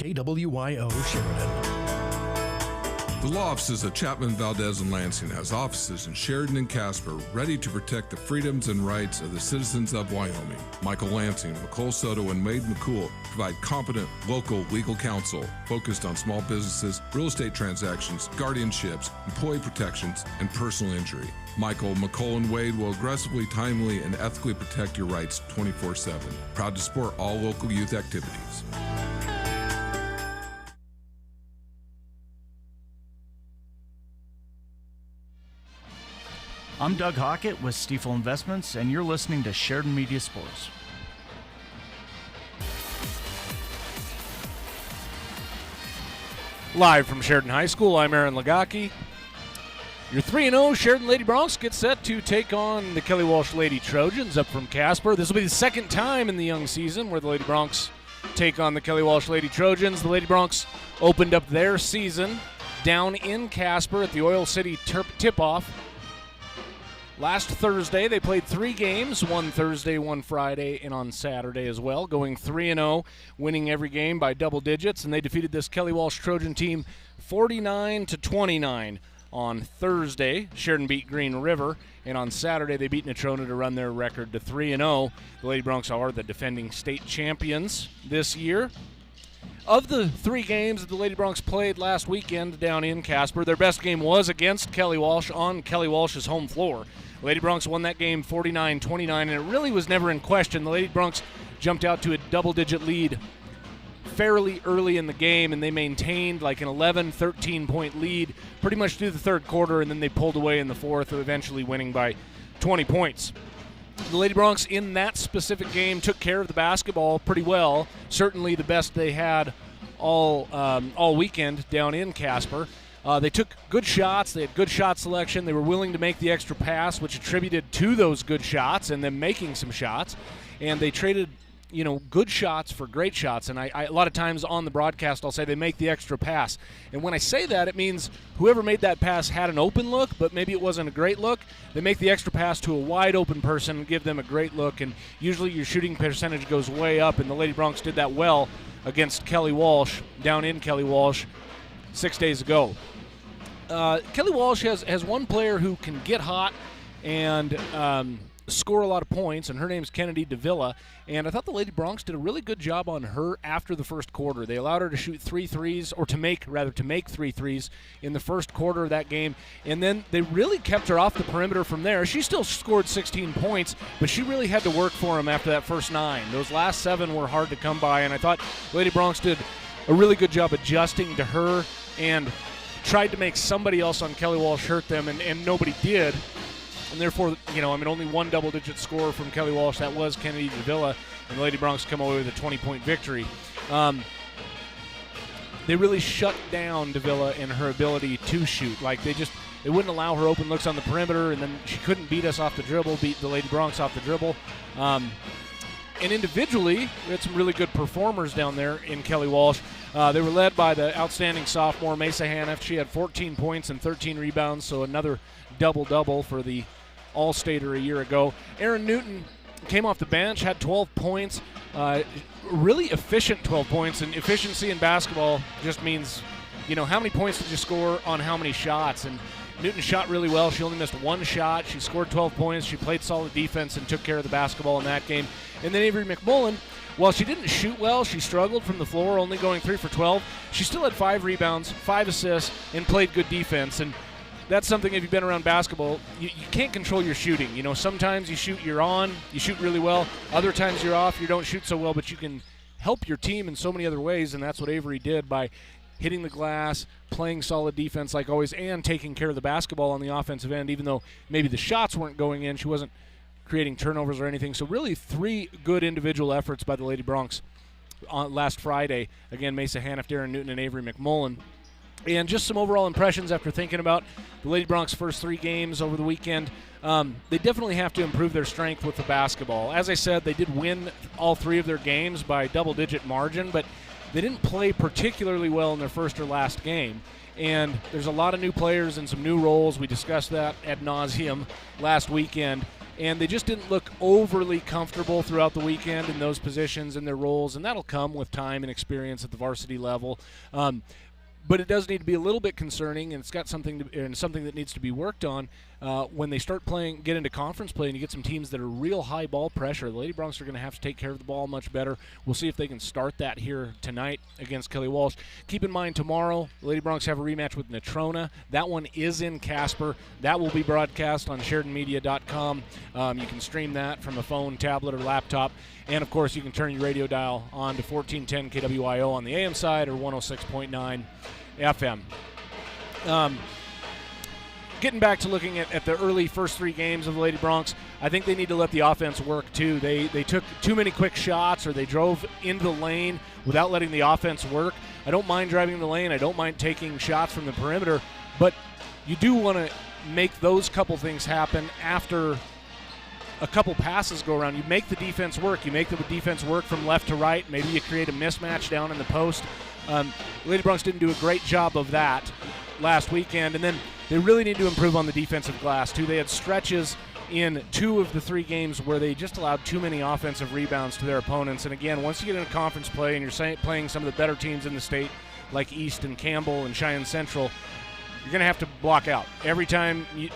KWYO Sheridan. The law offices of Chapman, Valdez, and Lansing has offices in Sheridan and Casper ready to protect the freedoms and rights of the citizens of Wyoming. Michael Lansing, McCole Soto, and Wade McCool provide competent local legal counsel focused on small businesses, real estate transactions, guardianships, employee protections, and personal injury. Michael, McCole, and Wade will aggressively, timely, and ethically protect your rights 24/7. Proud to support all local youth activities. I'm Doug Hockett with Stiefel Investments, and you're listening to Sheridan Media Sports. Live from Sheridan High School, I'm Aaron Lagaki. Your 3-0 Sheridan Lady Broncs get set to take on the Kelly Walsh Lady Trojans up from Casper. This will be the second time in the young season where the Lady Broncs take on the Kelly Walsh Lady Trojans. The Lady Broncs opened up their season down in Casper at the Oil City Tip-Off last Thursday. They played 3 games, one Thursday, one Friday, and on Saturday as well, going 3-0, winning every game by double digits, and they defeated this Kelly Walsh Trojan team 49-29 on Thursday. Sheridan beat Green River, and on Saturday they beat Natrona to run their record to 3-0. The Lady Broncs are the defending state champions this year. Of the 3 games that the Lady Broncs played last weekend down in Casper, their best game was against Kelly Walsh on Kelly Walsh's home floor. The Lady Broncs won that game 49-29, and it really was never in question. The Lady Broncs jumped out to a double-digit lead fairly early in the game, and they maintained like an 11, 13-point lead pretty much through the third quarter, and then they pulled away in the fourth, eventually winning by 20 points. The Lady Broncs in that specific game took care of the basketball pretty well, certainly the best they had all weekend down in Casper. They took good shots. They had good shot selection. They were willing to make the extra pass, which attributed to those good shots and them making some shots. And they traded, good shots for great shots. And I a lot of times on the broadcast I'll say they make the extra pass. And when I say that, it means whoever made that pass had an open look, but maybe it wasn't a great look. They make the extra pass to a wide open person and give them a great look. And usually your shooting percentage goes way up, and the Lady Broncs did that well against Kelly Walsh, down in Kelly Walsh 6 days ago. Kelly Walsh has one player who can get hot and score a lot of points, and her name's Kennedy Davila, and I thought the Lady Broncs did a really good job on her after the first quarter. They allowed her to shoot 3 threes, or to make 3 threes in the first quarter of that game, and then they really kept her off the perimeter from there. She still scored 16 points, but she really had to work for them after that first 9. Those last 7 were hard to come by, and I thought Lady Broncs did a really good job adjusting to her and tried to make somebody else on Kelly Walsh hurt them, and nobody did. And therefore, only one double-digit score from Kelly Walsh. That was Kennedy Davila, and the Lady Broncs come away with a 20-point victory. They really shut down Davila and her ability to shoot. Like, they wouldn't allow her open looks on the perimeter, and then she couldn't beat us off the dribble, beat the Lady Broncs off the dribble. And individually, we had some really good performers down there in Kelly Walsh. They were led by the outstanding sophomore, Mesa Haniff. She had 14 points and 13 rebounds, so another double-double for the All-Stater a year ago. Aaron Newton came off the bench, had 12 points, really efficient 12 points, and efficiency in basketball just means, how many points did you score on how many shots, and Newton shot really well. She only missed 1 shot. She scored 12 points. She played solid defense and took care of the basketball in that game. And then Avery McMullen, while she didn't shoot well, she struggled from the floor, only going 3 for 12. She still had 5 rebounds, 5 assists, and played good defense. And that's something, if you've been around basketball, you can't control your shooting. Sometimes you shoot, you're on, you shoot really well. Other times you're off, you don't shoot so well, but you can help your team in so many other ways, and that's what Avery did by hitting the glass, playing solid defense like always, and taking care of the basketball on the offensive end, even though maybe the shots weren't going in. She wasn't creating turnovers or anything. So really 3 good individual efforts by the Lady Broncs on last Friday. Again, Mesa Haniff, Darren Newton, and Avery McMullen. And just some overall impressions after thinking about the Lady Broncs' first 3 games over the weekend. They definitely have to improve their strength with the basketball. As I said, they did win all 3 of their games by double-digit margin, but they didn't play particularly well in their first or last game. And there's a lot of new players and some new roles. We discussed that ad nauseum last weekend. and they just didn't look overly comfortable throughout the weekend in those positions and their roles, and that'll come with time and experience at the varsity level. But it does need to be a little bit concerning, and it's got something that needs to be worked on when they start get into conference play, and you get some teams that are real high ball pressure. The Lady Broncs are going to have to take care of the ball much better. We'll see if they can start that here tonight against Kelly Walsh. Keep in mind, tomorrow, the Lady Broncs have a rematch with Natrona. That one is in Casper. That will be broadcast on SheridanMedia.com. You can stream that from a phone, tablet, or laptop. And, of course, you can turn your radio dial on to 1410 KWIO on the AM side or 106.9 FM. Getting back to looking at the early first 3 games of the Lady Broncs, I think they need to let the offense work too. They took too many quick shots, or they drove into the lane without letting the offense work. I don't mind driving the lane. I don't mind taking shots from the perimeter, but you do want to make those couple things happen after a couple passes go around. You make the defense work. You make the defense work from left to right. Maybe you create a mismatch down in the post. Lady Broncs didn't do a great job of that last weekend, and then they really need to improve on the defensive glass too. They had stretches in 2 of the 3 games where they just allowed too many offensive rebounds to their opponents. And again, once you get into conference play and you're playing some of the better teams in the state like East and Campbell and Cheyenne Central, you're going to have to block out. Every time you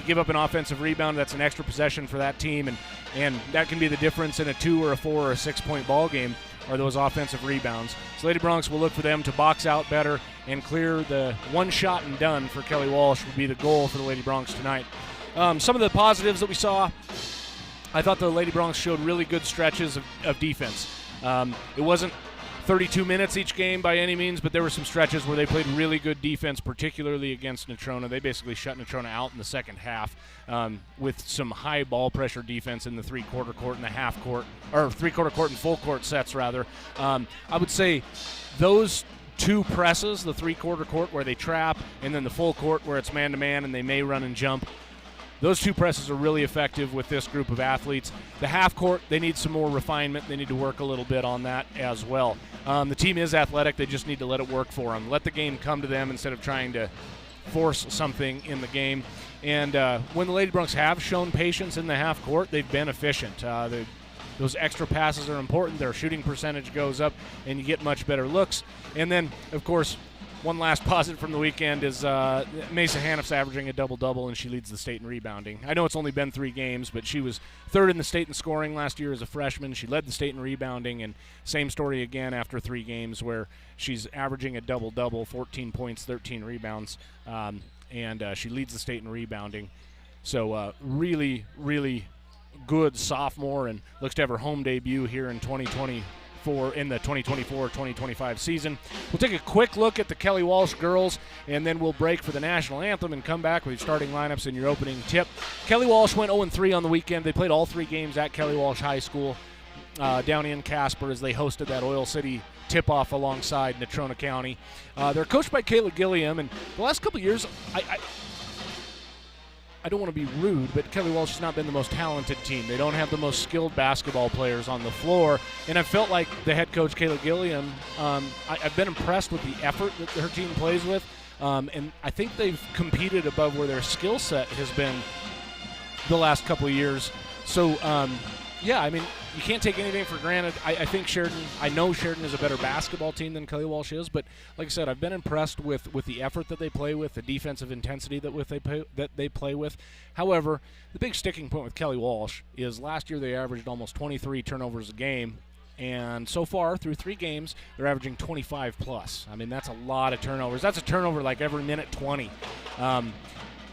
give up an offensive rebound, that's an extra possession for that team, and that can be the difference in a 2 or a 4 or a 6-point ball game, are those offensive rebounds. So Lady Broncs will look for them to box out better and clear the one shot and done for Kelly Walsh would be the goal for the Lady Broncs tonight. Some of the positives that we saw, I thought the Lady Broncs showed really good stretches of defense. It wasn't 32 minutes each game by any means, but there were some stretches where they played really good defense, particularly against Natrona. They basically shut Natrona out in the second half with some high ball pressure defense in the three-quarter court and the half court, or three-quarter court and full court sets, rather. I would say those 2 presses, the three-quarter court where they trap, and then the full court where it's man-to-man and they may run and jump, those 2 presses are really effective with this group of athletes. The half court, they need some more refinement. They need to work a little bit on that as well. The team is athletic. They just need to let it work for them. Let the game come to them instead of trying to force something in the game. And when the Lady Broncs have shown patience in the half court, they've been efficient. Those extra passes are important. Their shooting percentage goes up, and you get much better looks. And then, of course, one last positive from the weekend is Mesa Hannaf's averaging a double-double, and she leads the state in rebounding. I know it's only been 3 games, but she was 3rd in the state in scoring last year as a freshman. She led the state in rebounding, and same story again after 3 games where she's averaging a double-double, 14 points, 13 rebounds, and she leads the state in rebounding. So really, really good sophomore, and looks to have her home debut here in 2024 in the 2024-2025 season. We'll take a quick look at the Kelly Walsh girls, and then we'll break for the national anthem and come back with your starting lineups and your opening tip. Kelly Walsh went 0-3 on the weekend. They played all 3 games at Kelly Walsh High School down in Casper as they hosted that Oil City tip-off alongside Natrona County. They're coached by Kayla Gilliam, and the last couple of years, I don't want to be rude, but Kelly Walsh has not been the most talented team. They don't have the most skilled basketball players on the floor, and I felt like the head coach, Kayla Gilliam, I've been impressed with the effort that her team plays with, and I think they've competed above where their skill set has been the last couple of years. So, yeah, I mean, you can't take anything for granted. I think I know Sheridan is a better basketball team than Kelly Walsh is, but like I said, I've been impressed with the effort that they play with, the defensive intensity that they play with. However, the big sticking point with Kelly Walsh is last year they averaged almost 23 turnovers a game, and so far through 3 games, they're averaging 25 plus. I mean, that's a lot of turnovers. That's a turnover like every minute 20. You're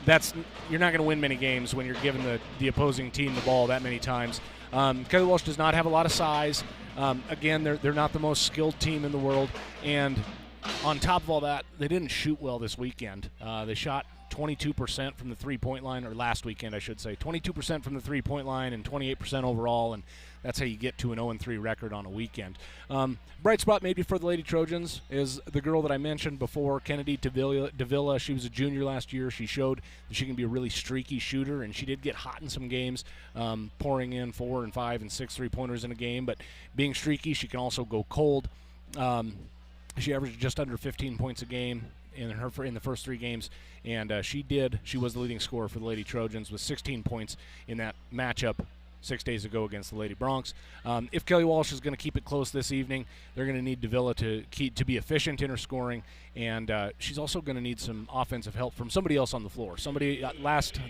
not going to win many games when you're giving the opposing team the ball that many times. Kelly Walsh does not have a lot of size. Again, they're not the most skilled team in the world. And on top of all that, they didn't shoot well this weekend. They shot 22% from the three-point line, or last weekend, I should say. 22% from the three-point line and 28% overall, and that's how you get to an 0-3 record on a weekend. Bright spot maybe for the Lady Trojans is the girl that I mentioned before, Kennedy Davila. She was a junior last year. She showed that she can be a really streaky shooter, and she did get hot in some games, pouring in 4 and 5 and 6 3-pointers in a game. But being streaky, she can also go cold. She averaged just under 15 points a game, in the first 3 games, and she was the leading scorer for the Lady Trojans with 16 points in that matchup 6 days ago against the Lady Broncs. If Kelly Walsh is going to keep it close this evening, they're going to need Davila to be efficient in her scoring, and she's also going to need some offensive help from somebody else on the floor. The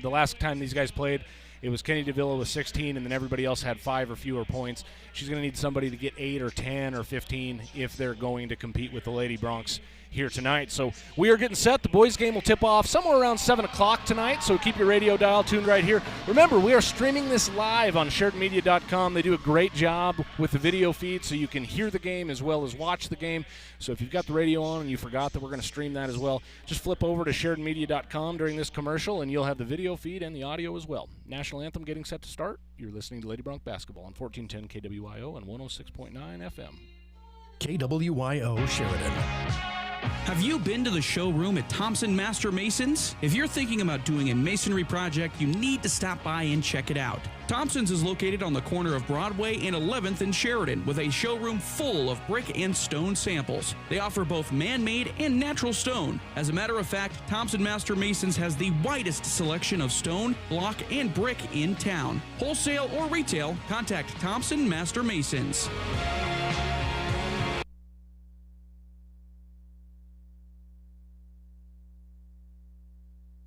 last time these guys played, it was Kenny Davila with 16, and then everybody else had 5 or fewer points. She's going to need somebody to get 8 or 10 or 15 if they're going to compete with the Lady Broncs here tonight. So we are getting set. The boys' game will tip off somewhere around 7 o'clock tonight, so keep your radio dial tuned right here. Remember, we are streaming this live on SheridanMedia.com. They do a great job with the video feed, so you can hear the game as well as watch the game. So if you've got the radio on and you forgot that we're going to stream that as well, just flip over to SheridanMedia.com during this commercial, and you'll have the video feed and the audio as well. National Anthem getting set to start. You're listening to Lady Bronc Basketball on 1410 KWYO and 106.9 FM. KWYO Sheridan. Have you been to the showroom at Thompson Master Masons? If you're thinking about doing a masonry project, you need to stop by and check it out. Thompson's is located on the corner of Broadway and 11th in Sheridan with a showroom full of brick and stone samples. They offer both man-made and natural stone. As a matter of fact, Thompson Master Masons has the widest selection of stone, block, and brick in town. Wholesale or retail, contact Thompson Master Masons.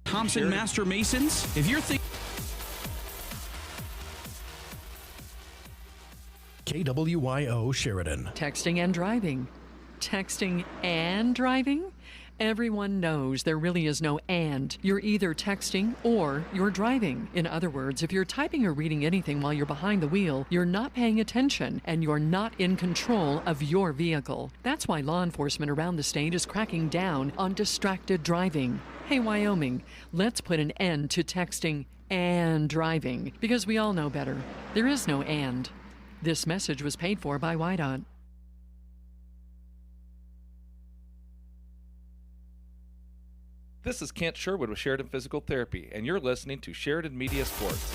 Thompson Master Masons. If you're thinking KWYO Sheridan. Texting and driving. Texting and driving? Everyone knows there really is no and. You're either texting or you're driving. In other words, if you're typing or reading anything while you're behind the wheel, you're not paying attention and you're not in control of your vehicle. That's why law enforcement around the state is cracking down on distracted driving. Hey, Wyoming, let's put an end to texting and driving, because we all know better. There is no and. This message was paid for by WYDOT. This is Kent Sherwood with Sheridan Physical Therapy, and you're listening to Sheridan Media Sports.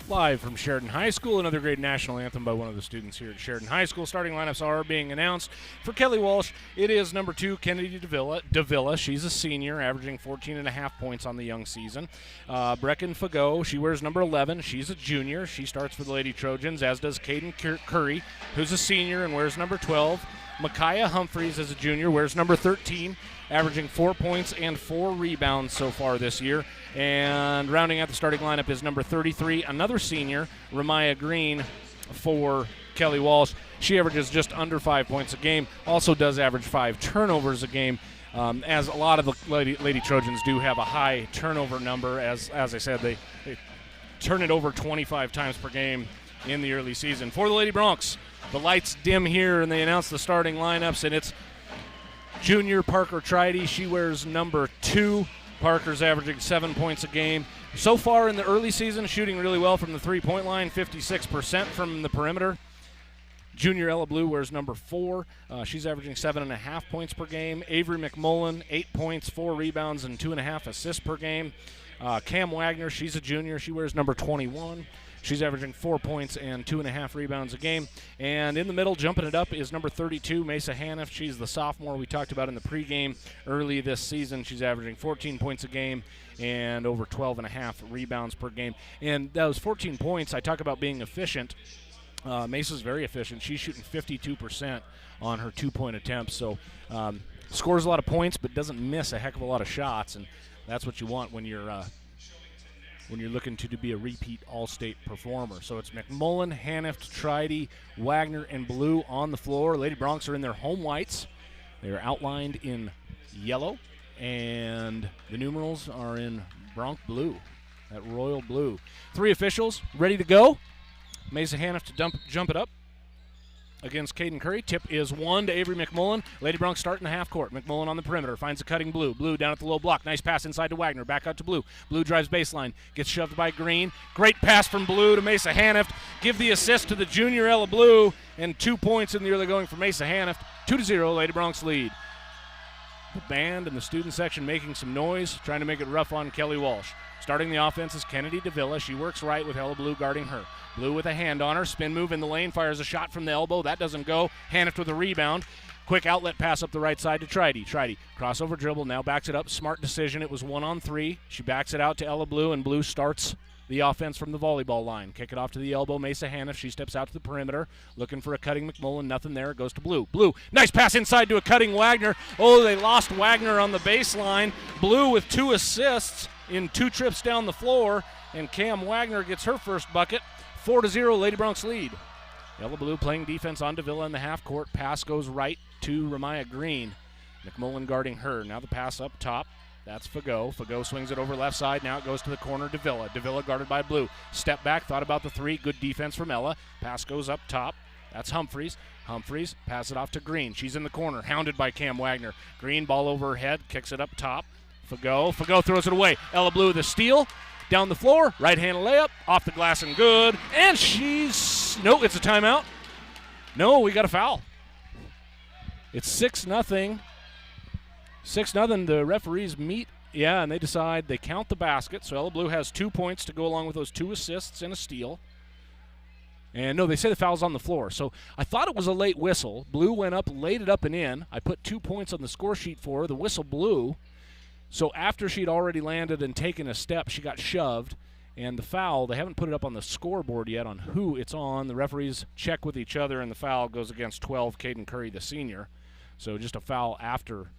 Live from Sheridan High School, another great national anthem by one of the students here at Sheridan High School. Starting lineups are being announced. For Kelly Walsh, it is number 2, Kennedy Davila. She's a senior, averaging 14.5 points on the young season. Brecken Fagot, she wears number 11. She's a junior. She starts for the Lady Trojans, as does Caden Curry, who's a senior and wears number 12. Micaiah Humphreys is a junior, wears number 13, averaging 4 points and 4 rebounds so far this year. And rounding out the starting lineup is number 33, another senior, Ramaya Green for Kelly Walsh. She averages just under 5 points a game, also does average 5 turnovers a game, as a lot of the Lady Trojans do have a high turnover number. As I said, they turn it over 25 times per game in the early season. For the Lady Broncs, the lights dim here, and they announce the starting lineups, and it's junior Parker Tridy. She wears number 2. Parker's averaging 7 points a game. So far in the early season, shooting really well from the three-point line, 56% from the perimeter. Junior Ella Blue wears number 4. She's averaging 7.5 points per game. Avery McMullen, 8 points, 4 rebounds, and 2.5 assists per game. Cam Wagner, she's a junior. She wears number 21. She's averaging 4 points and 2.5 rebounds a game. And in the middle, jumping it up, is number 32, Mesa Haniff. She's the sophomore we talked about in the pregame early this season. She's averaging 14 points a game and over 12.5 rebounds per game. And those 14 points, I talk about being efficient. Mesa's very efficient. She's shooting 52% on her 2-point attempts. So scores a lot of points but doesn't miss a heck of a lot of shots. And that's what you want when you're looking to be a repeat All-State performer. So it's McMullen, Haniff, Tridy, Wagner, and Blue on the floor. Lady Broncs are in their home whites. They are outlined in yellow, and the numerals are in Bronc blue, that royal blue. 3 officials ready to go. Mesa Haniff to jump it up against Caden Curry. Tip is 1 to Avery McMullen. Lady Broncs start in the half court. McMullen on the perimeter, finds a cutting Blue. Blue down at the low block. Nice pass inside to Wagner. Back out to Blue. Blue drives baseline. Gets shoved by Green. Great pass from Blue to Mesa Haniff. Give the assist to the junior Ella Blue. And 2 points in the early going for Mesa Haniff. 2-0, Lady Broncs lead. The band and the student section making some noise, trying to make it rough on Kelly Walsh. Starting the offense is Kennedy Davila. She works right with Ella Blue guarding her. Blue with a hand on her. Spin move in the lane. Fires a shot from the elbow. That doesn't go. Haniff with a rebound. Quick outlet pass up the right side to Tridy. Tridy, crossover dribble, now backs it up. Smart decision. It was 1-on-3. She backs it out to Ella Blue, and Blue starts the offense from the volleyball line. Kick it off to the elbow. Mesa Hannah. She steps out to the perimeter, looking for a cutting McMullen. Nothing there. It goes to Blue. Blue, nice pass inside to a cutting Wagner. Oh, they lost Wagner on the baseline. Blue with 2 assists in 2 trips down the floor, and Cam Wagner gets her first bucket. 4-0, Lady Bronx lead. Ella Blue playing defense on Davila in the half court. Pass goes right to Ramaya Green. McMullen guarding her. Now the pass up top. That's Fago. Fago swings it over left side. Now it goes to the corner. Davila. Davila guarded by Blue. Step back. Thought about the 3. Good defense from Ella. Pass goes up top. That's Humphreys. Humphreys pass it off to Green. She's in the corner. Hounded by Cam Wagner. Green ball over her head. Kicks it up top. Fago. Fago throws it away. Ella Blue with a steal. Down the floor. Right-hand layup. Off the glass and good. And she's... No, it's a timeout. No, we got a foul. It's 6-0. 6-0. The referees meet, and they decide they count the basket. So Ella Blue has 2 points to go along with those 2 assists and a steal. And no, they say the foul's on the floor. So I thought it was a late whistle. Blue went up, laid it up and in. I put 2 points on the score sheet for her. The whistle blew. So after she'd already landed and taken a step, she got shoved. And the foul, they haven't put it up on the scoreboard yet on who it's on. The referees check with each other, and the foul goes against 12, Caden Curry, the senior. So just a foul after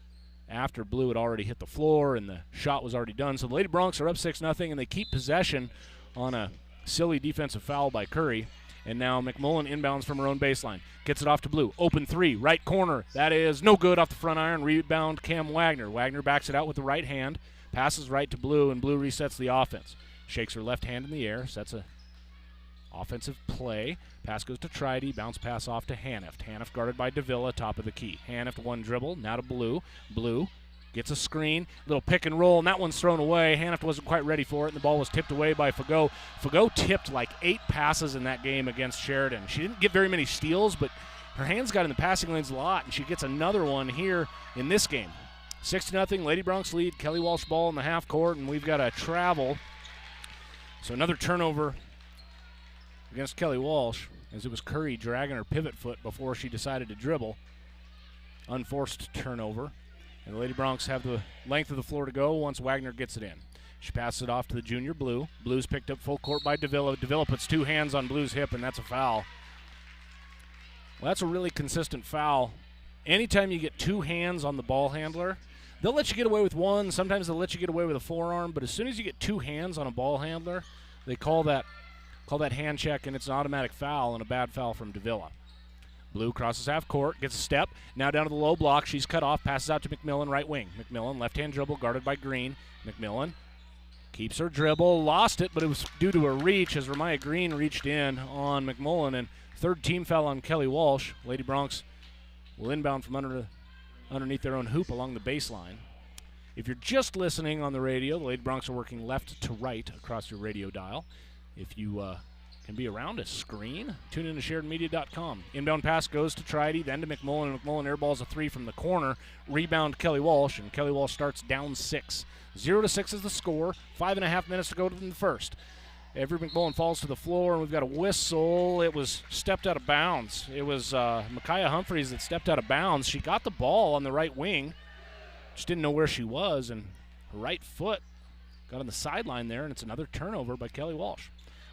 Blue had already hit the floor and the shot was already done. So the Lady Broncs are up 6-0, and they keep possession on a silly defensive foul by Curry. And now McMullen inbounds from her own baseline. Gets it off to Blue. Open 3, right corner. That is no good off the front iron. Rebound Cam Wagner. Wagner backs it out with the right hand. Passes right to Blue, and Blue resets the offense. Shakes her left hand in the air. Sets a offensive play. Pass goes to Tridy. Bounce pass off to Hanift. Hanift guarded by Davila, top of the key. Hanift 1 dribble. Now to Blue. Blue gets a screen. Little pick and roll, and that one's thrown away. Hanift wasn't quite ready for it, and the ball was tipped away by Fago. Fago tipped like 8 passes in that game against Sheridan. She didn't get very many steals, but her hands got in the passing lanes a lot, and she gets another one here in this game. 6-0, Lady Bronx lead. Kelly Walsh ball in the half court, and we've got a travel. So another turnover against Kelly Walsh, as it was Curry dragging her pivot foot before she decided to dribble. Unforced turnover. And the Lady Broncs have the length of the floor to go once Wagner gets it in. She passes it off to the junior Blue. Blue's picked up full court by Davila. Davila puts 2 hands on Blue's hip, and that's a foul. Well, that's a really consistent foul. Anytime you get 2 hands on the ball handler, they'll let you get away with 1. Sometimes they'll let you get away with a forearm. But as soon as you get 2 hands on a ball handler, they call that hand check, and it's an automatic foul and a bad foul from Davila. Blue crosses half court, gets a step. Now down to the low block. She's cut off, passes out to McMillan, right wing. McMillan, left-hand dribble, guarded by Green. McMillan keeps her dribble, lost it, but it was due to a reach as Ramaya Green reached in on McMullen. And 3rd team foul on Kelly Walsh. Lady Broncs will inbound from underneath their own hoop along the baseline. If you're just listening on the radio, the Lady Broncs are working left to right across your radio dial. If you can be around a screen, tune in to SheridanMedia.com. Inbound pass goes to Tridy, then to McMullen, and McMullen airballs a 3 from the corner. Rebound Kelly Walsh, and Kelly Walsh starts down 6. 0-6 is the score. 5.5 minutes to go in the first. Avery McMullen falls to the floor, and we've got a whistle. It was stepped out of bounds. It was Micaiah Humphreys that stepped out of bounds. She got the ball on the right wing, just didn't know where she was, and her right foot got on the sideline there, and it's another turnover by Kelly Walsh.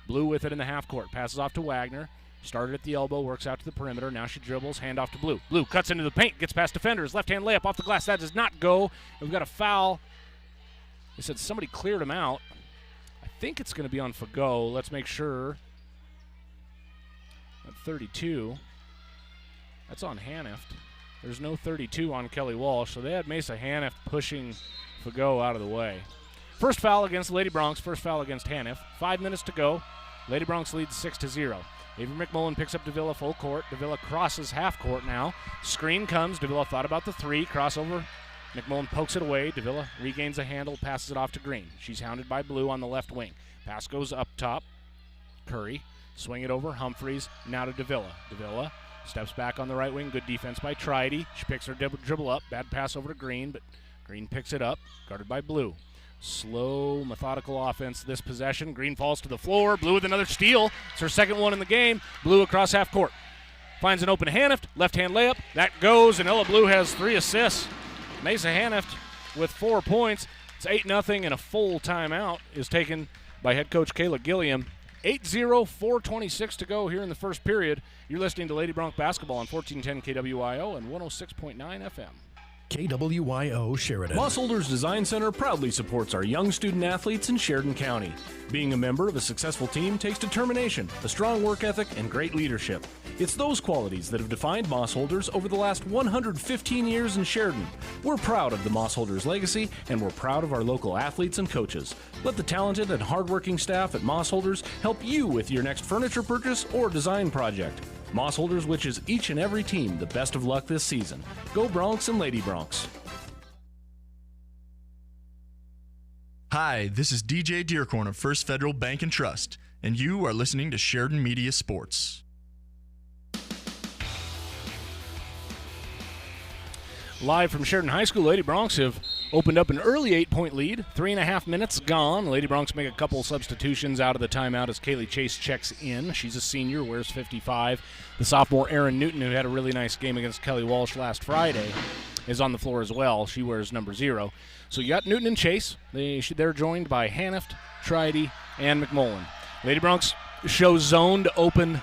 Blue with it in the half court. Passes off to Wagner. Started at the elbow, works out to the perimeter. Now she dribbles, hand off to Blue. Blue cuts into the paint, gets past defenders. Left-hand layup off the glass. That does not go. We've got a foul. They said somebody cleared him out. I think it's going to be on Fago. Let's make sure. At 32. That's on Hanift. There's no 32 on Kelly Walsh, so they had Mesa Hanift pushing Fago out of the way. First foul against Lady Broncs, first foul against Haniff. 5 minutes to go. Lady Broncs leads 6-0. Avery McMullen picks up Davila full court. Davila crosses half court now. Screen comes. Davila thought about the 3. Crossover. McMullen pokes it away. Davila regains a handle, passes it off to Green. She's hounded by Blue on the left wing. Pass goes up top. Curry. Swing it over. Humphreys. Now to Davila. Davila steps back on the right wing. Good defense by Tridy. She picks her dribble up. Bad pass over to Green, but Green picks it up. Guarded by Blue. Slow, methodical offense this possession. Green falls to the floor. Blue with another steal. It's her second one in the game. Blue across half court. finds an open Hanift, left-hand layup. That goes, and Ella Blue has 3 assists. Mesa Hanift with 4 points. It's 8-0, and a full timeout is taken by head coach Kayla Gilliam. 8-0, 4:26 to go here in the first period. You're listening to Lady Bronc basketball on 1410 KWIO and 106.9 FM. KWYO Sheridan. Mossholders Design Center proudly supports our young student athletes in Sheridan County. Being a member of a successful team takes determination, a strong work ethic, and great leadership. It's those qualities that have defined Mossholders over the last 115 years in Sheridan. We're proud of the Mossholders legacy, and we're proud of our local athletes and coaches. Let the talented and hardworking staff at Mossholders help you with your next furniture purchase or design project. Mossholders wishes each and every team the best of luck this season. Go Broncs and Lady Broncs. Hi, this is DJ Dearcorn of First Federal Bank and Trust, and you are listening to Sheridan Media Sports. Live from Sheridan High School, Lady Broncs have opened up an early 8-point lead. 3.5 minutes gone. Lady Broncs make a couple substitutions out of the timeout as Kaylee Chase checks in. She's a senior, wears 55. The sophomore Erin Newton, who had a really nice game against Kelly Walsh last Friday, is on the floor as well. She wears number 0. So you got Newton and Chase. They're joined by Hanift, Tridy, and McMullen. Lady Broncs show zone to open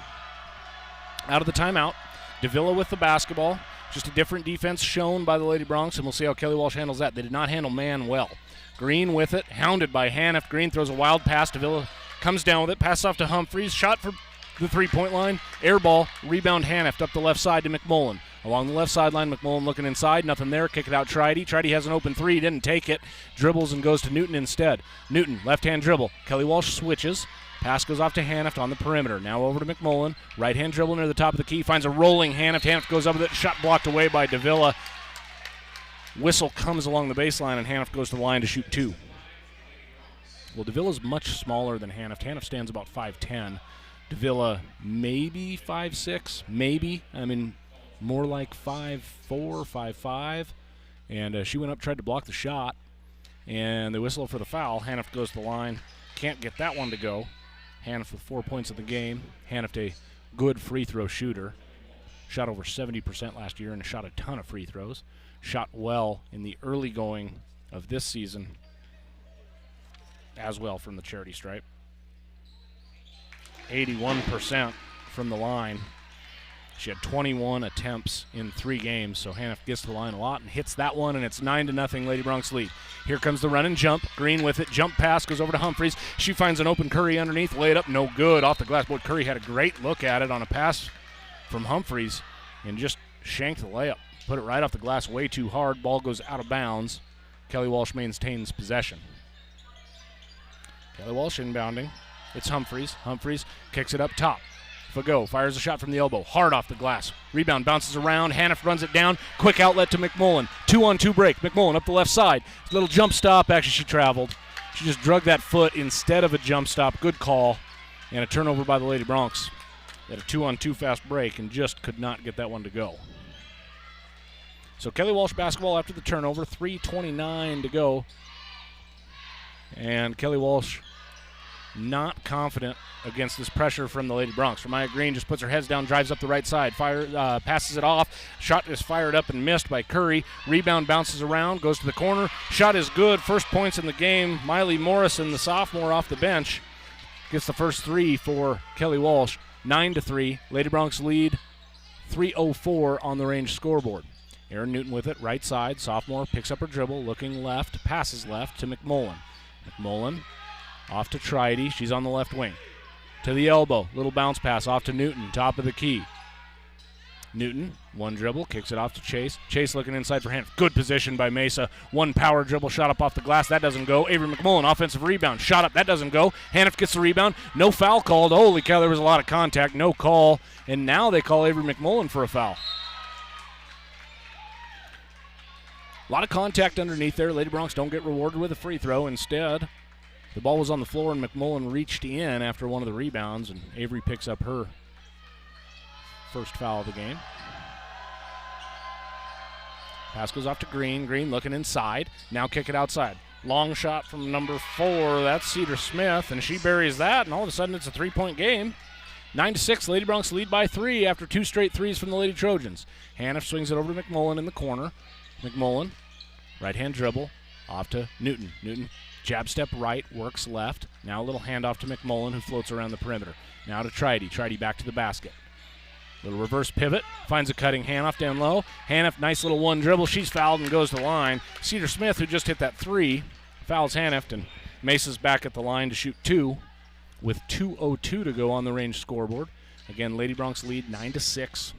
out of the timeout. Davila with the basketball. Just a different defense shown by the Lady Broncs, and we'll see how Kelly Walsh handles that. They did not handle man well. Green with it, hounded by Hanift. Green throws a wild pass. Davila comes down with it, pass off to Humphreys. Shot for the three-point line. Air ball, rebound Hanift up the left side to McMullen. Along the left sideline, McMullen looking inside. Nothing there. Kick it out, Tridy. Tridy has an open 3. Didn't take it. Dribbles and goes to Newton instead. Newton, left-hand dribble. Kelly Walsh switches. Pass goes off to Hanift on the perimeter. Now over to McMullen. Right-hand dribble near the top of the key. Finds a rolling Hanift. Hanift goes up with it. Shot blocked away by Davila. Whistle comes along the baseline, and Hanift goes to the line to shoot 2. Well, Davila's much smaller than Hanift. Hanift stands about 5'10". Davila maybe 5'6", maybe. I mean, more like 5'4", 5'5". And she went up, tried to block the shot, and they whistle for the foul. Hanift goes to the line. Can't get that one to go. Hanift with 4 points in the game. Hanift, a good free throw shooter. Shot over 70% last year and shot a ton of free throws. Shot well in the early going of this season as well from the charity stripe. 81% from the line. She had 21 attempts in 3 games, so Hanift gets to the line a lot and hits that one, and it's 9-0 Lady Broncs lead. Here comes the run and jump. Green with it. Jump pass goes over to Humphreys. She finds an open Curry underneath. Lay it up. No good. Off the glass. Boy, Curry had a great look at it on a pass from Humphreys and just shanked the layup. Put it right off the glass way too hard. Ball goes out of bounds. Kelly Walsh maintains possession. Kelly Walsh inbounding. It's Humphreys. Humphreys kicks it up top. Fago fires a shot from the elbow. Hard off the glass. Rebound bounces around. Hanift runs it down. Quick outlet to McMullen. 2-on-2 break. McMullen up the left side. Little jump stop. Actually, she traveled. She just drug that foot instead of a jump stop. Good call. And a turnover by the Lady Broncs. They had a 2-on-2 fast break and just could not get that one to go. So Kelly Walsh basketball after the turnover. 3:29 to go. And Kelly Walsh not confident against this pressure from the Lady Broncs. Ramaya Green just puts her heads down, drives up the right side, passes it off. Shot is fired up and missed by Curry. Rebound bounces around, goes to the corner. Shot is good. First points in the game. Miley Morrison, the sophomore off the bench, gets the first 3 for Kelly Walsh. 9-3. Lady Broncs lead. 3:04 on the range scoreboard. Erin Newton with it, right side. Sophomore picks up her dribble, looking left, passes left to McMullen. McMullen off to Tridy. She's on the left wing. To the elbow. Little bounce pass off to Newton. Top of the key. Newton, one dribble, kicks it off to Chase. Chase looking inside for Hanift. Good position by Mesa. One power dribble, shot up off the glass. That doesn't go. Avery McMullen, offensive rebound. Shot up. That doesn't go. Hanift gets the rebound. No foul called. Holy cow, there was a lot of contact. No call. And now they call Avery McMullen for a foul. A lot of contact underneath there. Lady Broncs don't get rewarded with a free throw. Instead, the ball was on the floor, and McMullen reached in after one of the rebounds, and Avery picks up her first foul of the game. Pass goes off to Green. Green looking inside. Now kick it outside. Long shot from number 4. That's Cedar Smith, and she buries that, and all of a sudden it's a 3-point game. 9-6, Lady Broncs lead by 3 after 2 straight threes from the Lady Trojans. Haniff swings it over to McMullen in the corner. McMullen, right-hand dribble, off to Newton. Newton, jab step right, works left. Now a little handoff to McMullen, who floats around the perimeter. Now to Tridy. Tridy back to the basket. Little reverse pivot, finds a cutting Haniff down low. Haniff, nice little one dribble. She's fouled and goes to the line. Cedar Smith, who just hit that 3, fouls Haniff, and Mesa's back at the line to shoot 2 with 2:02 to go on the range scoreboard. Again, Lady Broncs lead 9-6.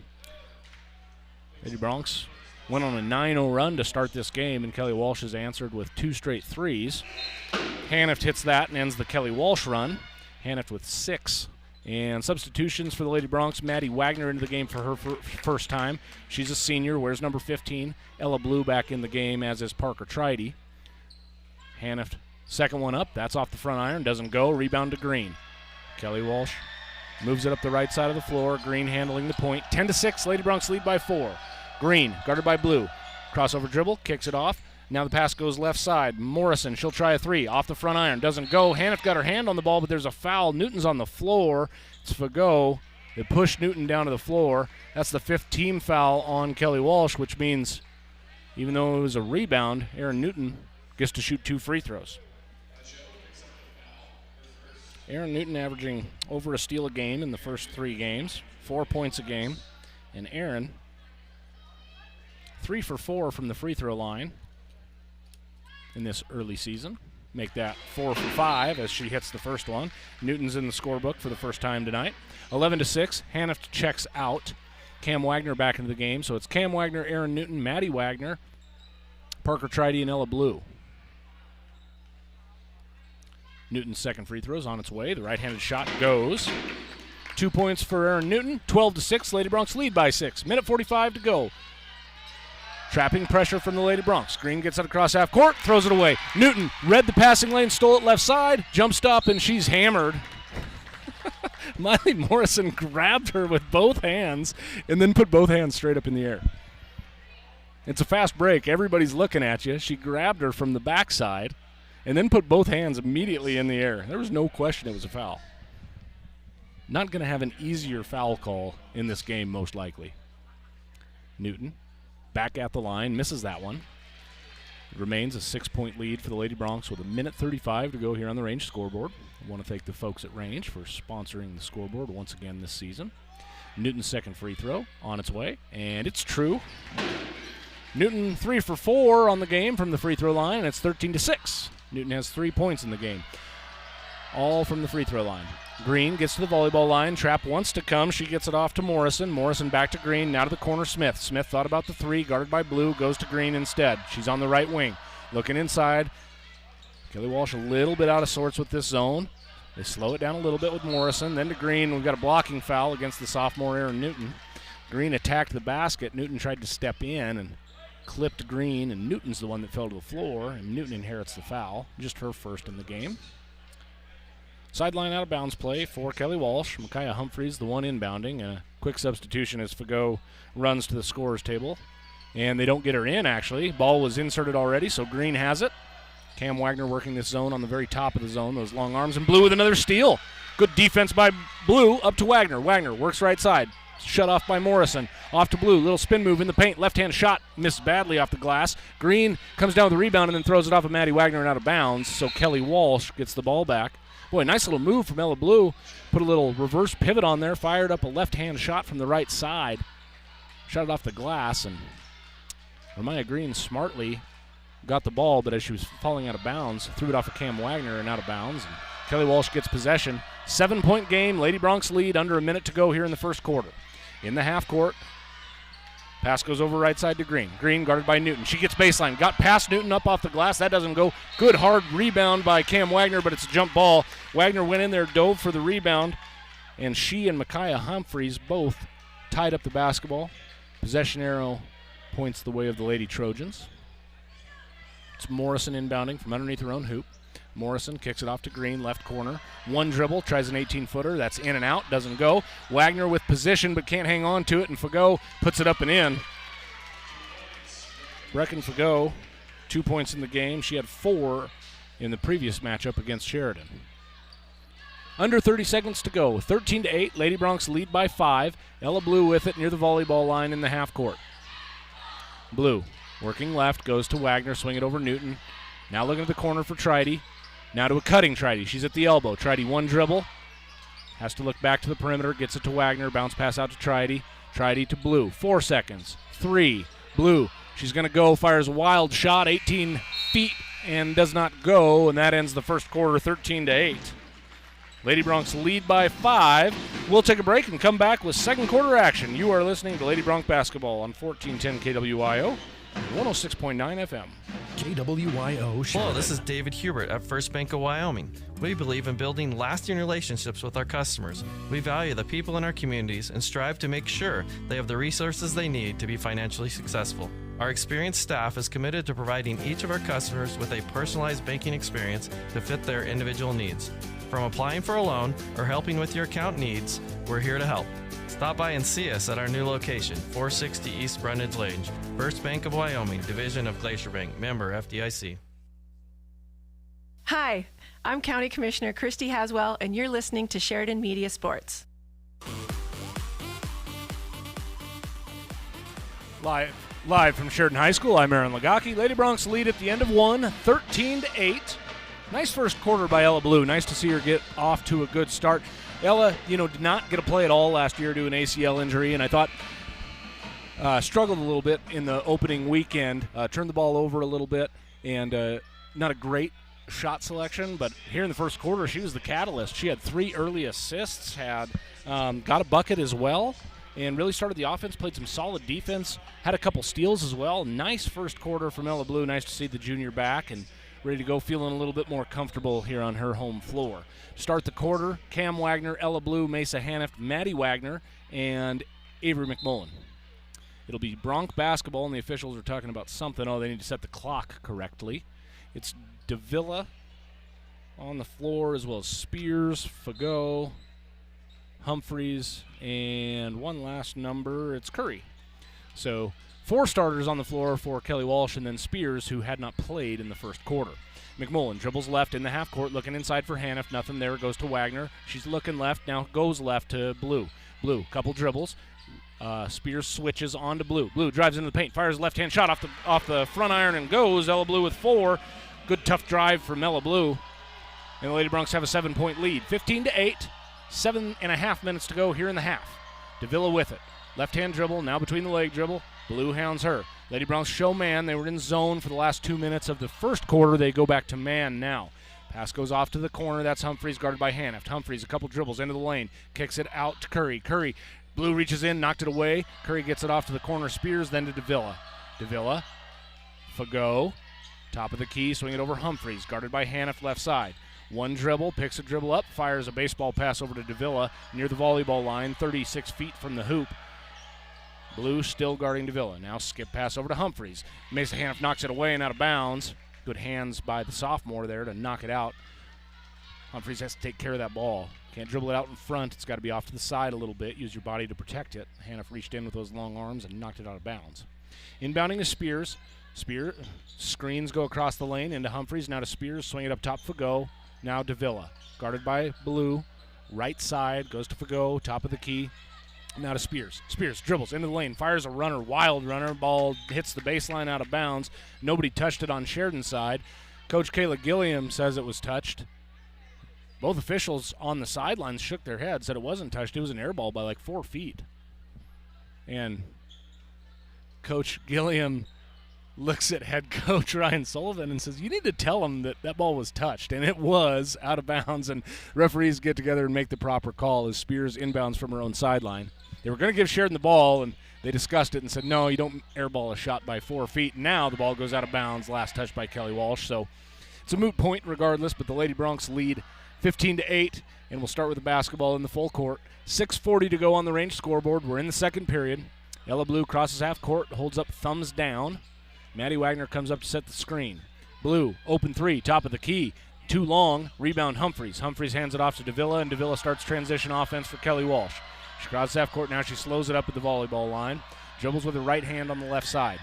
Lady Broncs went on a 9-0 run to start this game, and Kelly Walsh has answered with 2 straight threes. Haniff hits that and ends the Kelly Walsh run. Haniff with 6. And substitutions for the Lady Broncs. Maddie Wagner into the game for her first time. She's a senior, wears number 15. Ella Blue back in the game, as is Parker Tridy. Haniff, second one up. That's off the front iron. Doesn't go. Rebound to Green. Kelly Walsh moves it up the right side of the floor. Green handling the point. 10-6. Lady Broncs lead by 4. Green, guarded by Blue. Crossover dribble, kicks it off. Now the pass goes left side. Morrison, she'll try a 3. Off the front iron, doesn't go. Haniff got her hand on the ball, but there's a foul. Newton's on the floor. It's Fagot. They push Newton down to the floor. That's the 5th team foul on Kelly Walsh, which means even though it was a rebound, Aaron Newton gets to shoot 2 free throws. Aaron Newton averaging over a steal a game in the first 3 games, 4 points a game. And Aaron, 3 for 4 from the free throw line in this early season. Make that 4 for 5 as she hits the first one. Newton's in the scorebook for the first time tonight. 11-6, Haniff checks out. Cam Wagner back into the game, so it's Cam Wagner, Aaron Newton, Maddie Wagner, Parker Tridy, and Ella Blue. Newton's second free throw is on its way. The right-handed shot goes. 2 points for Aaron Newton. 12-6, Lady Broncs lead by 6. Minute 45 to go. Trapping pressure from the Lady Broncs. Green gets it across half court, throws it away. Newton read the passing lane, stole it left side, jump stop, and she's hammered. Miley Morrison grabbed her with both hands and then put both hands straight up in the air. It's a fast break. Everybody's looking at you. She grabbed her from the backside and then put both hands immediately in the air. There was no question it was a foul. Not going to have an easier foul call in this game, most likely. Newton back at the line, misses that one. It remains a 6-point lead for the Lady Broncs with a minute 35 to go here on the Range scoreboard. I want to thank the folks at Range for sponsoring the scoreboard once again this season. Newton's second free throw on its way, and it's true. Newton 3 for 4 on the game from the free throw line, and it's 13-6. Newton has 3 points in the game, all from the free throw line. Green gets to the volleyball line. Trap wants to come. She gets it off to Morrison. Morrison back to Green. Now to the corner, Smith. Smith thought about the 3, guarded by Blue. Goes to Green instead. She's on the right wing. Looking inside. Kelly Walsh a little bit out of sorts with this zone. They slow it down a little bit with Morrison. Then to Green. We've got a blocking foul against the sophomore Aaron Newton. Green attacked the basket. Newton tried to step in and clipped Green, and Newton's the one that fell to the floor, and Newton inherits the foul. Just her first in the game. Sideline out of bounds play for Kelly Walsh. Micaiah Humphreys, the one inbounding. A quick substitution as Fagot runs to the scorer's table. And they don't get her in, actually. Ball was inserted already, so Green has it. Cam Wagner working this zone on the very top of the zone. Those long arms, and Blue with another steal. Good defense by Blue, up to Wagner. Wagner works right side. Shut off by Morrison. Off to Blue. Little spin move in the paint. Left-hand shot missed badly off the glass. Green comes down with the rebound and then throws it off of Maddie Wagner and out of bounds. So Kelly Walsh gets the ball back. Boy, nice little move from Ella Blue. Put a little reverse pivot on there. Fired up a left-hand shot from the right side. Shot it off the glass. And Ramaya Green smartly got the ball, but as she was falling out of bounds, threw it off of Cam Wagner and out of bounds. And Kelly Walsh gets possession. 7-point game. Lady Broncs lead under a minute to go here in the first quarter. In the half court, pass goes over right side to Green. Green guarded by Newton. She gets baseline. Got past Newton up off the glass. That doesn't go. Good hard rebound by Cam Wagner, but it's a jump ball. Wagner went in there, dove for the rebound, and she and Micaiah Humphreys both tied up the basketball. Possession arrow points the way of the Lady Trojans. It's Morrison inbounding from underneath her own hoop. Morrison kicks it off to Green, left corner. One dribble, tries an 18-footer. That's in and out, doesn't go. Wagner with position but can't hang on to it, and Fagot puts it up and in. Brecken Fagot, 2 points in the game. She had 4 in the previous matchup against Sheridan. Under 30 seconds to go. 13-8. Lady Broncs lead by 5. Ella Blue with it near the volleyball line in the half court. Blue working left, goes to Wagner, swing it over Newton. Now looking at the corner for Tridy. Now to a cutting Tridy. She's at the elbow. Tridy one dribble. Has to look back to the perimeter. Gets it to Wagner. Bounce pass out to Tridy. Tridy to Blue. 4 seconds. 3. Blue. She's going to go. Fires a wild shot. 18 feet and does not go. And that ends the first quarter 13-8. Lady Broncs lead by 5. We'll take a break and come back with second quarter action. You are listening to Lady Bronc basketball on 1410 KWIO, 106.9 FM. KWYO Sheridan. Hello, this is David Hubert at First Bank of Wyoming. We believe in building lasting relationships with our customers. We value the people in our communities and strive to make sure they have the resources they need to be financially successful. Our experienced staff is committed to providing each of our customers with a personalized banking experience to fit their individual needs. From applying for a loan or helping with your account needs, we're here to help. Stop by and see us at our new location, 460 East Brundage Lane, First Bank of Wyoming, division of Glacier Bank, member FDIC. Hi, I'm County Commissioner Christy Haswell, and you're listening to Sheridan Media Sports. Live from Sheridan High School, I'm Aaron Lagaki. Lady Broncs lead at the end of one, 13-8. Nice first quarter by Ella Blue. Nice to see her get off to a good start. Ella, did not get a play at all last year due to an ACL injury, and I thought struggled a little bit in the opening weekend. Turned the ball over a little bit, and not a great shot selection, but here in the first quarter, she was the catalyst. She had 3 early assists, got a bucket as well, and really started the offense, played some solid defense, had a couple steals as well. Nice first quarter from Ella Blue. Nice to see the junior back and ready to go, feeling a little bit more comfortable here on her home floor. To start the quarter, Cam Wagner, Ella Blue, Mesa Haniff, Maddie Wagner, and Avery McMullen. It'll be Bronc basketball, and the officials are talking about something. Oh, they need to set the clock correctly. It's Davila on the floor, as well as Spears, Fagot, Humphreys, and one last number. It's Curry. So 4 starters on the floor for Kelly Walsh, and then Spears, who had not played in the first quarter. McMullen dribbles left in the half court, looking inside for Haniff. Nothing there. Goes to Wagner. She's looking left. Now goes left to Blue. Blue, couple dribbles. Spears switches on to Blue. Blue drives into the paint, fires left-hand shot off the front iron and goes. Ella Blue with 4. Good tough drive from Ella Blue. And the Lady Broncs have a 7-point lead. 15-8. 7.5 minutes to go here in the half. Davila with it. Left-hand dribble, now between the leg dribble. Blue hounds her. Lady Broncs show man. They were in zone for the last 2 minutes of the first quarter. They go back to man now. Pass goes off to the corner. That's Humphreys, guarded by Haniff. Humphreys, a couple dribbles into the lane. Kicks it out to Curry. Curry, Blue reaches in, knocked it away. Curry gets it off to the corner. Spears, then to Davila. Davila, Fagot, top of the key, swing it over Humphreys, guarded by Haniff, left side. One dribble, picks a dribble up, fires a baseball pass over to Davila near the volleyball line, 36 feet from the hoop. Blue still guarding Davila. Now skip pass over to Humphreys. Mesa Haniff knocks it away and out of bounds. Good hands by the sophomore there to knock it out. Humphreys has to take care of that ball. Can't dribble it out in front. It's got to be off to the side a little bit. Use your body to protect it. Haniff reached in with those long arms and knocked it out of bounds. Inbounding to Spears. Spears screens go across the lane into Humphreys. Now to Spears. Swing it up top. Fagot. Now Davila. Guarded by Blue. Right side. Goes to Fagot. Top of the key. Now to Spears. Spears dribbles into the lane. Fires a runner. Wild runner. Ball hits the baseline out of bounds. Nobody touched it on Sheridan's side. Coach Kayla Gilliam says it was touched. Both officials on the sidelines shook their heads, said it wasn't touched. It was an air ball by like 4 feet. And Coach Gilliam looks at head coach Ryan Sullivan and says, you need to tell him that that ball was touched. And it was out of bounds, and referees get together and make the proper call as Spears inbounds from her own sideline. They were going to give Sheridan the ball, and they discussed it and said, no, you don't airball a shot by 4 feet. Now the ball goes out of bounds, last touch by Kelly Walsh. So it's a moot point regardless, but the Lady Broncs lead 15-8, and we'll start with the basketball in the full court. 6:40 to go on the range scoreboard. We're in the second period. Ella Blue crosses half court, holds up thumbs down. Maddie Wagner comes up to set the screen. Blue, open 3, top of the key. Too long, rebound Humphreys. Humphreys hands it off to Davila, and Davila starts transition offense for Kelly Walsh. She crosses half court, now she slows it up at the volleyball line. Dribbles with her right hand on the left side.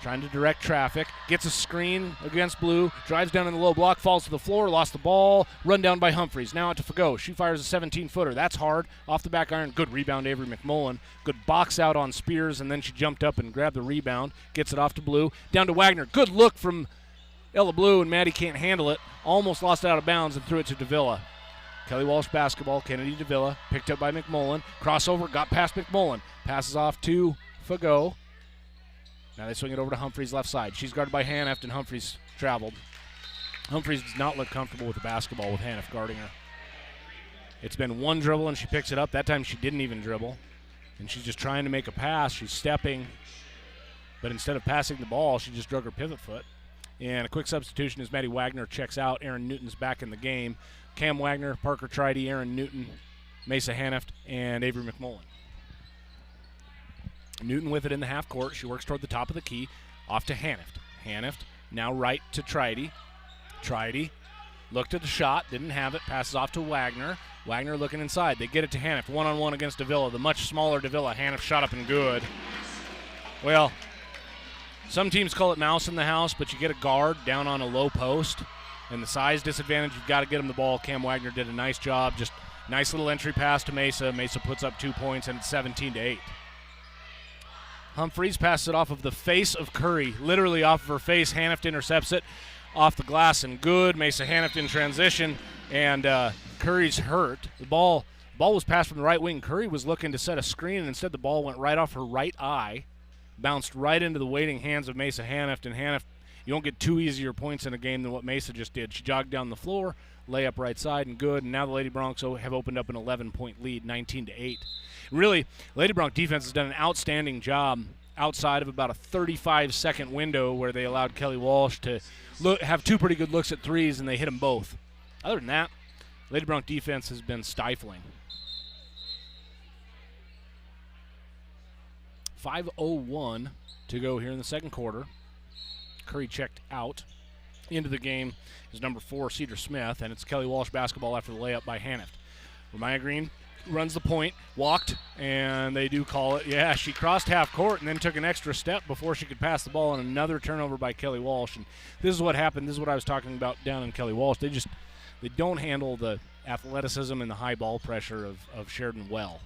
trying to direct traffic, gets a screen against Blue, drives down in the low block, falls to the floor, lost the ball, run down by Humphreys. Now out to Fagot. She fires a 17-footer. That's hard. Off the back iron. Good rebound, Avery McMullen. Good box out on Spears, and then she jumped up and grabbed the rebound. Gets it off to Blue. Down to Wagner. Good look from Ella Blue, and Maddie can't handle it. Almost lost it out of bounds and threw it to Davila. Kelly Walsh basketball. Kennedy Davila. Picked up by McMullen. Crossover. Got past McMullen. Passes off to Fagot. Now they swing it over to Humphreys' left side. She's guarded by Hanneft, and Humphreys traveled. Humphreys does not look comfortable with the basketball with Hanneft guarding her. It's been one dribble, and she picks it up. That time she didn't even dribble. And she's just trying to make a pass. She's stepping. But instead of passing the ball, she just drug her pivot foot. And a quick substitution as Maddie Wagner checks out. Aaron Newton's back in the game. Cam Wagner, Parker Tridy, Aaron Newton, Mesa Hanneft, and Avery McMullen. Newton with it in the half court. She works toward the top of the key. Off to Hanneft. Hanneft now right to Tridy. Tridy looked at the shot. Didn't have it. Passes off to Wagner. Wagner looking inside. They get it to Hanneft. One-on-one against Davila. The much smaller Davila. Hanneft shot up and good. Well, some teams call it mouse in the house, but you get a guard down on a low post. And the size disadvantage, you've got to get him the ball. Cam Wagner did a nice job. Just nice little entry pass to Mesa. Mesa puts up 2 points, and it's 17-8. Humphreys passes it off of the face of Curry, literally off of her face. Hanneft intercepts it off the glass and good. Mesa Hanneft in transition, and Curry's hurt. The ball was passed from the right wing. Curry was looking to set a screen, and instead the ball went right off her right eye, bounced right into the waiting hands of Mesa Hanneft, and Hanneft, you don't get two easier points in a game than what Mesa just did. She jogged down the floor, layup right side, and good, and now the Lady Broncs have opened up an 11-point lead, 19-8. Really, Lady Bronc defense has done an outstanding job outside of about a 35-second window where they allowed Kelly Walsh to have two pretty good looks at threes, and they hit them both. Other than that, Lady Bronc defense has been stifling. 5:01 to go here in the second quarter. Curry checked out. Into the game is number 4, Cedar Smith, and it's Kelly Walsh basketball after the layup by Hanneft. Ramaya Green runs the point, walked, and they do call it. Yeah, she crossed half court and then took an extra step before she could pass the ball, and another turnover by Kelly Walsh. And this is what happened. This is what I was talking about down in Kelly Walsh. They don't handle the athleticism and the high ball pressure of Sheridan well.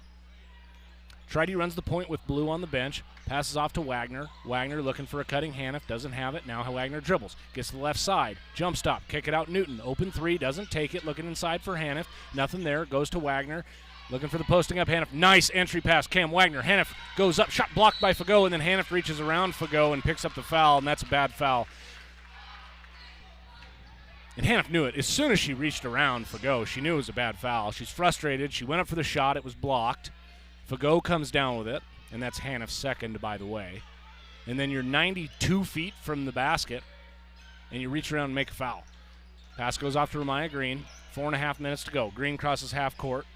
Tridy runs the point with Blue on the bench, passes off to Wagner. Wagner looking for a cutting Hanneft, doesn't have it. Now Wagner dribbles, gets to the left side, jump stop, kick it out Newton. Open three, doesn't take it, looking inside for Hanneft. Nothing there, goes to Wagner. Looking for the posting up Hanneft. Nice entry pass, Cam Wagner. Hanneft goes up, shot blocked by Fagot, and then Hanneft reaches around Fagot and picks up the foul, and that's a bad foul. And Hanneft knew it. As soon as she reached around Fagot, she knew it was a bad foul. She's frustrated. She went up for the shot. It was blocked. Fagot comes down with it, and that's Hanneft's second, by the way. And then you're 92 feet from the basket, and you reach around and make a foul. Pass goes off to Ramaya Green. 4.5 minutes to go. Green crosses half court.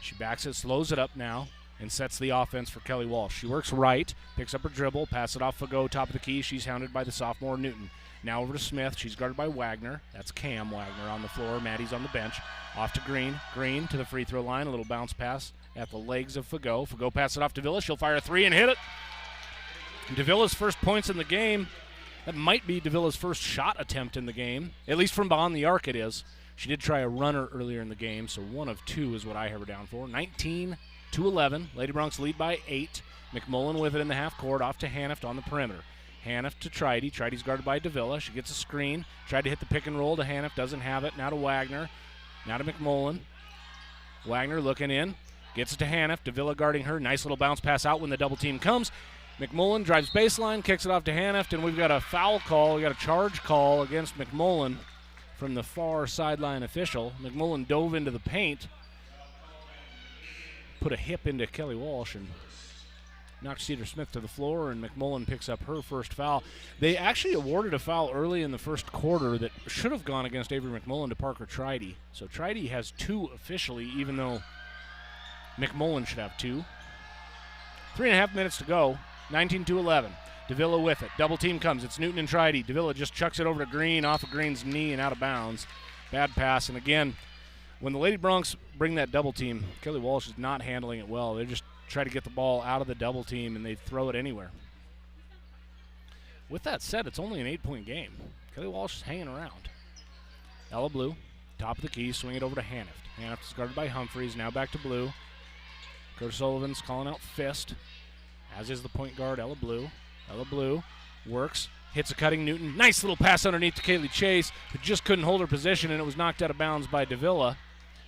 She backs it, slows it up now, and sets the offense for Kelly Walsh. She works right, picks up her dribble, passes it off Fagot, top of the key. She's hounded by the sophomore Newton. Now over to Smith. She's guarded by Wagner. That's Cam Wagner on the floor. Maddie's on the bench. Off to Green. Green to the free throw line. A little bounce pass at the legs of Fagot. Fagot passes it off to Davila. She'll fire a three and hit it. Davila's first points in the game. That might be Davila's first shot attempt in the game. At least from beyond the arc it is. She did try a runner earlier in the game, so 1 of 2 is what I have her down for. 19-11. Lady Broncs lead by 8. McMullen with it in the half court. Off to Hanneft on the perimeter. Hanneft to Tridy. Tridy's guarded by Davila. She gets a screen. Tried to hit the pick and roll to Hanneft. Doesn't have it. Now to Wagner. Now to McMullen. Wagner looking in. Gets it to Hanneft. Davila guarding her. Nice little bounce pass out when the double team comes. McMullen drives baseline, kicks it off to Hanneft, and we've got a foul call. We've got a charge call against McMullen from the far sideline official. McMullen dove into the paint, put a hip into Kelly Walsh, and knocked Cedar Smith to the floor, and McMullen picks up her first foul. They actually awarded a foul early in the first quarter that should have gone against Avery McMullen to Parker Tridy. So Tridy has 2 officially, even though McMullen should have 2. 3.5 minutes to go. 19-11. Davila with it. Double team comes. It's Newton and Tridy. Davila just chucks it over to Green, off of Green's knee and out of bounds. Bad pass. And again, when the Lady Broncs bring that double team, Kelly Walsh is not handling it well. They just try to get the ball out of the double team, and they throw it anywhere. With that said, it's only an 8-point game. Kelly Walsh is hanging around. Ella Blue, top of the key, swing it over to Hanift. Hanift is guarded by Humphreys, now back to Blue. Curtis Sullivan's calling out fist, as is the point guard, Ella Blue. Ella Blue works, hits a cutting Newton. Nice little pass underneath to Kaylee Chase, who just couldn't hold her position, and it was knocked out of bounds by Davila.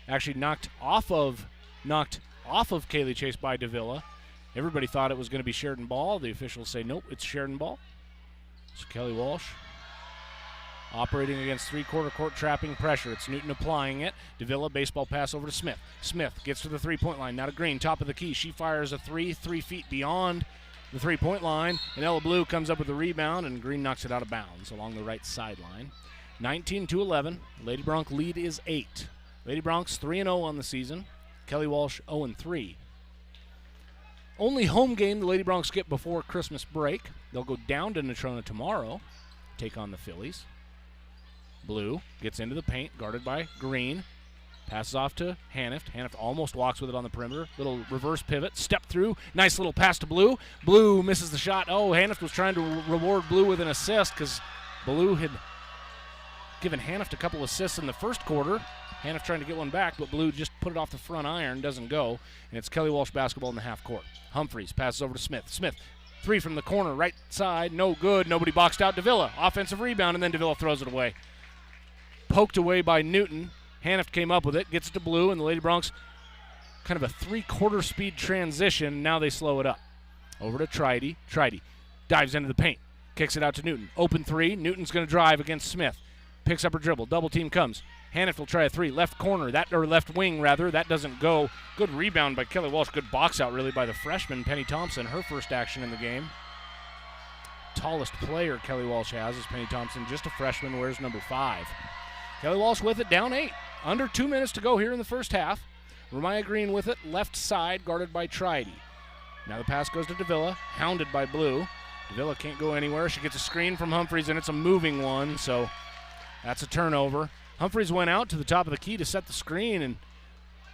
Actually knocked off of Kaylee Chase by Davila. Everybody thought it was going to be Sheridan ball. The officials say, nope, it's Sheridan ball. So Kelly Walsh operating against three-quarter court trapping pressure. It's Newton applying it. Davila, baseball pass over to Smith. Smith gets to the three-point line. Now to Green, top of the key. She fires a 3 feet beyond the three-point line. And Ella Blue comes up with a rebound, and Green knocks it out of bounds along the right sideline. 19-11. Lady Bronc lead is 8. Lady Bronc's 3-0 on the season. Kelly Walsh 0-3. Only home game the Lady Broncs get before Christmas break. They'll go down to Natrona tomorrow, take on the Phillies. Blue gets into the paint, guarded by Green. Passes off to Hanift. Hanift almost walks with it on the perimeter. Little reverse pivot, step through. Nice little pass to Blue. Blue misses the shot. Oh, Hanift was trying to reward Blue with an assist because Blue had given Hanift a couple assists in the first quarter. Hanift trying to get one back, but Blue just put it off the front iron, doesn't go. And it's Kelly Walsh basketball in the half court. Humphreys passes over to Smith. Smith, 3 from the corner, right side, no good. Nobody boxed out. Davila, offensive rebound, and then Davila throws it away. Poked away by Newton. Hanift came up with it, gets it to Blue, and the Lady Broncs kind of a 3/4 speed transition. Now they slow it up. Over to Tridy. Tridy dives into the paint, kicks it out to Newton. Open 3. Newton's going to drive against Smith. Picks up her dribble. Double team comes. Hanift will try a 3. Left corner, or left wing rather. That doesn't go. Good rebound by Kelly Walsh. Good box out really by the freshman, Penny Thompson. Her first action in the game. Tallest player Kelly Walsh has is Penny Thompson. Just a freshman, wears number 5. Kelly Walsh with it, down 8. Under 2 minutes to go here in the first half. Ramaya Green with it, left side, guarded by Tridy. Now the pass goes to Davila, hounded by Blue. Davila can't go anywhere. She gets a screen from Humphreys, and it's a moving one, so that's a turnover. Humphreys went out to the top of the key to set the screen, and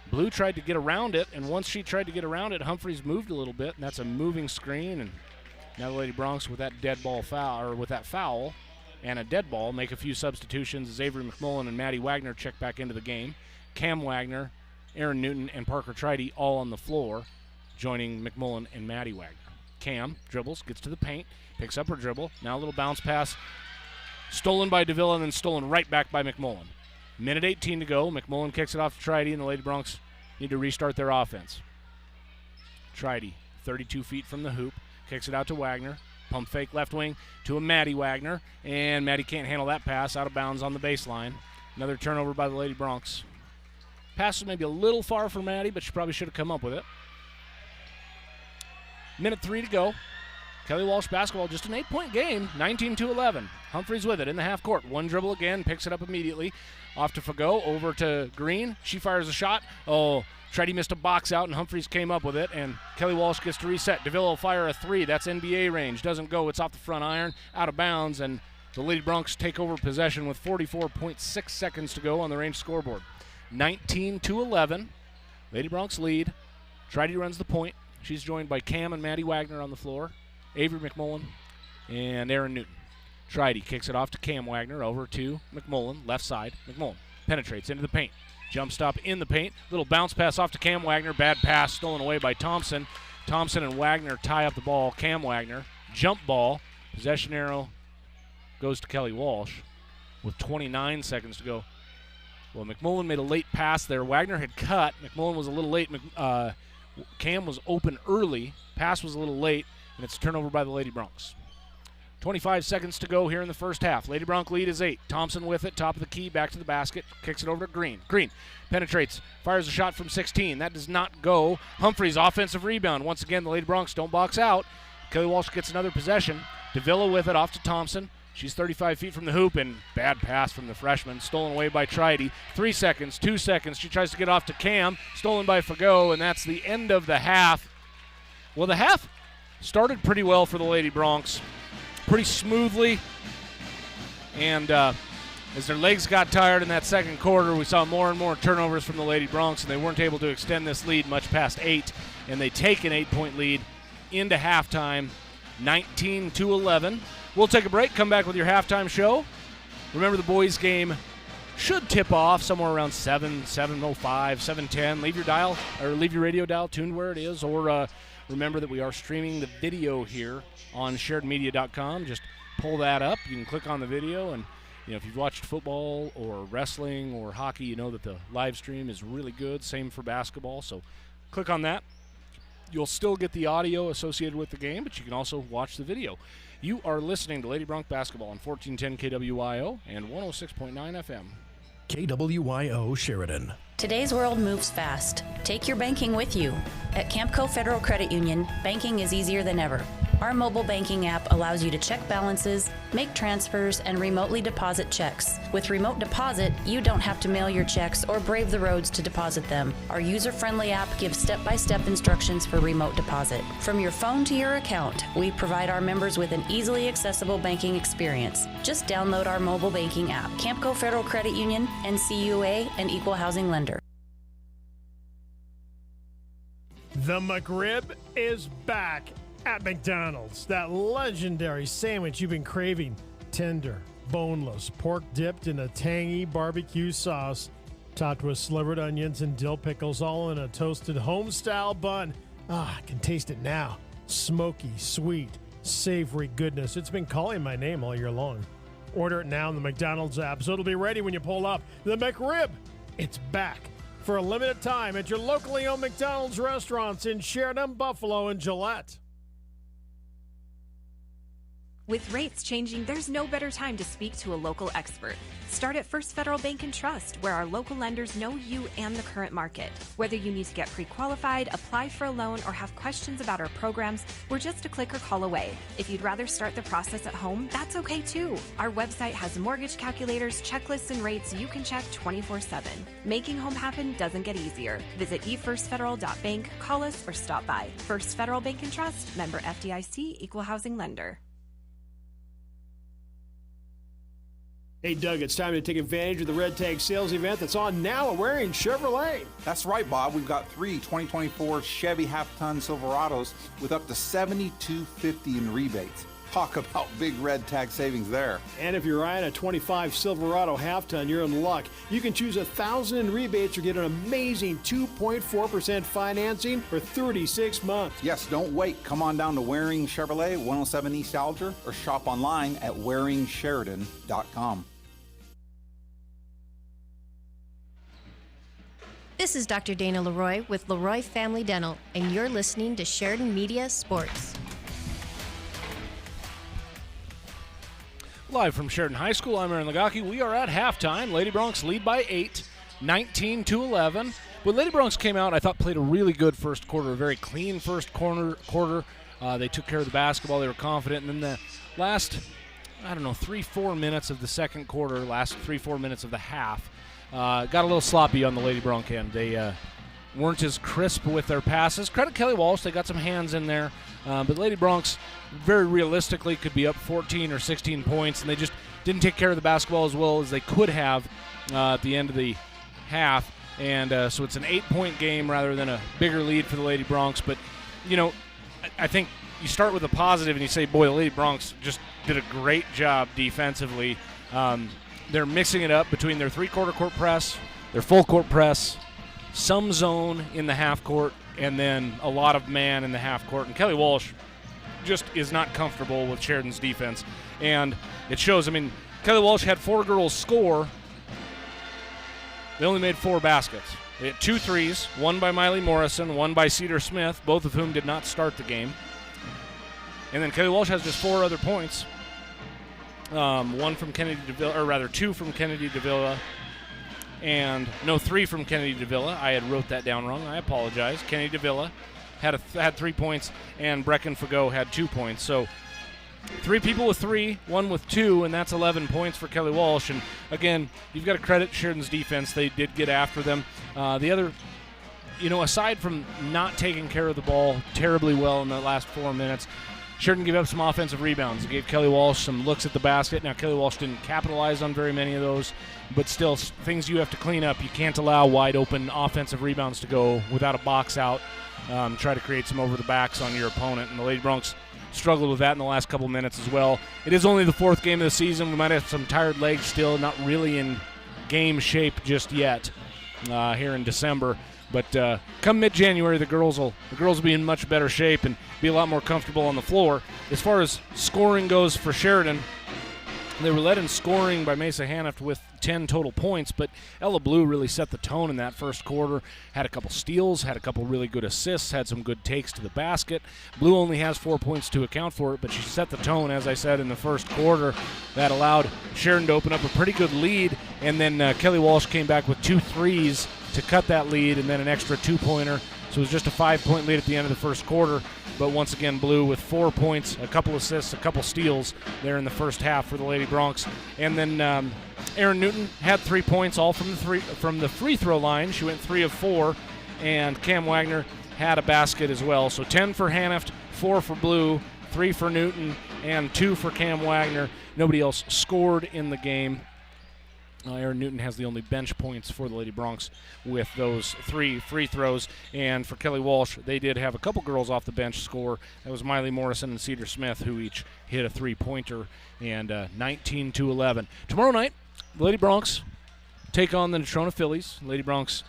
Blue tried to get around it, and once she tried to get around it, Humphreys moved a little bit, and that's a moving screen, and now the Lady Broncs with that dead ball foul, or with that foul and a dead ball, make a few substitutions as Avery McMullen and Maddie Wagner check back into the game. Cam Wagner, Aaron Newton, and Parker Tridy all on the floor, joining McMullen and Maddie Wagner. Cam dribbles, gets to the paint, picks up her dribble. Now a little bounce pass, stolen by Davila and then stolen right back by McMullen. Minute 18 to go. McMullen kicks it off to Tridy, and the Lady Broncs need to restart their offense. Tridy, 32 feet from the hoop, kicks it out to Wagner. Pump fake left wing to a Maddie Wagner, and Maddie can't handle that pass, out of bounds on the baseline. Another turnover by the Lady Broncs. Pass was maybe a little far for Maddie, but she probably should have come up with it. Minute 3 to go. Kelly Walsh basketball, just an 8-point game, 19-11. Humphreys with it in the half court. One dribble again, picks it up immediately. Off to Fagot, over to Green. She fires a shot. Oh, Tridy missed a box out, and Humphreys came up with it, and Kelly Walsh gets to reset. Davila will fire a 3. That's NBA range. Doesn't go. It's off the front iron, out of bounds, and the Lady Broncs take over possession with 44.6 seconds to go on the range scoreboard. 19-11. Lady Broncs lead. Tridy runs the point. She's joined by Cam and Maddie Wagner on the floor. Avery McMullen and Aaron Newton. Tridy kicks it off to Cam Wagner, over to McMullen, left side. McMullen penetrates into the paint. Jump stop in the paint. Little bounce pass off to Cam Wagner. Bad pass stolen away by Thompson. Thompson and Wagner tie up the ball. Cam Wagner, jump ball. Possession arrow goes to Kelly Walsh with 29 seconds to go. Well, McMullen made a late pass there. Wagner had cut. McMullen was a little late. Cam was open early. Pass was a little late, and it's a turnover by the Lady Broncs. 25 seconds to go here in the first half. Lady Bronc lead is 8. Thompson with it, top of the key, back to the basket, kicks it over to Green. Green penetrates, fires a shot from 16. That does not go. Humphreys offensive rebound. Once again, the Lady Broncs don't box out. Kelly Walsh gets another possession. Davila with it, off to Thompson. She's 35 feet from the hoop, and bad pass from the freshman, stolen away by Tridy. 3 seconds, 2 seconds. She tries to get off to Cam, stolen by Fagot, and that's the end of the half. Well, the half started pretty well for the Lady Broncs, pretty smoothly, and as their legs got tired in that second quarter, we saw more and more turnovers from the Lady Broncs, and they weren't able to extend this lead much past 8, and they take an 8-point lead into halftime, 19-11. We'll take a break, come back with your halftime show. Remember, the boys' game should tip off somewhere around 7, 7:05, 7:10. Leave your dial, or leave your radio dial tuned where it is, or remember that we are streaming the video here on SheridanMedia.com. Just pull that up. You can click on the video, and if you've watched football or wrestling or hockey, you know that the live stream is really good. Same for basketball. So click on that. You'll still get the audio associated with the game, but you can also watch the video. You are listening to Lady Bronc Basketball on 1410 KWYO and 106.9 FM. KWYO Sheridan. Today's world moves fast. Take your banking with you. At Campco Federal Credit Union, banking is easier than ever. Our mobile banking app allows you to check balances, make transfers, and remotely deposit checks. With Remote Deposit, you don't have to mail your checks or brave the roads to deposit them. Our user-friendly app gives step-by-step instructions for remote deposit. From your phone to your account, we provide our members with an easily accessible banking experience. Just download our mobile banking app. Campco Federal Credit Union, NCUA, and Equal Housing Lender. The McRib is back at McDonald's. That legendary sandwich you've been craving. Tender, boneless, pork dipped in a tangy barbecue sauce, topped with slivered onions and dill pickles, all in a toasted home-style bun. I can taste it now. Smoky, sweet, savory goodness. It's been calling my name all year long. Order it now in the McDonald's app so it'll be ready when you pull up. The McRib, it's back for a limited time at your locally owned McDonald's restaurants in Sheridan, Buffalo, and Gillette. With rates changing, there's no better time to speak to a local expert. Start at First Federal Bank and Trust, where our local lenders know you and the current market. Whether you need to get pre-qualified, apply for a loan, or have questions about our programs, we're just a click or call away. If you'd rather start the process at home, that's okay too. Our website has mortgage calculators, checklists, and rates you can check 24/7. Making home happen doesn't get easier. Visit efirstfederal.bank, call us, or stop by. First Federal Bank and Trust, member FDIC, Equal Housing Lender. Hey, Doug, it's time to take advantage of the Red Tag sales event that's on now at Waring Chevrolet. That's right, Bob. We've got 3 2024 Chevy half-ton Silverados with up to $7,250 in rebates. Talk about big Red Tag savings there. And if you're eyeing a 25 Silverado half-ton, you're in luck. You can choose $1,000 in rebates or get an amazing 2.4% financing for 36 months. Yes, don't wait. Come on down to Waring Chevrolet, 107 East Alger, or shop online at waringsheridan.com. This is Dr. Dana Leroy with Leroy Family Dental, and you're listening to Sheridan Media Sports. Live from Sheridan High School, I'm Aaron Lagaki. We are at halftime. Lady Broncs lead by 8, 19-11. But Lady Broncs came out, I thought, played a really good first quarter, a very clean first quarter. They took care of the basketball. They were confident. And then the last, 3-4 minutes of the second quarter, last 3-4 minutes of the half, got a little sloppy on the Lady Bronc end. They weren't as crisp with their passes. Credit Kelly Walsh. They got some hands in there. But Lady Broncs very realistically could be up 14 or 16 points, and they just didn't take care of the basketball as well as they could have at the end of the half. And so it's an 8-point game rather than a bigger lead for the Lady Broncs. But, I think you start with a positive and you say, boy, the Lady Broncs just did a great job defensively. They're mixing it up between their three-quarter court press, their full court press, some zone in the half court, and then a lot of man in the half court. And Kelly Walsh just is not comfortable with Sheridan's defense. And it shows. Kelly Walsh had 4 girls score. They only made 4 baskets. They had 2 threes, one by Miley Morrison, one by Cedar Smith, both of whom did not start the game. And then Kelly Walsh has just 4 other points. 2 from Kennedy Davila, and 3 from Kennedy Davila. I had wrote that down wrong. I apologize. Kennedy Davila had 3 points, and Brecken Fagot had 2 points. So 3 people with 3, 1 with 2, and that's 11 points for Kelly Walsh. And again, you've got to credit Sheridan's defense. They did get after them. The other, aside from not taking care of the ball terribly well in the last 4 minutes, Sheridan gave up some offensive rebounds. It gave Kelly Walsh some looks at the basket. Now, Kelly Walsh didn't capitalize on very many of those, but still, things you have to clean up. You can't allow wide-open offensive rebounds to go without a box out. Try to create some over-the-backs on your opponent. And the Lady Broncs struggled with that in the last couple minutes as well. It is only the 4th game of the season. We might have some tired legs still, not really in game shape just yet here in December. But come mid-January, the girls will be in much better shape and be a lot more comfortable on the floor. As far as scoring goes for Sheridan, they were led in scoring by Mesa Hanift with 10 total points, but Ella Blue really set the tone in that first quarter. Had a couple steals, had a couple really good assists, had some good takes to the basket. Blue only has 4 points to account for it, but she set the tone, as I said, in the first quarter. That allowed Sheridan to open up a pretty good lead, and then Kelly Walsh came back with 2 threes to cut that lead, and then an extra 2-pointer. So it was just a 5-point lead at the end of the first quarter. But once again, Blue with 4 points, a couple assists, a couple steals there in the first half for the Lady Broncs. And then Erin Newton had 3 points, all from the free throw line. She went 3 of 4, and Cam Wagner had a basket as well. So 10 for Hanift, 4 for Blue, 3 for Newton, and 2 for Cam Wagner. Nobody else scored in the game. Erin Newton has the only bench points for the Lady Broncs with those 3 free throws. And for Kelly Walsh, they did have a couple girls off the bench score. That was Miley Morrison and Cedar Smith, who each hit a 3-pointer, and 19-11. Tomorrow night, the Lady Broncs take on the Natrona Phillies. Lady Broncs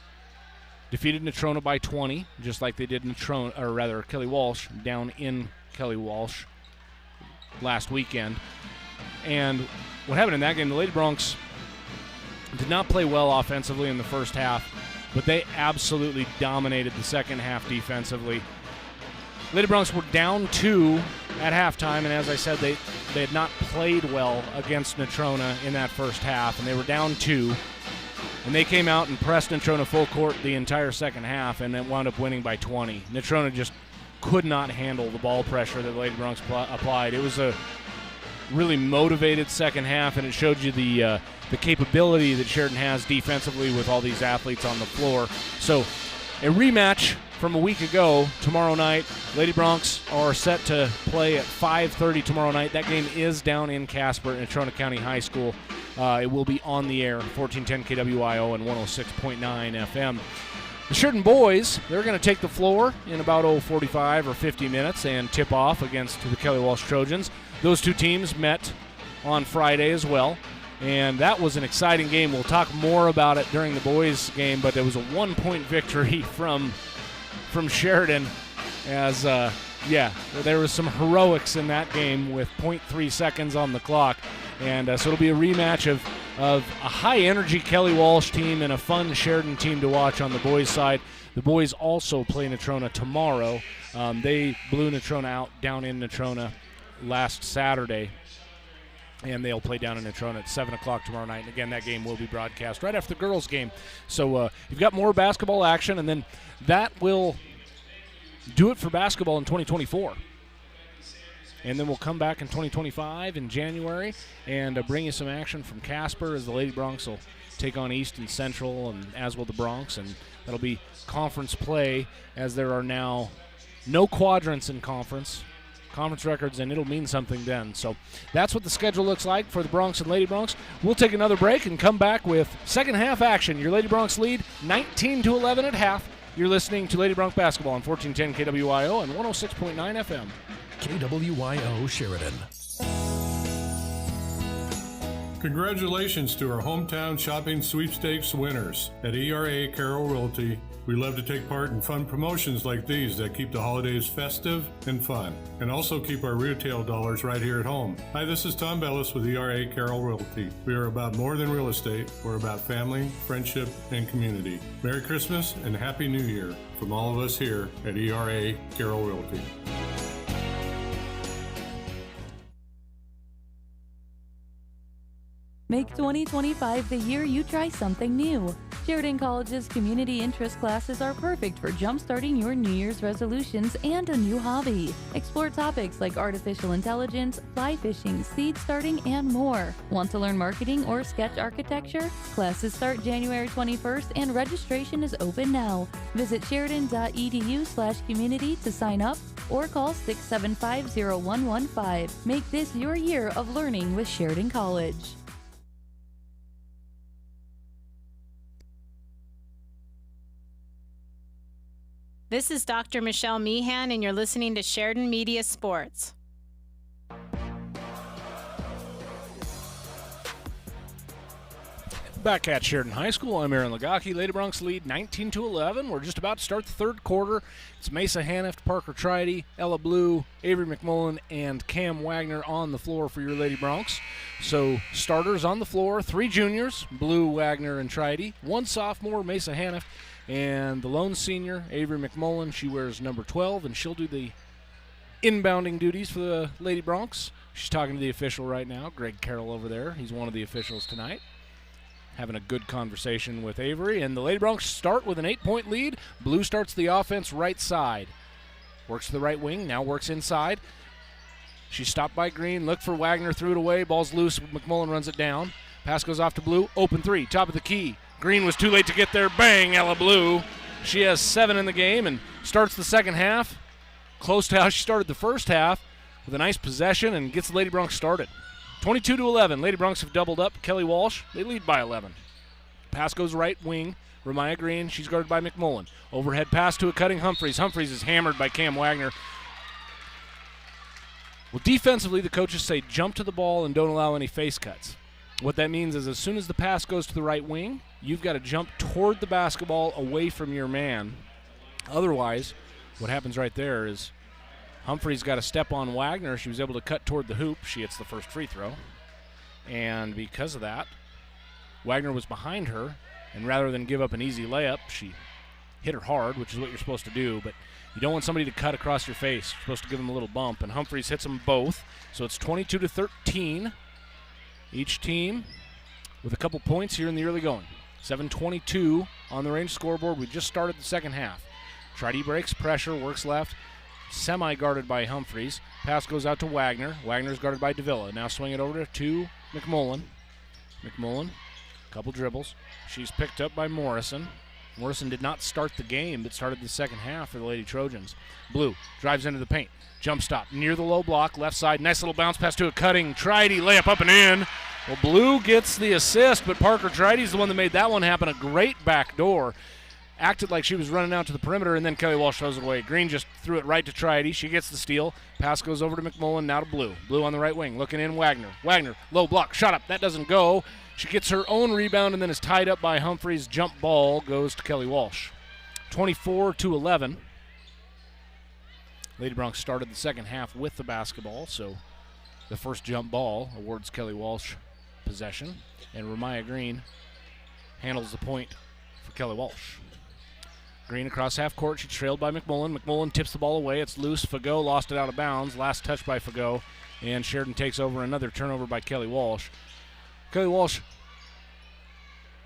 defeated Natrona by 20, just like they did Kelly Walsh down in Kelly Walsh last weekend. And what happened in that game, the Lady Broncs did not play well offensively in the first half, but they absolutely dominated the second half defensively. Lady Broncs were down 2 at halftime, and as I said, they had not played well against Natrona in that first half, and they were down 2. And they came out and pressed Natrona full court the entire second half, and then wound up winning by 20. Natrona just could not handle the ball pressure that the Lady Broncs applied. It was a really motivated second half, and it showed you the capability that Sheridan has defensively with all these athletes on the floor. So a rematch from a week ago tomorrow night. Lady Broncs are set to play at 5:30 tomorrow night. That game is down in Casper at Natrona County High School. It will be on the air, 1410 KWIO and 106.9 FM. The Sheridan boys, they're going to take the floor in about 45 or 50 minutes and tip off against the Kelly Walsh Trojans. Those two teams met on Friday as well, and that was an exciting game. We'll talk more about it during the boys' game, but it was a 1-point victory from Sheridan as, there was some heroics in that game with 0.3 seconds on the clock. And so it'll be a rematch of a high-energy Kelly Walsh team and a fun Sheridan team to watch on the boys' side. The boys also play Natrona tomorrow. They blew Natrona out down in Natrona last Saturday, and they'll play down in Natrona at 7 o'clock tomorrow night. And again, that game will be broadcast right after the girls' game. So you've got more basketball action, and then that will do it for basketball in 2024. And then we'll come back in 2025 in January and bring you some action from Casper as the Lady Broncs will take on East and Central, and as will the Broncs. And that'll be conference play, as there are now no quadrants in conference records, and it'll mean something then. So that's what the schedule looks like for the Broncs and Lady Broncs. We'll take another break and come back with second half action. Your Lady Broncs lead 19-11 at half. You're listening to Lady Bronc basketball on 1410 KWIO and 106.9 FM. KWYO Sheridan. Congratulations to our hometown shopping sweepstakes winners. At ERA Carroll Realty, we love to take part in fun promotions like these that keep the holidays festive and fun, and also keep our retail dollars right here at home. Hi, this is Tom Bellis with ERA Carroll Realty. We are about more than real estate. We're about family, friendship, and community. Merry Christmas and Happy New Year from all of us here at ERA Carroll Realty. Make 2025 the year you try something new. Sheridan College's community interest classes are perfect for jumpstarting your New Year's resolutions and a new hobby. Explore topics like artificial intelligence, fly fishing, seed starting, and more. Want to learn marketing or sketch architecture? Classes start January 21st and registration is open now. Visit sheridan.edu/community to sign up or call 675-0115. Make this your year of learning with Sheridan College. This is Dr. Michelle Meehan, and you're listening to Sheridan Media Sports. Back at Sheridan High School, I'm Aaron Lagaki. Lady Broncs lead 19-11. We're just about to start the third quarter. It's Mesa Hanift, Parker Tridy, Ella Blue, Avery McMullen, and Cam Wagner on the floor for your Lady Broncs. So starters on the floor, 3 juniors, Blue, Wagner, and Tridy, 1 sophomore, Mesa Hanift, and the lone senior, Avery McMullen. She wears number 12, and she'll do the inbounding duties for the Lady Broncs. She's talking to the official right now, Greg Carroll over there. He's one of the officials tonight. Having a good conversation with Avery, and the Lady Broncs start with an 8-point lead. Blue starts the offense right side. Works to the right wing, now works inside. She's stopped by Green, looked for Wagner, threw it away. Ball's loose, McMullen runs it down. Pass goes off to Blue, open 3, top of the key. Green was too late to get there, bang, Ella Blue. She has 7 in the game and starts the second half. Close to how she started the first half with a nice possession and gets the Lady Broncs started. 22-11. Lady Broncs have doubled up. Kelly Walsh, they lead by 11. Pass goes right wing. Ramaya Green, she's guarded by McMullen. Overhead pass to a cutting Humphreys. Humphreys is hammered by Cam Wagner. Well, defensively, the coaches say jump to the ball and don't allow any face cuts. What that means is as soon as the pass goes to the right wing, you've got to jump toward the basketball away from your man. Otherwise, what happens right there is Humphreys got a step on Wagner. She was able to cut toward the hoop. She hits the first free throw. And because of that, Wagner was behind her, and rather than give up an easy layup, she hit her hard, which is what you're supposed to do, but you don't want somebody to cut across your face. You're supposed to give them a little bump, and Humphreys hits them both. So it's 22-13. Each team with a couple points here in the early going. 7:22 on the range scoreboard. We just started the second half. Tridy breaks pressure, works left. Semi-guarded by Humphreys. Pass goes out to Wagner. Wagner's guarded by Davila. Now swing it over to McMullen. McMullen, couple dribbles. She's picked up by Morrison. Morrison did not start the game, but started the second half for the Lady Trojans. Blue drives into the paint. Jump stop near the low block, left side. Nice little bounce pass to a cutting Tridy. Layup up and in. Well, Blue gets the assist, but Parker Tridy's the one that made that one happen. A great back door. Acted like she was running out to the perimeter, and then Kelly Walsh throws it away. Green just threw it right to Tridy. She gets the steal. Pass goes over to McMullen, now to Blue. Blue on the right wing, looking in Wagner. Wagner, low block, shot up. That doesn't go. She gets her own rebound and then is tied up by Humphreys. Jump ball goes to Kelly Walsh. 24-11. Lady Broncs started the second half with the basketball, so the first jump ball awards Kelly Walsh possession, and Ramaya Green handles the point for Kelly Walsh. Green across half court. She's trailed by McMullen. McMullen tips the ball away. It's loose. Fagot lost it out of bounds. Last touch by Fagot. And Sheridan takes over. Another turnover by Kelly Walsh. Kelly Walsh,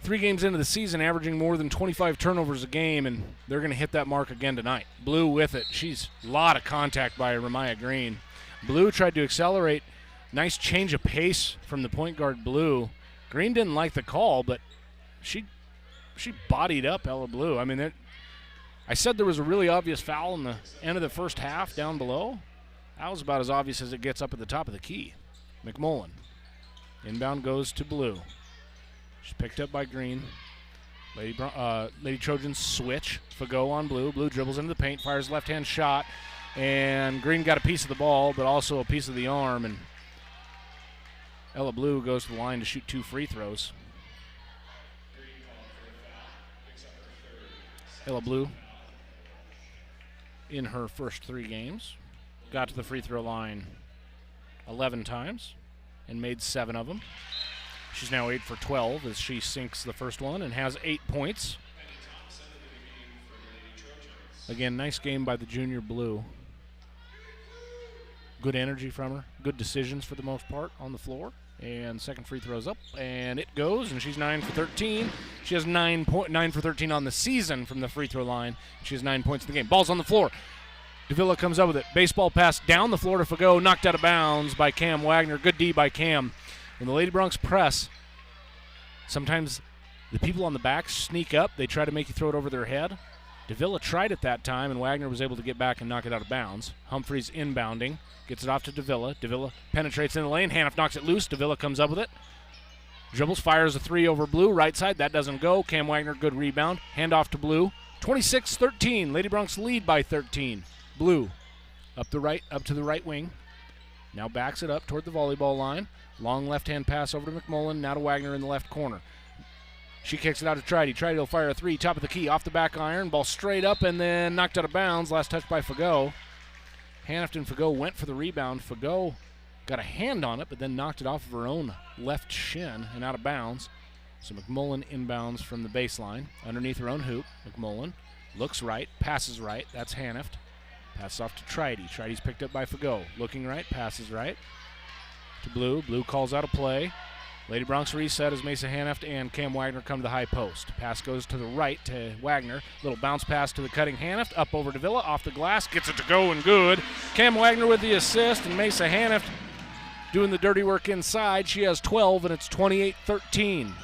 3 games into the season, averaging more than 25 turnovers a game, and they're going to hit that mark again tonight. Blue with it. She's a lot of contact by Ramaya Green. Blue tried to accelerate. Nice change of pace from the point guard, Blue. Green didn't like the call, but she bodied up Ella Blue. I mean, I said there was a really obvious foul in the end of the first half down below. That was about as obvious as it gets up at the top of the key. McMullen. Inbound goes to Blue. She's picked up by Green. Lady Trojans switch. Fagot on Blue. Blue dribbles into the paint, fires left-hand shot, and Green got a piece of the ball, but also a piece of the arm, and Ella Blue goes to the line to shoot 2 free throws. Ella Blue, in her first 3 games, got to the free throw line 11 times and made 7 of them. She's now 8 for 12 as she sinks the first one and has 8 points. Again, nice game by the junior Blue. Good energy from her. Good decisions for the most part on the floor. And second free throw's up, and it goes, and she's 9 for 13. She has 9 for 13 on the season from the free throw line. She has 9 points in the game. Ball's on the floor. Davila comes up with it. Baseball pass down the floor to Fagot, knocked out of bounds by Cam Wagner. Good D by Cam. When the Lady Broncs press, sometimes the people on the back sneak up. They try to make you throw it over their head. Davila tried it that time, and Wagner was able to get back and knock it out of bounds. Humphreys inbounding. Gets it off to Davila. Davila penetrates in the lane. Haniff knocks it loose. Davila comes up with it. Dribbles, fires a 3 over Blue. Right side. That doesn't go. Cam Wagner, good rebound. Hand off to Blue. 26-13. Lady Broncs lead by 13. Blue up to the right wing. Now backs it up toward the volleyball line. Long left-hand pass over to McMullen. Now to Wagner in the left corner. She kicks it out to Tridy. Tridy will fire a three, top of the key, off the back iron. Ball straight up and then knocked out of bounds. Last touch by Fagot. Hannafton Fagot went for the rebound. Fagot got a hand on it, but then knocked it off of her own left shin and out of bounds. So McMullen inbounds from the baseline, underneath her own hoop. McMullen looks right, passes right. That's Hanaft. Passes off to Tridy. Tridy's picked up by Fagot. Looking right, passes right to Blue. Blue calls out a play. Lady Bronx reset as Mesa Hanaft and Cam Wagner come to the high post. Pass goes to the right to Wagner. Little bounce pass to the cutting Hanaft. Up over to Villa, off the glass. Gets it to go and good. Cam Wagner with the assist, and Mesa Hanaft doing the dirty work inside. She has 12, and it's 28-13.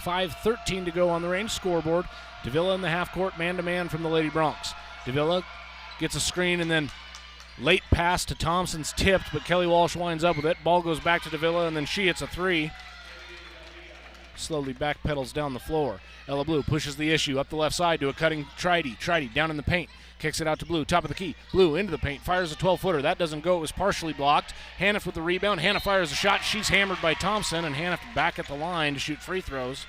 5:13 to go on the range scoreboard. Davila in the half court, man-to-man from the Lady Bronx. Davila gets a screen and then late pass to Thompson's tipped, but Kelly Walsh winds up with it. Ball goes back to Davila, and then she hits a three. Slowly backpedals down the floor. Ella Blue pushes the issue up the left side to a cutting Tridy. Tridy down in the paint. Kicks it out to Blue, top of the key. Blue into the paint, fires a 12-footer. That doesn't go. It was partially blocked. Hannah with the rebound. Hannah fires a shot. She's hammered by Thompson, and Hannah back at the line to shoot free throws.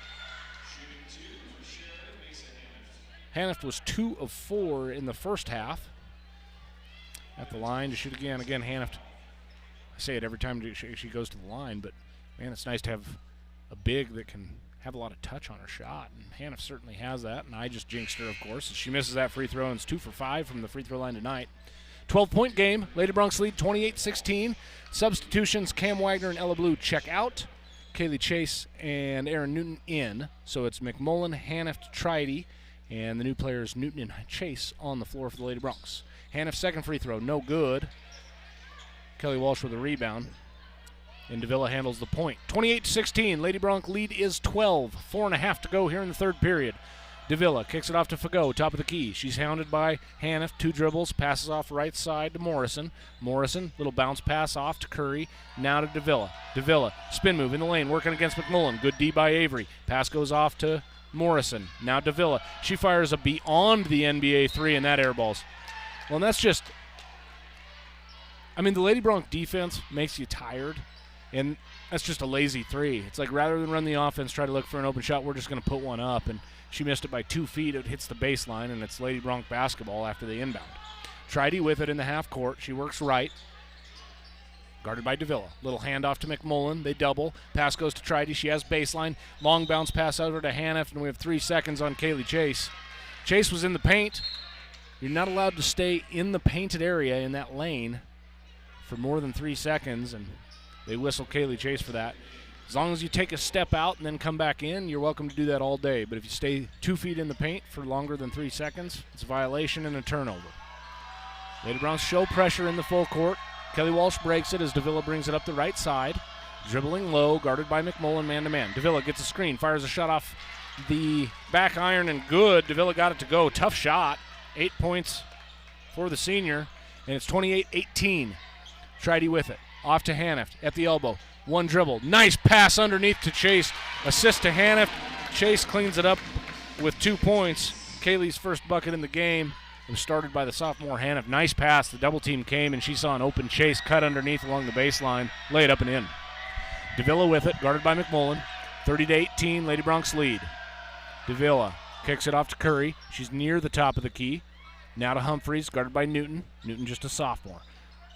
Hannah was 2 of 4 in the first half. At the line to shoot again. Again, Hannah, I say it every time she goes to the line, but, man, it's nice to have a big that can have a lot of touch on her shot, and Hannah certainly has that, and I just jinxed her, of course. She misses that free throw, and it's 2 for 5 from the free throw line tonight. 12-point game. Lady Bronx lead 28-16. Substitutions, Cam Wagner and Ella Blue check out. Kaylee Chase and Aaron Newton in. So it's McMullen, Hanaft, Tridy, and the new players Newton and Chase on the floor for the Lady Bronx. Hanaft's second free throw, no good. Kelly Walsh with a rebound. And Davila handles the point. 28-16. Lady Bronx lead is 12. 4.5 to go here in the third period. Davila kicks it off to Fagot, top of the key. She's hounded by Hanaft, 2 dribbles, passes off right side to Morrison. Morrison, little bounce pass off to Curry. Now to Davila. Davila, spin move in the lane, working against McMullen. Good D by Avery. Pass goes off to Morrison. Now Davila. She fires a beyond the NBA 3, and that airballs. Well, and that's just, I mean, the Lady Bronx defense makes you tired. And that's just a lazy 3. It's like rather than run the offense, try to look for an open shot, we're just going to put one up. And she missed it by 2 feet. It hits the baseline, and it's Lady Bronx basketball after the inbound. Tridy with it in the half court. She works right. Guarded by Davila. Little handoff to McMullen. They double. Pass goes to Tridy. She has baseline. Long bounce pass over to Hanaft, and we have 3 seconds on Kaylee Chase. Chase was in the paint. You're not allowed to stay in the painted area in that lane for more than 3 seconds, and they whistle Kaylee Chase for that. As long as you take a step out and then come back in, you're welcome to do that all day. But if you stay 2 feet in the paint for longer than 3 seconds, it's a violation and a turnover. Lady Bronx show pressure in the full court. Kelly Walsh breaks it as Davila brings it up the right side. Dribbling low, guarded by McMullen man-to-man. Davila gets a screen, fires a shot off the back iron, and good. Davila got it to go. Tough shot. 8 points for the senior, and it's 28-18. Tridy with it. Off to Hanaft at the elbow. 1 dribble. Nice pass underneath to Chase. Assist to Hanaft. Chase cleans it up with 2 points. Kaylee's first bucket in the game. It was started by the sophomore Hanaft. Nice pass. The double team came, and she saw an open Chase cut underneath along the baseline. Lay it up and in. Davila with it, guarded by McMullen. 30-18, Lady Bronx lead. Davila kicks it off to Curry. She's near the top of the key. Now to Humphreys, guarded by Newton. Newton just a sophomore.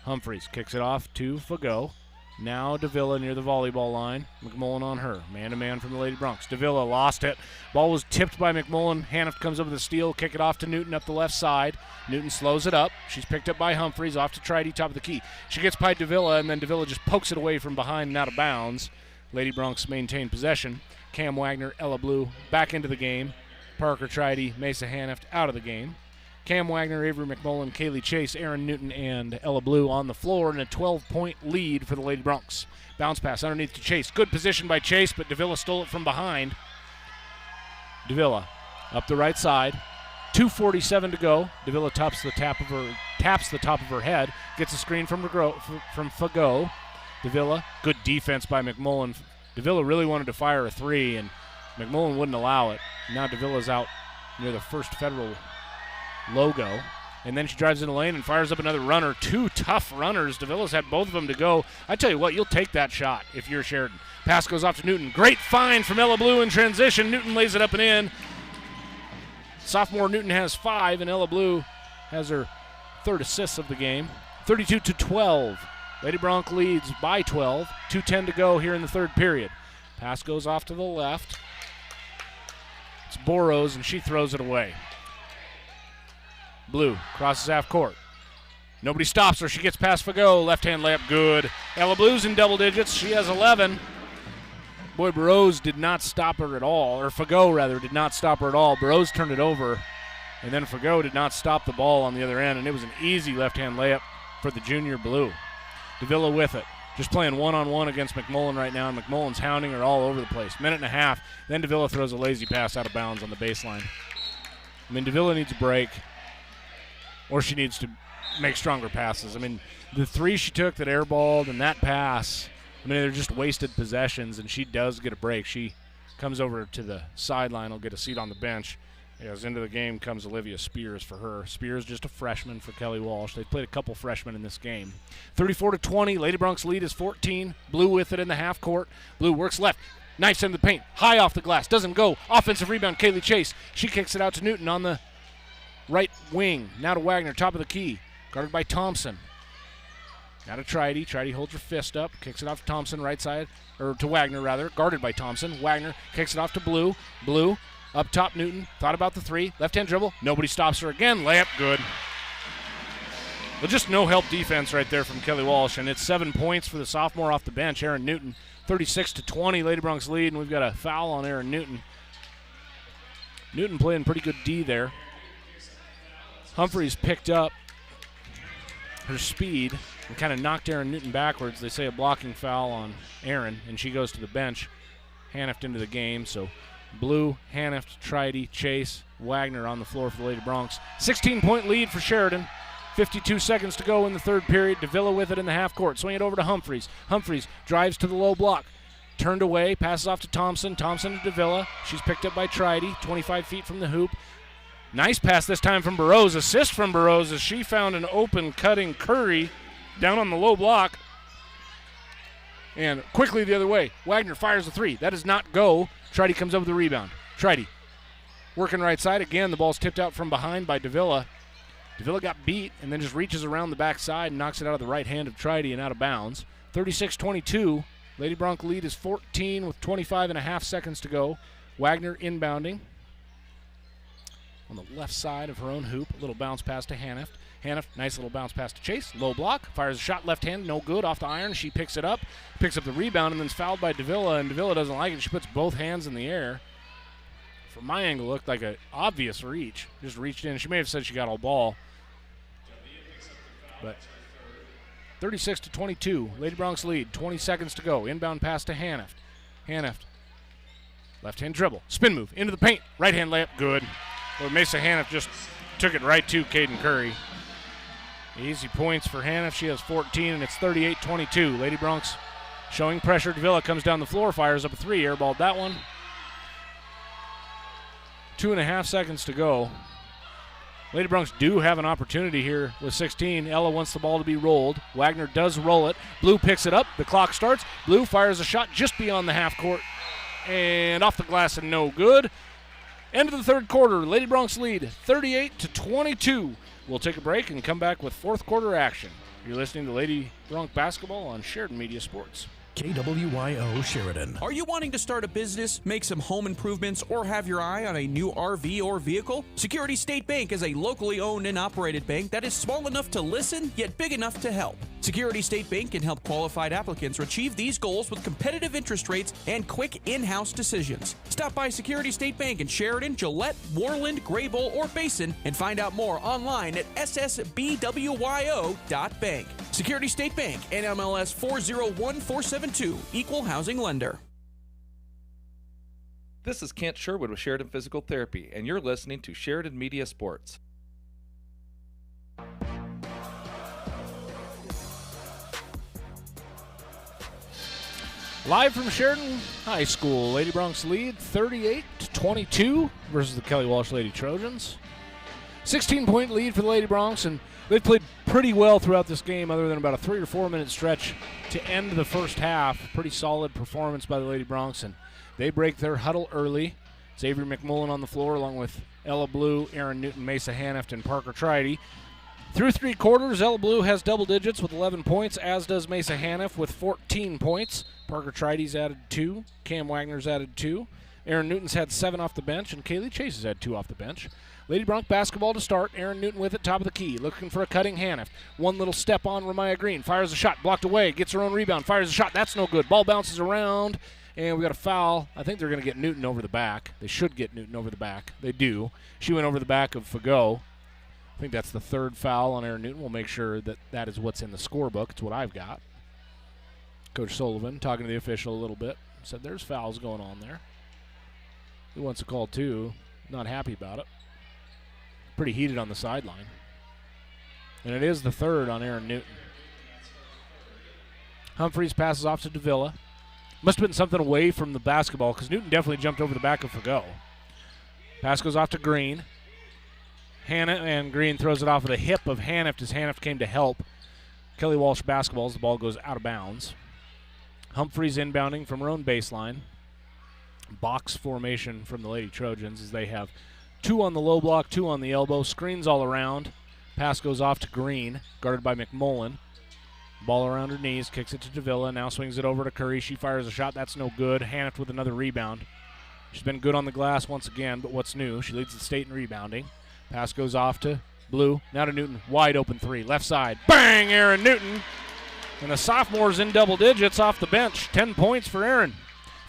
Humphreys kicks it off to Fagot. Now Davila near the volleyball line. McMullen on her. Man-to-man from the Lady Bronx. Davila lost it. Ball was tipped by McMullen. Hanaft comes up with a steal. Kick it off to Newton up the left side. Newton slows it up. She's picked up by Humphreys. Off to Tridy, top of the key. She gets by Davila, and then Davila just pokes it away from behind and out of bounds. Lady Bronx maintain possession. Cam Wagner, Ella Blue back into the game. Parker Tridy, Mesa Hanaft out of the game. Cam Wagner, Avery McMullen, Kaylee Chase, Aaron Newton, and Ella Blue on the floor, and a 12-point lead for the Lady Bronx. Bounce pass underneath to Chase. Good position by Chase, but Davila stole it from behind. Davila up the right side. 2:47 to go. Davila taps the top of her head. Gets a screen from Fagot. Davila, good defense by McMullen. Davila really wanted to fire a 3, and McMullen wouldn't allow it. Now Davila's out near the First Federal logo. And then she drives in the lane and fires up another runner. Two tough runners. Davila's had both of them to go. I tell you what, you'll take that shot if you're Sheridan. Pass goes off to Newton. Great find from Ella Blue in transition. Newton lays it up and in. Sophomore Newton has 5, and Ella Blue has her third assist of the game. 32-12. Lady Bronc leads by 12. 2:10 to go here in the third period. Pass goes off to the left. It's Burrows, and she throws it away. Blue crosses half court. Nobody stops her. She gets past Fagot. Left-hand layup, good. Ella Blue's in double digits. She has 11. Boy, Burrows did not stop her at all, or Fagot, rather, did not stop her at all. Burrows turned it over, and then Fagot did not stop the ball on the other end, and it was an easy left-hand layup for the junior Blue. Davila with it. Just playing one-on-one against McMullen right now, and McMullen's hounding her all over the place. Minute and a half. Then Davila throws a lazy pass out of bounds on the baseline. I mean, Davila needs a break, or she needs to make stronger passes. I mean, the 3 she took that airballed and that pass, I mean, they're just wasted possessions, and she does get a break. She comes over to the sideline, will get a seat on the bench. As into the game comes Olivia Spears for her. Spears just a freshman for Kelly Walsh. They've played a couple freshmen in this game. 34-20. Lady Bronc's lead is 14. Blue with it in the half court. Blue works left. Knifes into the paint. High off the glass. Doesn't go. Offensive rebound. Kaylee Chase. She kicks it out to Newton on the right wing. Now to Wagner. Top of the key. Guarded by Thompson. Now to Tridy. Tridy holds her fist up. Kicks it off to Thompson right side. Or to Wagner, rather. Guarded by Thompson. Wagner kicks it off to Blue. Blue. Up top, Newton. Thought about the 3. Left-hand dribble. Nobody stops her again. Layup, good. Well, just no help defense right there from Kelly Walsh, and it's 7 points for the sophomore off the bench, Aaron Newton. 36-20, Lady Bronc's lead, and we've got a foul on Aaron Newton. Newton playing pretty good D there. Humphreys picked up her speed and kind of knocked Aaron Newton backwards. They say a blocking foul on Aaron, and she goes to the bench. Hanneft into the game, so Blue, Hanneft, Tridy, Chase, Wagner on the floor for the Lady Broncs. 16-point lead for Sheridan. 52 seconds to go in the third period. Davila with it in the half court. Swing it over to Humphreys. Humphreys drives to the low block. Turned away, passes off to Thompson. Thompson to Davila. She's picked up by Tridy, 25 feet from the hoop. Nice pass this time from Burrows. Assist from Burrows as she found an open cutting Curry down on the low block. And quickly the other way. Wagner fires a 3. That does not go. Tridy comes up with the rebound. Tridy working right side. Again, the ball's tipped out from behind by Davila. Davila got beat and then just reaches around the backside and knocks it out of the right hand of Tridy and out of bounds. 36-22. Lady Bronc lead is 14 with 25 and a half seconds to go. Wagner inbounding on the left side of her own hoop. A little bounce pass to Hanneft. Hanneft, nice little bounce pass to Chase. Low block. Fires a shot left hand. No good. Off the iron. She picks it up. Picks up the rebound and then's fouled by Davila. And Davila doesn't like it. She puts both hands in the air. From my angle, it looked like an obvious reach. Just reached in. She may have said she got all ball. But 36-22. Lady Broncs lead. 20 seconds to go. Inbound pass to Hanneft. Hanneft. Left-hand dribble. Spin move. Into the paint. Right-hand layup. Good. Well, Mesa Hanneft just took it right to Caden Curry. Easy points for Hanneft. She has 14, and it's 38-22. Lady Broncs showing pressure. Davila comes down the floor, fires up a 3. Airballed that one. 2.5 seconds to go. Lady Broncs do have an opportunity here with 16. Ella wants the ball to be rolled. Wagner does roll it. Blue picks it up. The clock starts. Blue fires a shot just beyond the half court. And off the glass and no good. End of the third quarter. Lady Broncs lead 38-22. We'll take a break and come back with fourth quarter action. You're listening to Lady Bronc basketball on Sheridan Media Sports. KWYO Sheridan. Are you wanting to start a business, make some home improvements, or have your eye on a new RV or vehicle? Security State Bank is a locally owned and operated bank that is small enough to listen, yet big enough to help. Security State Bank can help qualified applicants achieve these goals with competitive interest rates and quick in-house decisions. Stop by Security State Bank in Sheridan, Gillette, Worland, Graybull, or Basin and find out more online at ssbwyo.bank. Security State Bank, NMLS 401472, Equal Housing Lender. This is Kent Sherwood with Sheridan Physical Therapy, and you're listening to Sheridan Media Sports. Live from Sheridan High School, Lady Broncs lead 38-22 versus the Kelly Walsh Lady Trojans. 16-point lead for the Lady Broncs, and they've played pretty well throughout this game other than about a 3 or 4 minute stretch to end the first half. Pretty solid performance by the Lady Broncs, and they break their huddle early. Xavier McMullen on the floor along with Ella Blue, Aaron Newton, Mesa Hanneft, and Parker Tridy. Through 3 quarters, Ella Blue has double digits with 11 points, as does Mesa Hanneft with 14 points. Parker Tridy's added 2. Cam Wagner's added 2. Aaron Newton's had 7 off the bench, and Kaylee Chase has had 2 off the bench. Lady Bronc basketball to start. Aaron Newton with it, top of the key, looking for a cutting Hanneft. One little step on Ramaya Green, fires a shot, blocked away, gets her own rebound, fires a shot, that's no good. Ball bounces around, and we got a foul. I think they're going to get Newton over the back. They should get Newton over the back. They do. She went over the back of Fagot. I think that's the 3rd foul on Aaron Newton. We'll make sure that that is what's in the scorebook. It's what I've got. Coach Sullivan talking to the official a little bit. Said there's fouls going on there. He wants a call too. Not happy about it. Pretty heated on the sideline. And it is the 3rd on Aaron Newton. Humphreys passes off to Davila. Must have been something away from the basketball because Newton definitely jumped over the back of Fagot. Pass goes off to Green. Hannah and Green throws it off of the hip of Hanneft as Hanneft came to help. Kelly Walsh basketballs. The ball goes out of bounds. Humphreys inbounding from her own baseline. Box formation from the Lady Trojans as they have 2 on the low block, 2 on the elbow. Screens all around. Pass goes off to Green, guarded by McMullen. Ball around her knees, kicks it to Davila, now swings it over to Curry. She fires a shot, that's no good. Hanneft with another rebound. She's been good on the glass once again, but what's new? She leads the state in rebounding. Pass goes off to Blue, now to Newton. Wide open 3, left side. Bang, Aaron Newton. And the sophomore's in double digits off the bench. 10 points for Aaron.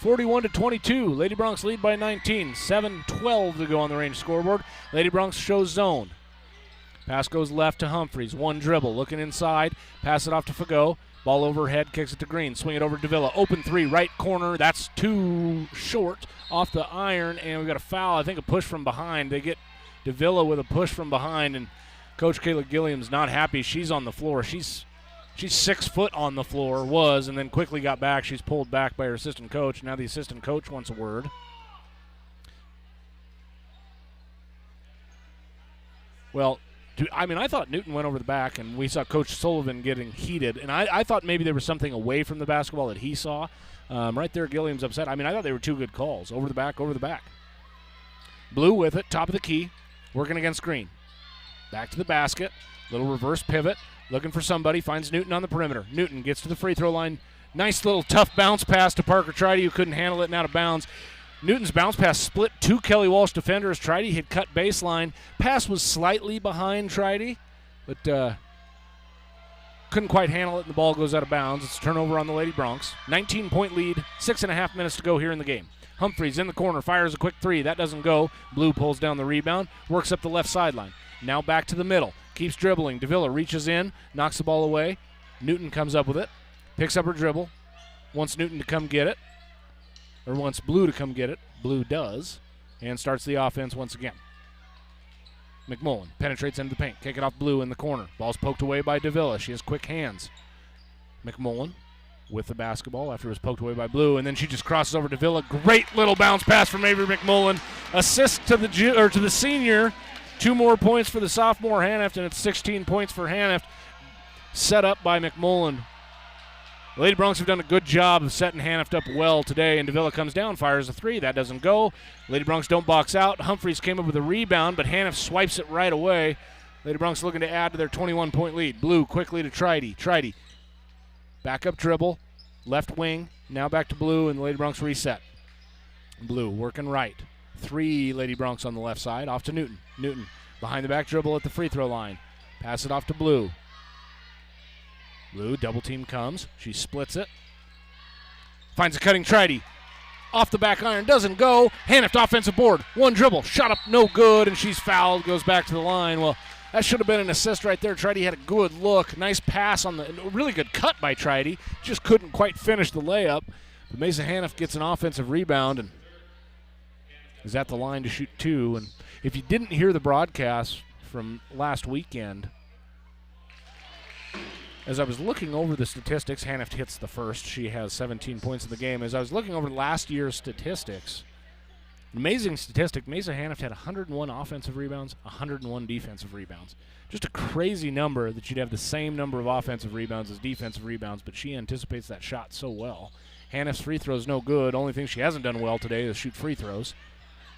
41-22. Lady Broncs lead by 19. 7:12 to go on the range scoreboard. Lady Broncs shows zone. Pass goes left to Humphreys. 1 dribble. Looking inside. Pass it off to Fagot. Ball overhead. Kicks it to Green. Swing it over to Davila. Open 3. Right corner. That's too short off the iron. And we got a foul. I think a push from behind. They get Davila with a push from behind. And Coach Kayla Gilliam's not happy. She's on the floor. She's 6 foot on the floor, and then quickly got back. She's pulled back by her assistant coach. Now the assistant coach wants a word. Well, I thought Newton went over the back, and we saw Coach Sullivan getting heated. And I thought maybe there was something away from the basketball that he saw. Right there, Gilliam's upset. I thought they were 2 good calls. Over the back, over the back. Blue with it, top of the key, working against Green. Back to the basket, little reverse pivot. Looking for somebody, finds Newton on the perimeter. Newton gets to the free throw line. Nice little tough bounce pass to Parker Tridy, who couldn't handle it and out of bounds. Newton's bounce pass split 2 Kelly Walsh defenders. Tridy had cut baseline. Pass was slightly behind Tridy, but couldn't quite handle it, and the ball goes out of bounds. It's a turnover on the Lady Broncs. 19-point lead, 6.5 minutes to go here in the game. Humphreys in the corner, fires a quick 3. That doesn't go. Blue pulls down the rebound, works up the left sideline. Now back to the middle. Keeps dribbling. Davila reaches in, knocks the ball away. Newton comes up with it, picks up her dribble, wants Newton to come get it, or wants Blue to come get it. Blue does, and starts the offense once again. McMullen penetrates into the paint. Kick it off Blue in the corner. Ball's poked away by Davila. She has quick hands. McMullen with the basketball after it was poked away by Blue, and then she just crosses over Davila. Great little bounce pass from Avery McMullen. Assist to the senior. 2 more points for the sophomore Hanneft, and it's 16 points for Hanneft. Set up by McMullen. The Lady Broncs have done a good job of setting Hanneft up well today, and Davila comes down, fires a 3. That doesn't go. Lady Broncs don't box out. Humphreys came up with a rebound, but Hanneft swipes it right away. Lady Broncs looking to add to their 21-point lead. Blue quickly to Tridy. Tridy. Back up dribble. Left wing. Now back to Blue, and the Lady Broncs reset. Blue working right. 3 Lady Broncs on the left side. Off to Newton. Newton behind the back dribble at the free throw line. Pass it off to Blue. Blue, double team comes. She splits it. Finds a cutting Tridy. Off the back iron, doesn't go. Hanneft offensive board. 1 dribble. Shot up, no good, and she's fouled. Goes back to the line. Well, that should have been an assist right there. Tridy had a good look. Nice pass on the really good cut by Tridy. Just couldn't quite finish the layup. But Mesa Hanneft gets an offensive rebound and is at the line to shoot 2. And if you didn't hear the broadcast from last weekend, as I was looking over the statistics, Hanneft hits the first. She has 17 points in the game. As I was looking over last year's statistics, An amazing statistic, Mesa Haniff had 101 offensive rebounds, 101 defensive rebounds. Just a crazy number that you'd have the same number of offensive rebounds as defensive rebounds, but she anticipates that shot so well. Haniff's free throws no good. Only thing she hasn't done well today is shoot free throws.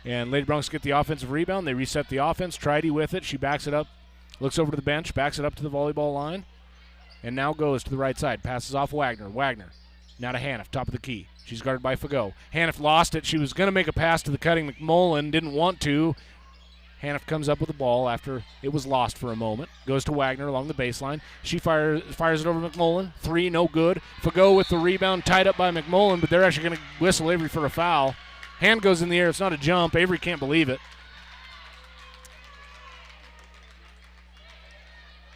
And Lady Broncs get the offensive rebound. They reset the offense. Tridy with it. She backs it up, looks over to the bench, backs it up to the volleyball line, and now goes to the right side. Passes off Wagner. Wagner now to Haniff, top of the key. She's guarded by Fagot. Haniff lost it. She was going to make a pass to the cutting McMullen, didn't want to. Haniff comes up with the ball after it was lost for a moment. Goes to Wagner along the baseline. She fires it over McMullen. 3, no good. Fagot with the rebound, tied up by McMullen, but they're actually going to whistle Avery for a foul. Hand goes in the air. It's not a jump. Avery can't believe it.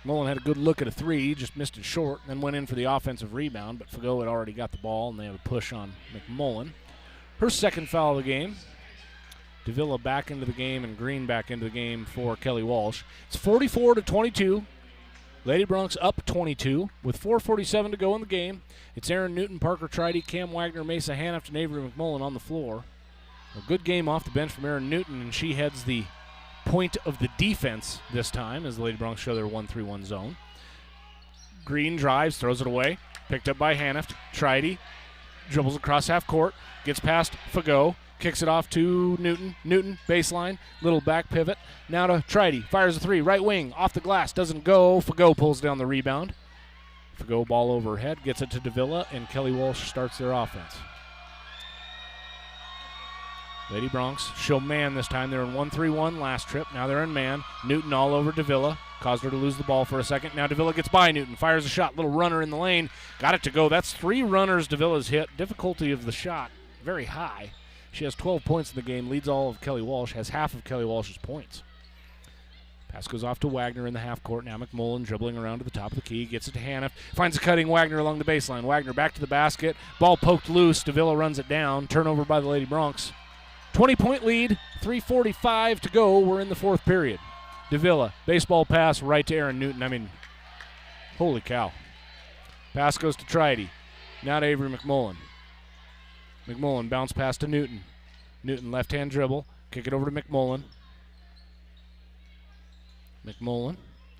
McMullen had a good look at a 3, just missed it short, then went in for the offensive rebound, but Fagot had already got the ball, and they have a push on McMullen. Her second foul of the game. Davila back into the game and Green back into the game for Kelly Walsh. It's 44-22. Lady Broncs up 22 with 4:47 to go in the game. It's Aaron Newton, Parker Tridy, Cam Wagner, Mesa Haniff, and Avery McMullen on the floor. A good game off the bench from Aaron Newton, and she heads the point of the defense this time as the Lady Broncs show their 1-3-1 zone. Green drives, throws it away. Picked up by Haniff. Tridy dribbles across half court, gets past Fagot. Kicks it off to Newton. Newton, baseline, little back pivot. Now to Tridy. Fires a 3, right wing, off the glass, doesn't go. Fagot pulls down the rebound. Fagot ball overhead, gets it to Davila, and Kelly Walsh starts their offense. Lady Broncs show man this time. They're in 1-3-1 last trip. Now they're in man. Newton all over Davila. Caused her to lose the ball for a second. Now Davila gets by Newton. Fires a shot. Little runner in the lane. Got it to go. That's 3 runners Davila's hit. Difficulty of the shot very high. She has 12 points in the game, leads all of Kelly Walsh, has half of Kelly Walsh's points. Pass goes off to Wagner in the half court. Now McMullen dribbling around to the top of the key, gets it to Haniff, finds a cutting Wagner along the baseline. Wagner back to the basket, ball poked loose. Davila runs it down, turnover by the Lady Broncs. 20-point lead, 3:45 to go. We're in the fourth period. Davila, baseball pass right to Aaron Newton. I mean, holy cow. Pass goes to Tridy. Now to Avery McMullen. McMullen bounce pass to Newton. Newton left-hand dribble. Kick it over to McMullen. McMullen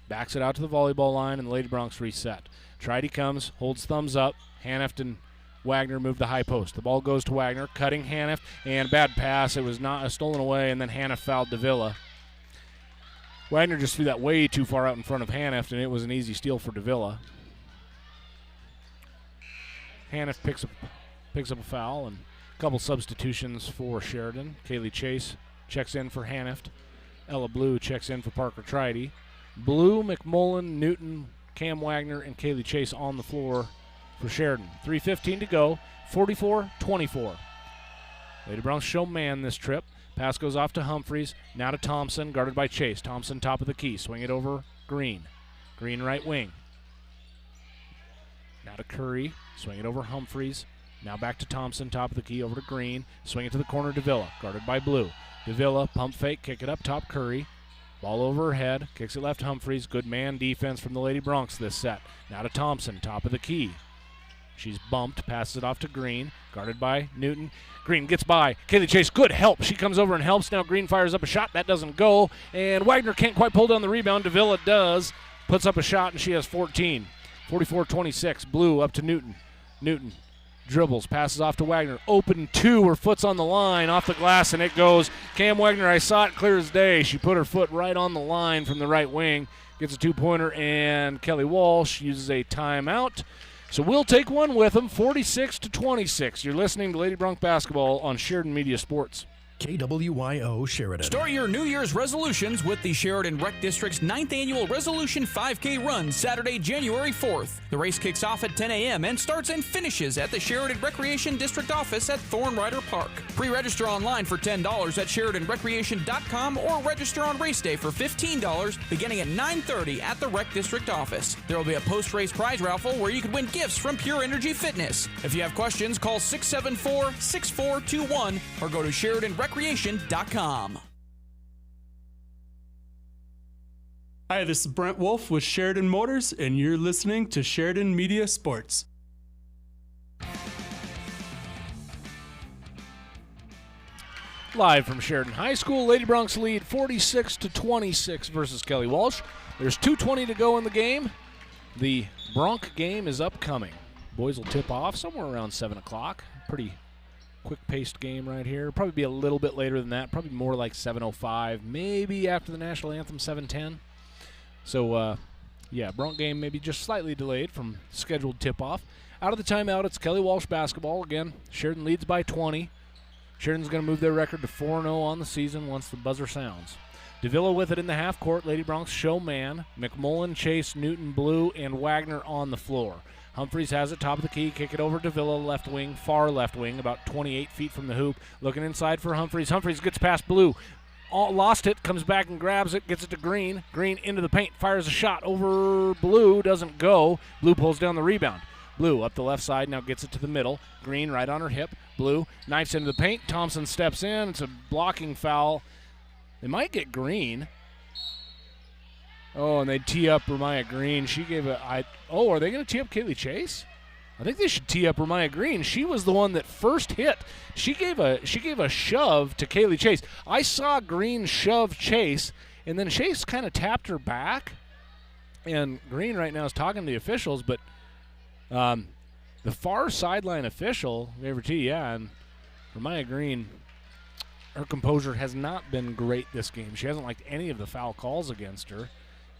backs it out to the volleyball line, and the Lady Broncs reset. Tridy comes, holds thumbs up. Haniff and Wagner move the high post. The ball goes to Wagner, cutting Haniff, and bad pass. It was not stolen away, and then Haniff fouled Davila. Wagner just threw that way too far out in front of Haniff, and it was an easy steal for Davila. Haniff picks up a foul, and a couple substitutions for Sheridan. Kaylee Chase checks in for Haniff. Ella Blue checks in for Parker Tridy. Blue, McMullen, Newton, Cam Wagner, and Kaylee Chase on the floor for Sheridan. 3:15 to go, 44-24. Lady Broncs show man this trip. Pass goes off to Humphreys, now to Thompson, guarded by Chase. Thompson top of the key, swing it over Green. Green right wing. Now to Curry, swing it over Humphreys. Now back to Thompson, top of the key, over to Green. Swing it to the corner, Davila, guarded by Blue. Davila, pump fake, kick it up top, Curry. Ball over her head, kicks it left Humphreys. Good man defense from the Lady Broncs this set. Now to Thompson, top of the key. She's bumped, passes it off to Green, guarded by Newton. Green gets by. Kaylee Chase, good help. She comes over and helps. Now Green fires up a shot. That doesn't go. And Wagner can't quite pull down the rebound. Davila does. Puts up a shot, and she has 14. 44-26. Blue up to Newton. Newton dribbles, passes off to Wagner. Open 2, her foot's on the line, off the glass, and it goes. Cam Wagner, I saw it clear as day. She put her foot right on the line from the right wing. Gets a 2-pointer, and Kelly Walsh uses a timeout. So we'll take one with them, 46-26. You're listening to Lady Bronc Basketball on Sheridan Media Sports. KWYO Sheridan. Start your New Year's resolutions with the Sheridan Rec District's 9th Annual Resolution 5K Run, Saturday, January 4th. The race kicks off at 10 a.m. and starts and finishes at the Sheridan Recreation District office at Thornrider Park. Pre-register online for $10 at SheridanRecreation.com or register on race day for $15 beginning at 9:30 at the Rec District office. There will be a post-race prize raffle where you can win gifts from Pure Energy Fitness. If you have questions, call 674-6421 or go to SheridanRecreation.com. Hi, this is Brent Wolf with Sheridan Motors, and you're listening to Sheridan Media Sports. Live from Sheridan High School, Lady Broncs lead 46-26 versus Kelly Walsh. There's 2:20 to go in the game. The Bronc game is upcoming. Boys will tip off somewhere around 7 o'clock. Pretty quick-paced game right here. Probably be a little bit later than that. Probably more like 7:05, maybe after the national anthem, 7:10. So, yeah, Bronc game maybe just slightly delayed from scheduled tip-off. Out of the timeout, it's Kelly Walsh basketball. Again, Sheridan leads by 20. Sheridan's going to move their record to 4-0 on the season once the buzzer sounds. Davila with it in the half court. Lady Broncs show man. McMullen, Chase, Newton, Blue, and Wagner on the floor. Humphreys has it top of the key. Kick it over to Davila, left wing, far left wing, about 28 feet from the hoop. Looking inside for Humphreys. Humphreys gets past Blue. Lost it, comes back and grabs it, gets it to Green. Green into the paint, fires a shot over Blue, doesn't go. Blue pulls down the rebound. Blue up the left side, now gets it to the middle. Green right on her hip. Blue knifes into the paint. Thompson steps in. It's a blocking foul. They might get Green. Oh, and they tee up Ramaya Green. She gave are they going to tee up Kaylee Chase? I think they should tee up Ramaya Green. She was the one that first hit. She gave a shove to Kaylee Chase. I saw Green shove Chase, and then Chase kind of tapped her back. And Green right now is talking to the officials, but the far sideline official gave her tee, and Ramaya Green, her composure has not been great this game. She hasn't liked any of the foul calls against her,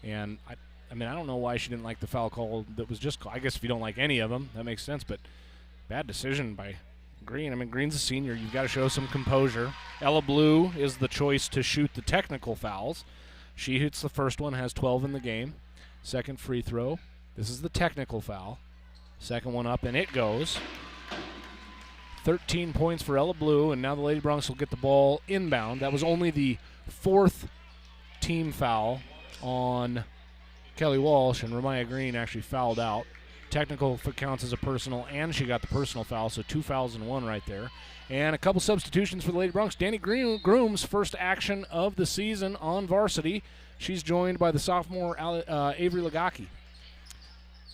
and I don't know why she didn't like the foul call that was just called. I guess if you don't like any of them, that makes sense, but bad decision by Green. I mean, Green's a senior. You've got to show some composure. Ella Blue is the choice to shoot the technical fouls. She hits the first one, has 12 in the game. Second free throw. This is the technical foul. Second one up, and it goes. 13 points for Ella Blue, and now the Lady Broncs will get the ball inbound. That was only the fourth team foul on Kelly Walsh, and Ramaya Green actually fouled out. Technical counts as a personal, and she got the personal foul, so 2 fouls in 1 right there. And a couple substitutions for the Lady Broncs. Danny Groom's first action of the season on varsity. She's joined by the sophomore Avery Lagaki.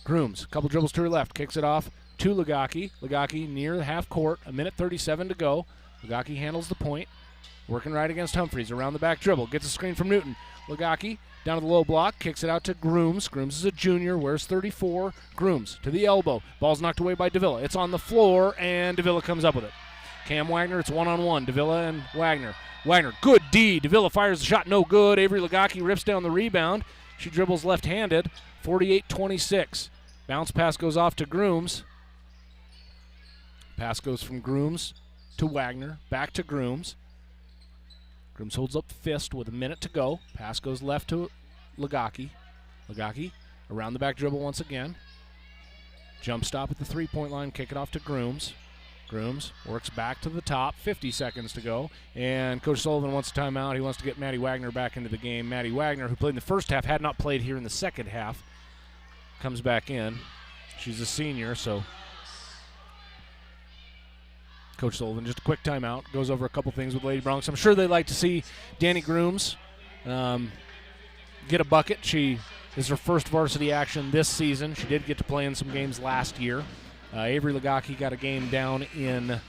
Grooms, a couple dribbles to her left, kicks it off to Lagaki. Lagaki near the half court, 1:37 to go. Lagaki handles the point, working right against Humphreys, around the back dribble, gets a screen from Newton. Lagaki down to the low block, kicks it out to Grooms. Grooms is a junior, wears 34. Grooms to the elbow. Ball's knocked away by Davila. It's on the floor, and Davila comes up with it. Cam Wagner, it's one-on-one. Davila and Wagner. Wagner, good D. Davila fires the shot, no good. Avery Lagaki rips down the rebound. She dribbles left-handed, 48-26. Bounce pass goes off to Grooms. Pass goes from Grooms to Wagner, back to Grooms. Grooms holds up fist with a minute to go. Pass goes left to Lagaki. Lagaki around the back dribble once again. Jump stop at the three-point line, kick it off to Grooms. Grooms works back to the top, 50 seconds to go. And Coach Sullivan wants a timeout. He wants to get Maddie Wagner back into the game. Maddie Wagner, who played in the first half, had not played here in the second half, comes back in. She's a senior, so Coach Sullivan, just a quick timeout, goes over a couple things with Lady Broncs. I'm sure they'd like to see Danny Grooms get a bucket. She is her first varsity action this season. She did get to play in some games last year. Avery Lagaki got a game down in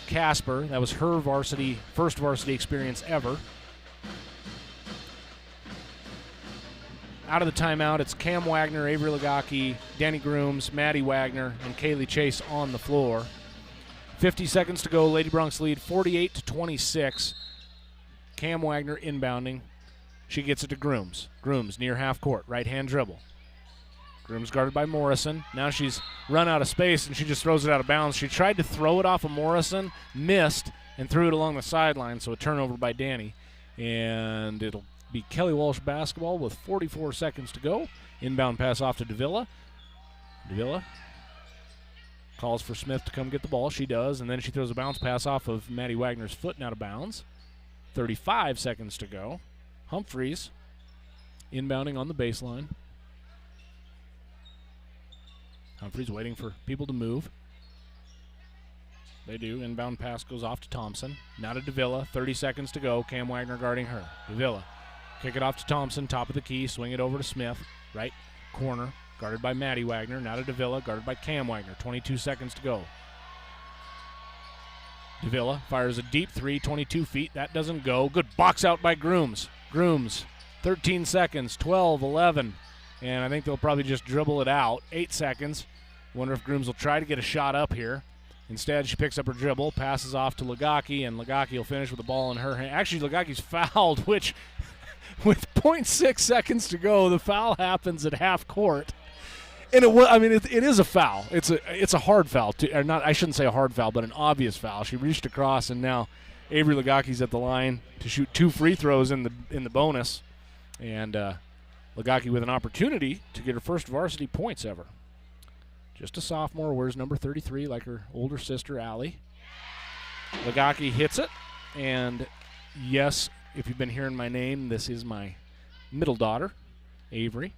Casper. That was her first varsity experience ever. Out of the timeout, it's Cam Wagner, Avery Lagaki, Danny Grooms, Maddie Wagner, and Kaylee Chase on the floor. 50 seconds to go. Lady Broncs lead 48-26. Cam Wagner inbounding. She gets it to Grooms. Grooms near half court, right-hand dribble. Grooms guarded by Morrison. Now she's run out of space, and she just throws it out of bounds. She tried to throw it off of Morrison, missed, and threw it along the sideline, so a turnover by Danny. And it'll be Kelly Walsh basketball with 44 seconds to go. Inbound pass off to Davila. Davila calls for Smith to come get the ball. She does, and then she throws a bounce pass off of Maddie Wagner's foot and out of bounds. 35 seconds to go. Humphreys inbounding on the baseline. Humphreys waiting for people to move. They do. Inbound pass goes off to Thompson. Now to Davila. 30 seconds to go. Cam Wagner guarding her. Davila. Kick it off to Thompson. Top of the key. Swing it over to Smith. Right corner. Guarded by Maddie Wagner. Now to Davila. Guarded by Cam Wagner. 22 seconds to go. Davila fires a deep three, 22 feet. That doesn't go. Good box out by Grooms. Grooms, 13 seconds, 12, 11. And I think they'll probably just dribble it out. 8 seconds. Wonder if Grooms will try to get a shot up here. Instead, she picks up her dribble, passes off to Lagaki, and Lagaki will finish with the ball in her hand. Actually, Lagaki's fouled, which with 0.6 seconds to go, the foul happens at half court. And it is a foul. It's a hard foul, or not. I shouldn't say a hard foul, but an obvious foul. She reached across, and now Avery Lagaki's at the line to shoot 2 free throws in the bonus, and Lagaki with an opportunity to get her first varsity points ever. Just a sophomore, wears number 33 like her older sister, Allie. Lagaki hits it, and yes, if you've been hearing my name, this is my middle daughter, Avery.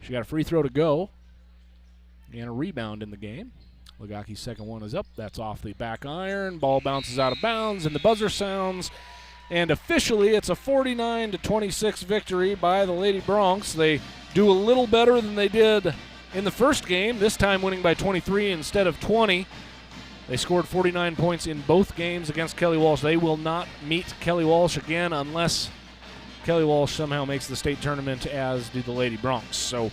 She got a free throw to go and a rebound in the game. Lagaki's second one is up. That's off the back iron. Ball bounces out of bounds, and the buzzer sounds. And officially, it's a 49-26 victory by the Lady Broncs. They do a little better than they did in the first game, this time winning by 23 instead of 20. They scored 49 points in both games against Kelly Walsh. They will not meet Kelly Walsh again unless Kelly Walsh somehow makes the state tournament, as do the Lady Broncs. So,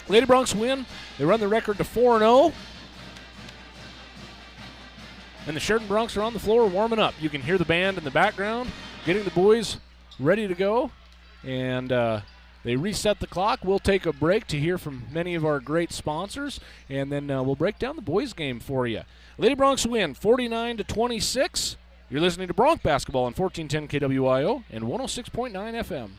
Lady Broncs win. They run the record to 4-0. And the Sheridan Broncs are on the floor warming up. You can hear the band in the background, getting the boys ready to go. And they reset the clock. We'll take a break to hear from many of our great sponsors, and then we'll break down the boys' game for you. Lady Broncs win 49-26. You're listening to Bronc Basketball on 1410 KWIO and 106.9 FM.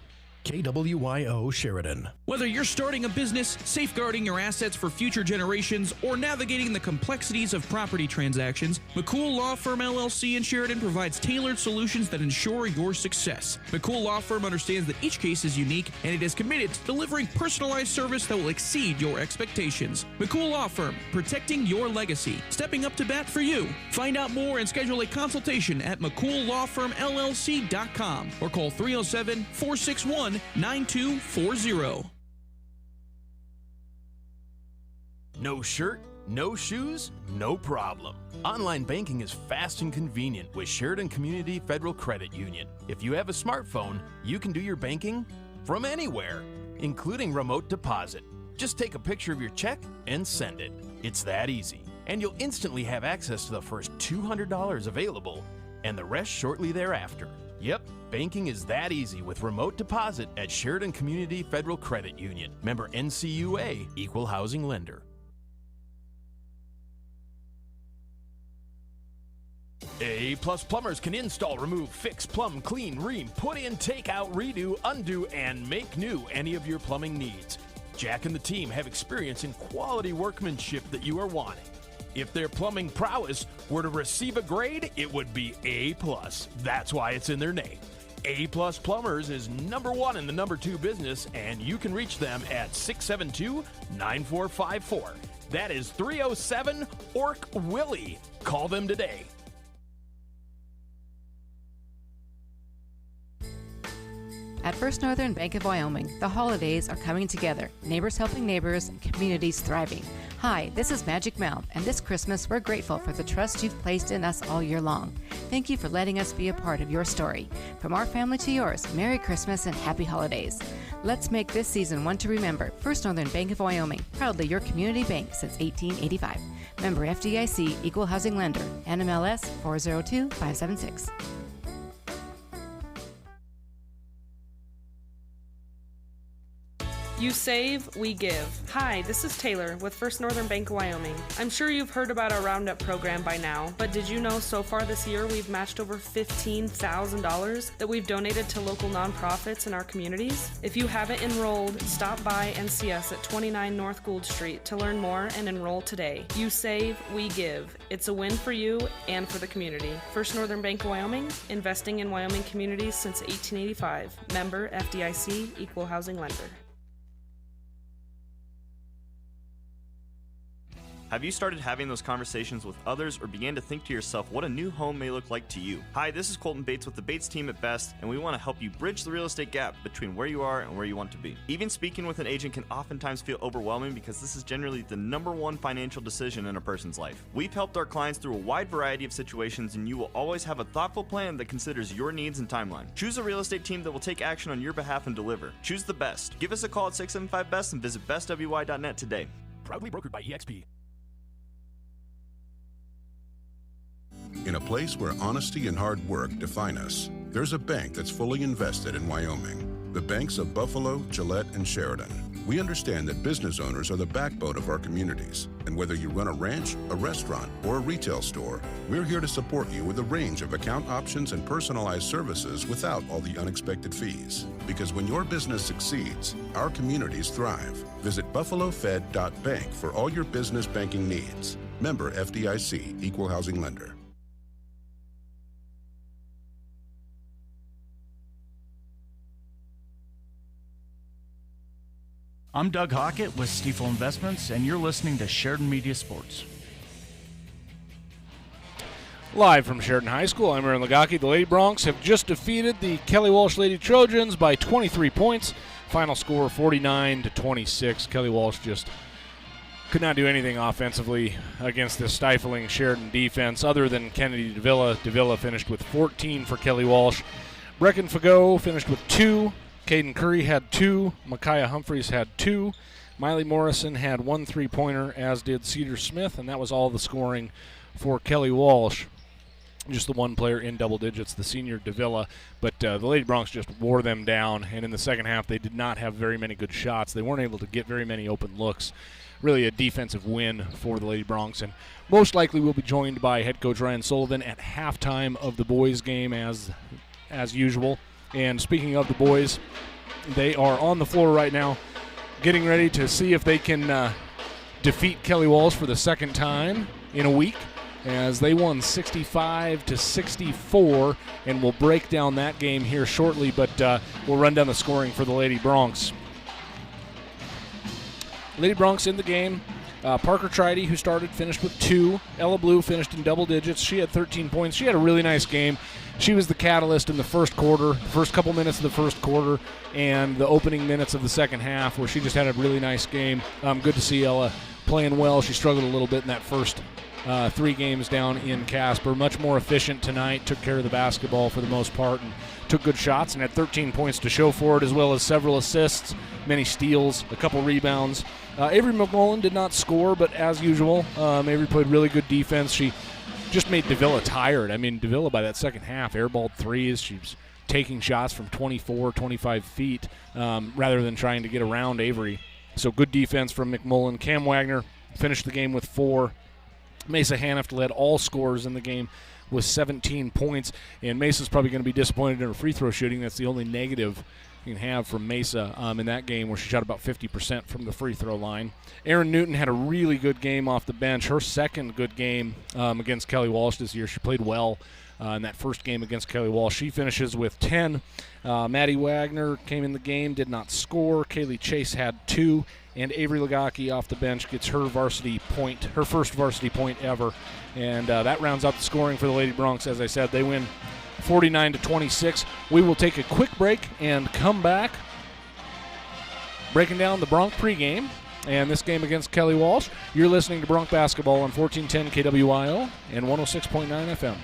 KWIO Sheridan. Whether you're starting a business, safeguarding your assets for future generations, or navigating the complexities of property transactions, McCool Law Firm LLC in Sheridan provides tailored solutions that ensure your success. McCool Law Firm understands that each case is unique, and it is committed to delivering personalized service that will exceed your expectations. McCool Law Firm, protecting your legacy, stepping up to bat for you. Find out more and schedule a consultation at McCoolLawFirmLLC.com or call 307-461-9240. No shirt, no shoes, no problem. Online banking is fast and convenient with Sheridan Community Federal Credit Union. If you have a smartphone, you can do your banking from anywhere, including remote deposit. Just take a picture of your check and send it. It's that easy. And you'll instantly have access to the first $200 available and the rest shortly thereafter. Yep, banking is that easy with remote deposit at Sheridan Community Federal Credit Union. Member NCUA, Equal Housing Lender. A-Plus Plumbers can install, remove, fix, plumb, clean, ream, put in, take out, redo, undo, and make new any of your plumbing needs. Jack and the team have experience in quality workmanship that you are wanting. If their plumbing prowess were to receive a grade, it would be A+. That's why it's in their name. A-Plus Plumbers is #1 in the #2 business, and you can reach them at 672-9454. That is 307-ORC-WILLIE. Call them today. At First Northern Bank of Wyoming, the holidays are coming together. Neighbors helping neighbors, communities thriving. Hi, this is Magic Mouth, and this Christmas we're grateful for the trust you've placed in us all year long. Thank you for letting us be a part of your story. From our family to yours, Merry Christmas and Happy Holidays. Let's make this season one to remember. First Northern Bank of Wyoming, proudly your community bank since 1885. Member FDIC, Equal Housing Lender, NMLS 402576. You save, we give. Hi, this is Taylor with First Northern Bank of Wyoming. I'm sure you've heard about our Roundup program by now, but did you know so far this year we've matched over $15,000 that we've donated to local nonprofits in our communities? If you haven't enrolled, stop by and see us at 29 North Gould Street to learn more and enroll today. You save, we give. It's a win for you and for the community. First Northern Bank of Wyoming, investing in Wyoming communities since 1885. Member FDIC, Equal Housing Lender. Have you started having those conversations with others or began to think to yourself what a new home may look like to you? Hi, this is Colton Bates with the Bates team at Best, and we want to help you bridge the real estate gap between where you are and where you want to be. Even speaking with an agent can oftentimes feel overwhelming because this is generally the number one financial decision in a person's life. We've helped our clients through a wide variety of situations, and you will always have a thoughtful plan that considers your needs and timeline. Choose a real estate team that will take action on your behalf and deliver. Choose the best. Give us a call at 675-BEST and visit bestwy.net today. Proudly brokered by EXP. In a place where honesty and hard work define us, there's a bank that's fully invested in Wyoming. The banks of Buffalo, Gillette, and Sheridan. We understand that business owners are the backbone of our communities. And whether you run a ranch, a restaurant, or a retail store, we're here to support you with a range of account options and personalized services without all the unexpected fees. Because when your business succeeds, our communities thrive. Visit buffalofed.bank for all your business banking needs. Member FDIC, Equal Housing Lender. I'm Doug Hockett with Stifel Investments, and you're listening to Sheridan Media Sports. Live from Sheridan High School, I'm Aaron Lagaki. The Lady Broncs have just defeated the Kelly Walsh Lady Trojans by 23 points. Final score 49-26. Kelly Walsh just could not do anything offensively against this stifling Sheridan defense other than Kennedy Davila. Davila finished with 14 for Kelly Walsh. Brecken Fagot finished with 2. Caden Curry had 2. Micaiah Humphreys had 2. Miley Morrison had 1 3-pointer, as did Cedar Smith, and that was all the scoring for Kelly Walsh. Just the one player in double digits, the senior Davila. But the Lady Broncs just wore them down, and in the second half they did not have very many good shots. They weren't able to get very many open looks. Really a defensive win for the Lady Broncs, and most likely we'll be joined by head coach Ryan Sullivan at halftime of the boys' game as usual. And speaking of the boys, they are on the floor right now getting ready to see if they can defeat Kelly Walsh for the second time in a week, as they won 65-64, and we'll break down that game here shortly, but we'll run down the scoring for the Lady Broncs. Lady Broncs in the game. Parker Tridy, who started, finished with 2. Ella Blue finished in double digits. She had 13 points. She had a really nice game. She was the catalyst in the first quarter, the first couple minutes of the first quarter, and the opening minutes of the second half, where she just had a really nice game. Good to see Ella playing well. She struggled a little bit in that first 3 games down in Casper. Much more efficient tonight, took care of the basketball for the most part, and took good shots, and had 13 points to show for it, as well as several assists, many steals, a couple rebounds. Avery McMullen did not score, but as usual, Avery played really good defense. She just made Davila tired. I mean, Davila by that second half airballed threes. She was taking shots from 24, 25 feet rather than trying to get around Avery. So good defense from McMullen. Cam Wagner finished the game with 4. Mesa Hanift led all scorers in the game with 17 points, and Mesa's probably going to be disappointed in her free throw shooting. That's the only negative you can have from Mesa in that game, where she shot about 50% from the free throw line. Erin Newton had a really good game off the bench, her second good game against Kelly Walsh this year. She played well in that first game against Kelly Walsh. She finishes with 10. Maddie Wagner came in the game, did not score. Kaylee Chase had 2. And Avery Lagaki off the bench gets her varsity point, her first varsity point ever. And that rounds out the scoring for the Lady Broncs. As I said, they win 49-26. We will take a quick break and come back breaking down the Bronc pregame and this game against Kelly Walsh. You're listening to Bronc Basketball on 1410 KWYO and 106.9 FM.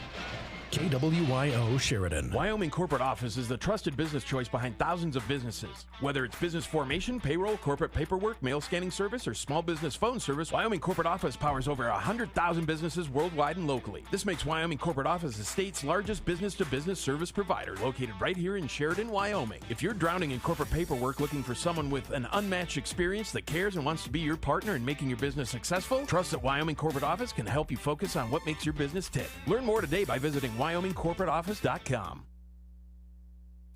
KWYO Sheridan. Wyoming Corporate Office is the trusted business choice behind thousands of businesses. Whether it's business formation, payroll, corporate paperwork, mail scanning service, or small business phone service, Wyoming Corporate Office powers over 100,000 businesses worldwide and locally. This makes Wyoming Corporate Office the state's largest business-to-business service provider, located right here in Sheridan, Wyoming. If you're drowning in corporate paperwork looking for someone with an unmatched experience that cares and wants to be your partner in making your business successful, trust that Wyoming Corporate Office can help you focus on what makes your business tick. Learn more today by visiting WyomingCorporateOffice.com.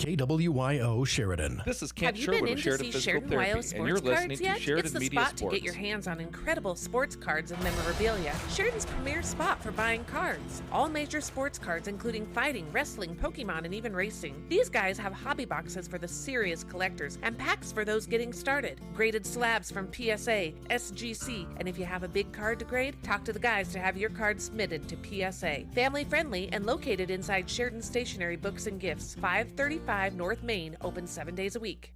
KWYO Sheridan. This is Kent Have you Sherwood been in with to Sheridan see Physical Sheridan Therapy, YO and sports you're listening cards to yet? Sheridan It's the Media spot Sports. to get your hands on incredible sports cards and memorabilia. Sheridan's premier spot for buying cards. All major sports cards, including fighting, wrestling, Pokemon, and even racing. These guys have hobby boxes for the serious collectors and packs for those getting started. Graded slabs from PSA, SGC, and if you have a big card to grade, talk to the guys to have your card submitted to PSA. Family friendly and located inside Sheridan Stationery Books and Gifts, 535 North Main, open 7 days a week.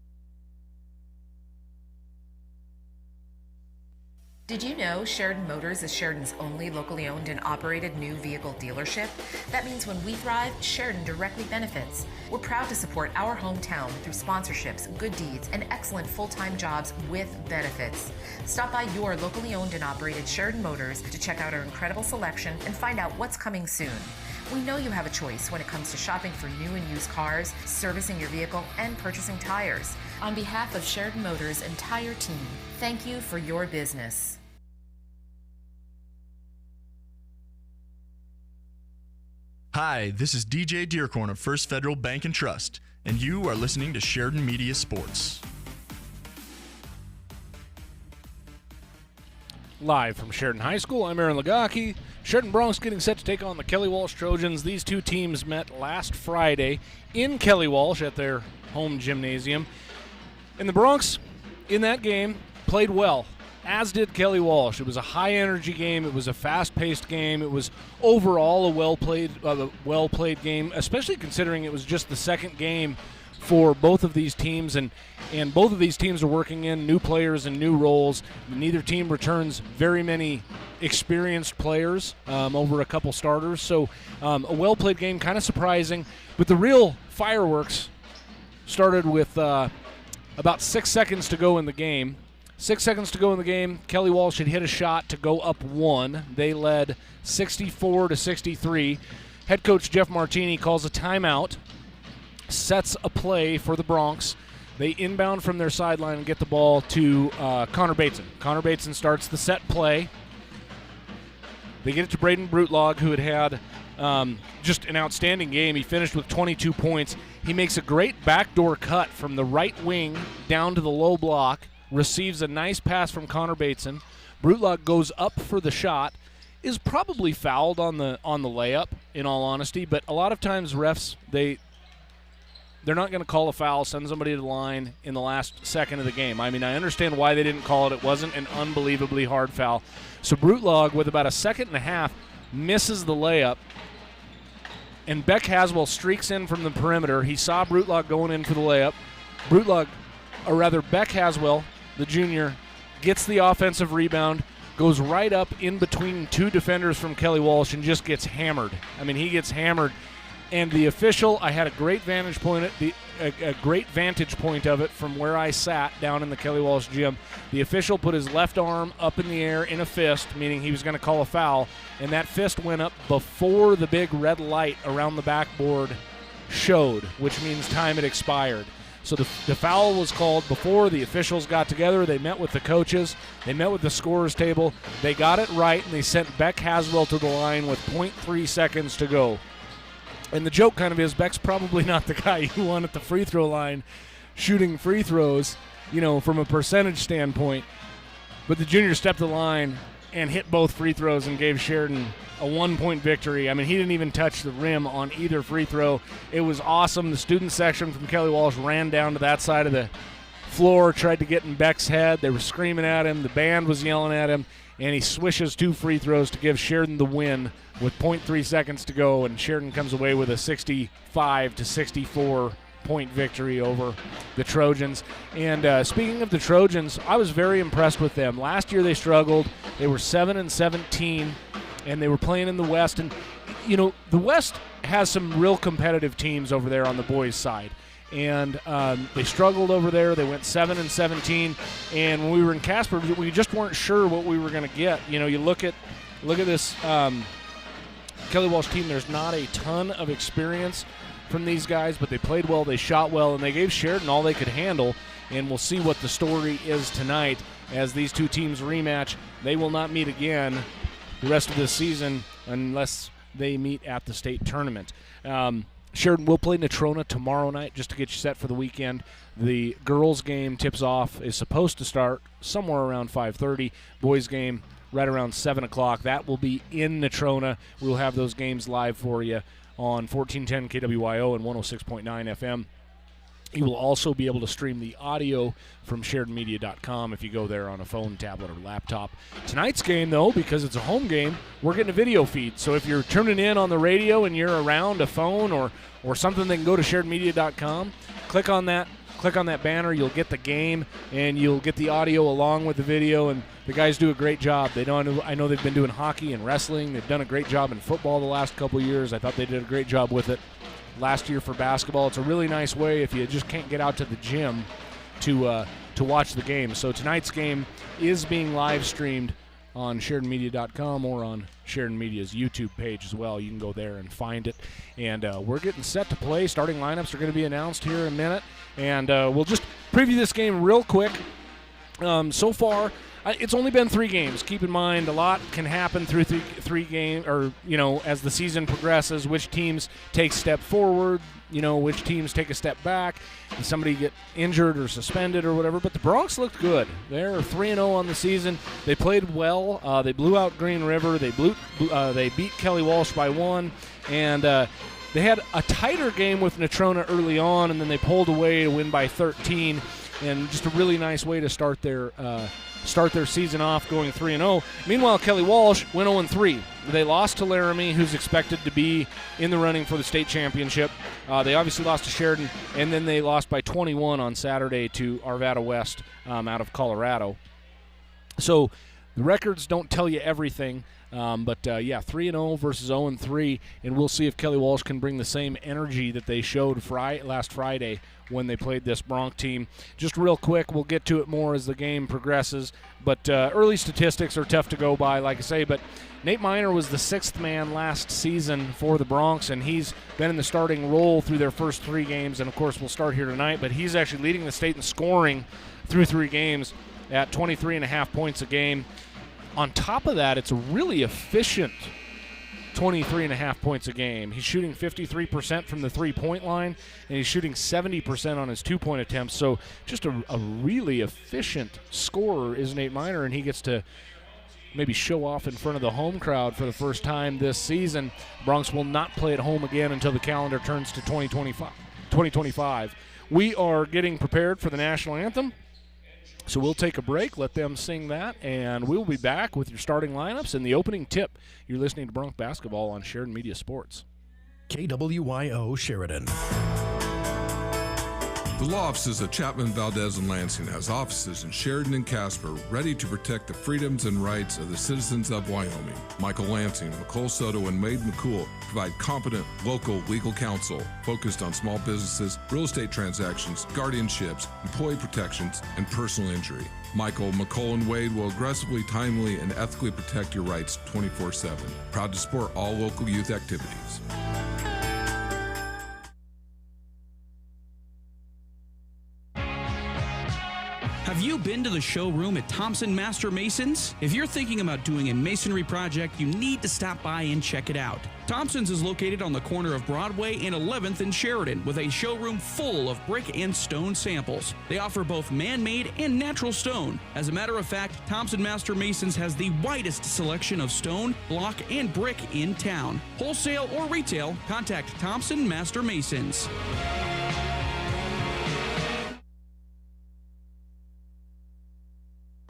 Did you know Sheridan Motors is Sheridan's only locally owned and operated new vehicle dealership? That means when we thrive, Sheridan directly benefits. We're proud to support our hometown through sponsorships, good deeds, and excellent full-time jobs with benefits. Stop by your locally owned and operated Sheridan Motors to check out our incredible selection and find out what's coming soon. We know you have a choice when it comes to shopping for new and used cars, servicing your vehicle, and purchasing tires. On behalf of Sheridan Motors' entire team, thank you for your business. Hi, this is DJ Dearcorn of First Federal Bank and Trust, and you are listening to Sheridan Media Sports. Live from Sheridan High School, I'm Aaron Lagaki. Sheridan Broncs getting set to take on the Kelly Walsh Trojans. These two teams met last Friday in Kelly Walsh at their home gymnasium. And the Broncs, in that game, played well, as did Kelly Walsh. It was a high-energy game. It was a fast-paced game. It was overall a well-played game, especially considering it was just the second game for both of these teams, and both of these teams are working in new players and new roles. Neither team returns very many experienced players over a couple starters, so a well-played game, kind of surprising. But the real fireworks started with about 6 seconds to go in the game. 6 seconds to go in the game. Kelly Walsh had hit a shot to go up one. They led 64-63. Head coach Jeff Martini calls a timeout, sets a play for the Broncs. They inbound from their sideline and get the ball to Connor Bateson. Connor Bateson starts the set play. They get it to Braden Brutlog, who had just an outstanding game. He finished with 22 points. He makes a great backdoor cut from the right wing down to the low block, receives a nice pass from Connor Bateson. Brutlog goes up for the shot, is probably fouled on the layup, in all honesty, but a lot of times refs, they're not going to call a foul, send somebody to the line in the last second of the game. I mean, I understand why they didn't call it. It wasn't an unbelievably hard foul. So Brutlog, with about a second and a half, misses the layup, and Beck Haswell streaks in from the perimeter. He saw Brutlog going in for the layup. Beck Haswell, the junior, gets the offensive rebound, goes right up in between two defenders from Kelly Walsh, and just gets hammered. I mean, he gets hammered. And the official, I had a great vantage point of it from where I sat down in the Kelly Walsh gym. The official put his left arm up in the air in a fist, meaning he was going to call a foul, and that fist went up before the big red light around the backboard showed, which means time had expired. So the foul was called before the officials got together. They met with the coaches. They met with the scorer's table. They got it right, and they sent Beck Haswell to the line with 0.3 seconds to go. And the joke kind of is Beck's probably not the guy you want at the free throw line shooting free throws, from a percentage standpoint. But the junior stepped the line and hit both free throws and gave Sheridan a 1-point victory. I mean, he didn't even touch the rim on either free throw. It was awesome. The student section from Kelly Walsh ran down to that side of the floor, tried to get in Beck's head. They were screaming at him. The band was yelling at him. And he swishes 2 free throws to give Sheridan the win with 0.3 seconds to go, and Sheridan comes away with a 65-64 point victory over the Trojans. And speaking of the Trojans, I was very impressed with them. Last year they struggled. They were 7-17, and they were playing in the West. And, the West has some real competitive teams over there on the boys' side. And they struggled over there. They went 7-17, and when we were in Casper, we just weren't sure what we were going to get. You look at this Kelly Walsh team. There's not a ton of experience from these guys, but they played well, they shot well, and they gave Sheridan all they could handle. And we'll see what the story is tonight as these two teams rematch. They will not meet again the rest of this season unless they meet at the state tournament. Sheridan will play Natrona tomorrow night just to get you set for the weekend. The girls' game tips off is supposed to start somewhere around 5:30. Boys' game right around 7 o'clock. That will be in Natrona. We'll have those games live for you on 1410 KWYO and 106.9 FM. You will also be able to stream the audio from SheridanMedia.com if you go there on a phone, tablet, or laptop. Tonight's game, though, because it's a home game, we're getting a video feed. So if you're tuning in on the radio and you're around a phone or something, then go to SheridanMedia.com. Click on that banner. You'll get the game, and you'll get the audio along with the video, and the guys do a great job. I know they've been doing hockey and wrestling. They've done a great job in football the last couple of years. I thought they did a great job with it last year for basketball. It's a really nice way if you just can't get out to the gym to watch the game. So tonight's game is being live streamed on SheridanMedia.com or on Sheridan Media's YouTube page as well. You can go there and find it. And we're getting set to play. Starting lineups are going to be announced here in a minute. And we'll just preview this game real quick. So far, it's only been 3 games. Keep in mind, a lot can happen through three games, or, as the season progresses, which teams take a step forward, which teams take a step back, and somebody get injured or suspended or whatever. But the Broncs looked good. They're 3-0 on the season. They played well. They blew out Green River. They beat Kelly Walsh by 1, and they had a tighter game with Natrona early on, and then they pulled away to win by 13, and just a really nice way to start their season off going 3-0. Meanwhile, Kelly Walsh went 0-3. They lost to Laramie, who's expected to be in the running for the state championship. They obviously lost to Sheridan, and then they lost by 21 on Saturday to Arvada West out of Colorado. So the records don't tell you everything, but 3-0 versus 0-3, and we'll see if Kelly Walsh can bring the same energy that they showed last Friday when they played this Bronc team. Just real quick, we'll get to it more as the game progresses, but early statistics are tough to go by, like I say, but Nate Miner was the 6th man last season for the Broncs, and he's been in the starting role through their first 3 games, and of course we'll start here tonight, but he's actually leading the state in scoring through 3 games at 23.5 points a game. On top of that, it's a really efficient 23.5 points a game. He's shooting 53% from the 3-point line, and he's shooting 70% on his 2-point attempts. So just a really efficient scorer is Nate Miner, and he gets to maybe show off in front of the home crowd for the first time this season. Broncs will not play at home again until the calendar turns to 2025. We are getting prepared for the national anthem. So we'll take a break, let them sing that, and we'll be back with your starting lineups and the opening tip. You're listening to Bronc Basketball on Sheridan Media Sports. KWYO Sheridan. The law offices of Chapman, Valdez, and Lansing has offices in Sheridan and Casper ready to protect the freedoms and rights of the citizens of Wyoming. Michael Lansing, McCole Soto, and Wade McCool provide competent local legal counsel focused on small businesses, real estate transactions, guardianships, employee protections, and personal injury. Michael, McCole, and Wade will aggressively, timely, and ethically protect your rights 24/7. Proud to support all local youth activities. Have you been to the showroom at Thompson Master Masons? If you're thinking about doing a masonry project, you need to stop by and check it out. Thompson's is located on the corner of Broadway and 11th in Sheridan with a showroom full of brick and stone samples. They offer both man-made and natural stone. As a matter of fact, Thompson Master Masons has the widest selection of stone, block, and brick in town. Wholesale or retail, contact Thompson Master Masons.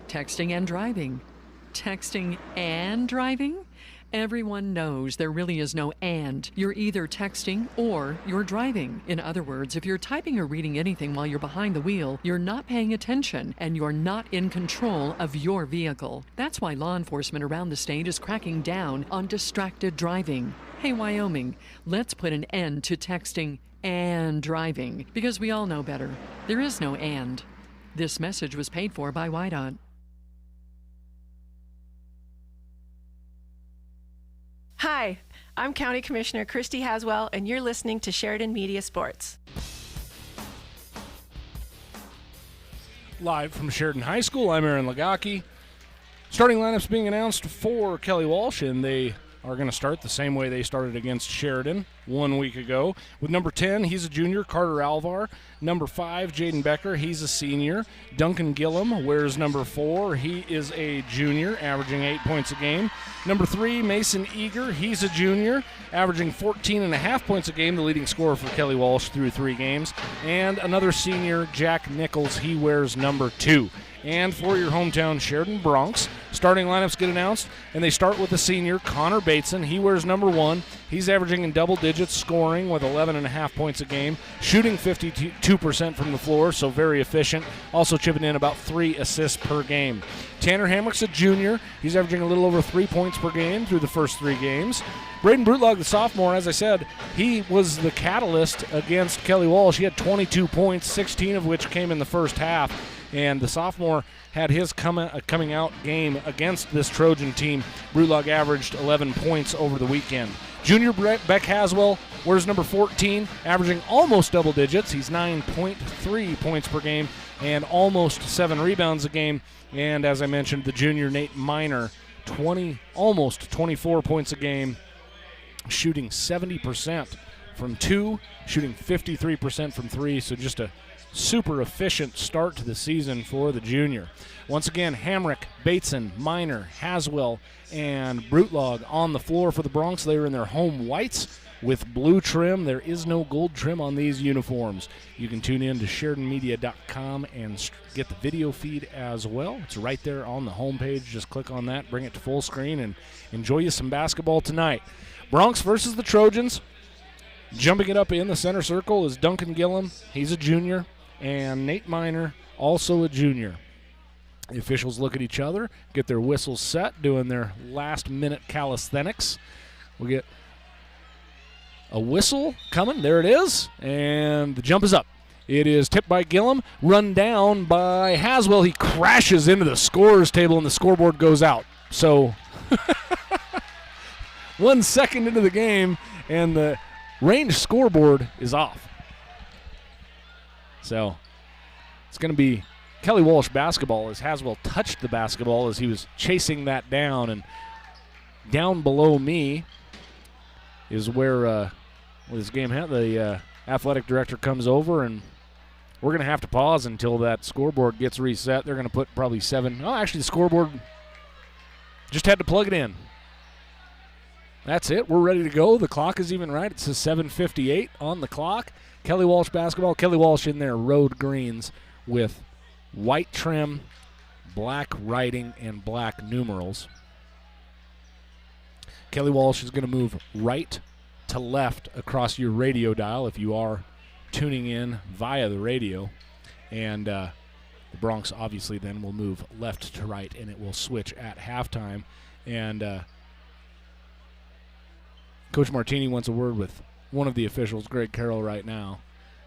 Texting and driving. Texting and driving? Everyone knows there really is no and. You're either texting or you're driving. In other words, if you're typing or reading anything while you're behind the wheel, you're not paying attention and you're not in control of your vehicle. That's why law enforcement around the state is cracking down on distracted driving. Hey, Wyoming, let's put an end to texting and driving because we all know better. There is no and. This message was paid for by WYDOT. Hi, I'm County Commissioner Christy Haswell, and you're listening to Sheridan Media Sports. Live from Sheridan High School, I'm Aaron Lagaki. Starting lineups being announced for Kelly Walsh, and they are going to start the same way they started against Sheridan 1 week ago. With number 10, he's a junior, Carter Alvar. Number 5, Jaden Becker, he's a senior. Duncan Gillum wears number 4. He is a junior, averaging 8 points a game. Number 3, Mason Eager, he's a junior, averaging 14.5 points a game, the leading scorer for Kelly Walsh through 3 games. And another senior, Jack Nichols, he wears number 2. And for your hometown Sheridan Broncs, starting lineups get announced, and they start with the senior, Connor Bateson. He wears number 1. He's averaging in double digits, scoring with 11.5 points a game, shooting 52% from the floor, so very efficient. Also chipping in about 3 assists per game. Tanner Hamrick's a junior. He's averaging a little over 3 points per game through the first 3 games. Braden Brutlog, the sophomore, as I said, he was the catalyst against Kelly Walsh. He had 22 points, 16 of which came in the first half. And the sophomore had his coming out game against this Trojan team. Brutlog averaged 11 points over the weekend. Junior Beck Haswell wears number 14, averaging almost double digits. He's 9.3 points per game and almost 7 rebounds a game. And as I mentioned, the junior Nate Miner, almost 24 points a game, shooting 70% from 2, shooting 53% from 3. So just a super efficient start to the season for the junior. Once again, Hamrick, Bateson, Miner, Haswell, and Brutlog on the floor for the Broncs. They are in their home whites with blue trim. There is no gold trim on these uniforms. You can tune in to SheridanMedia.com and get the video feed as well. It's right there on the homepage. Just click on that, bring it to full screen, and enjoy you some basketball tonight. Broncs versus the Trojans. Jumping it up in the center circle is Duncan Gillum. He's a junior. And Nate Miner, also a junior. The officials look at each other, get their whistles set, doing their last-minute calisthenics. We get a whistle coming. There it is. And the jump is up. It is tipped by Gillum, run down by Haswell. He crashes into the scorer's table, and the scoreboard goes out. So 1 second into the game, and the range scoreboard is off. So it's going to be Kelly Walsh basketball as Haswell touched the basketball as he was chasing that down. And down below me is where this game the athletic director comes over, and we're going to have to pause until that scoreboard gets reset. They're going to put probably 7. Oh, actually, the scoreboard just had to plug it in. That's it. We're ready to go. The clock is even right. It says 7:58 on the clock. Kelly Walsh basketball. Kelly Walsh in their road greens with white trim, black writing, and black numerals. Kelly Walsh is going to move right to left across your radio dial if you are tuning in via the radio. And the Broncs obviously then will move left to right, and it will switch at halftime. And Coach Martini wants a word with one of the officials, Greg Carroll, right now.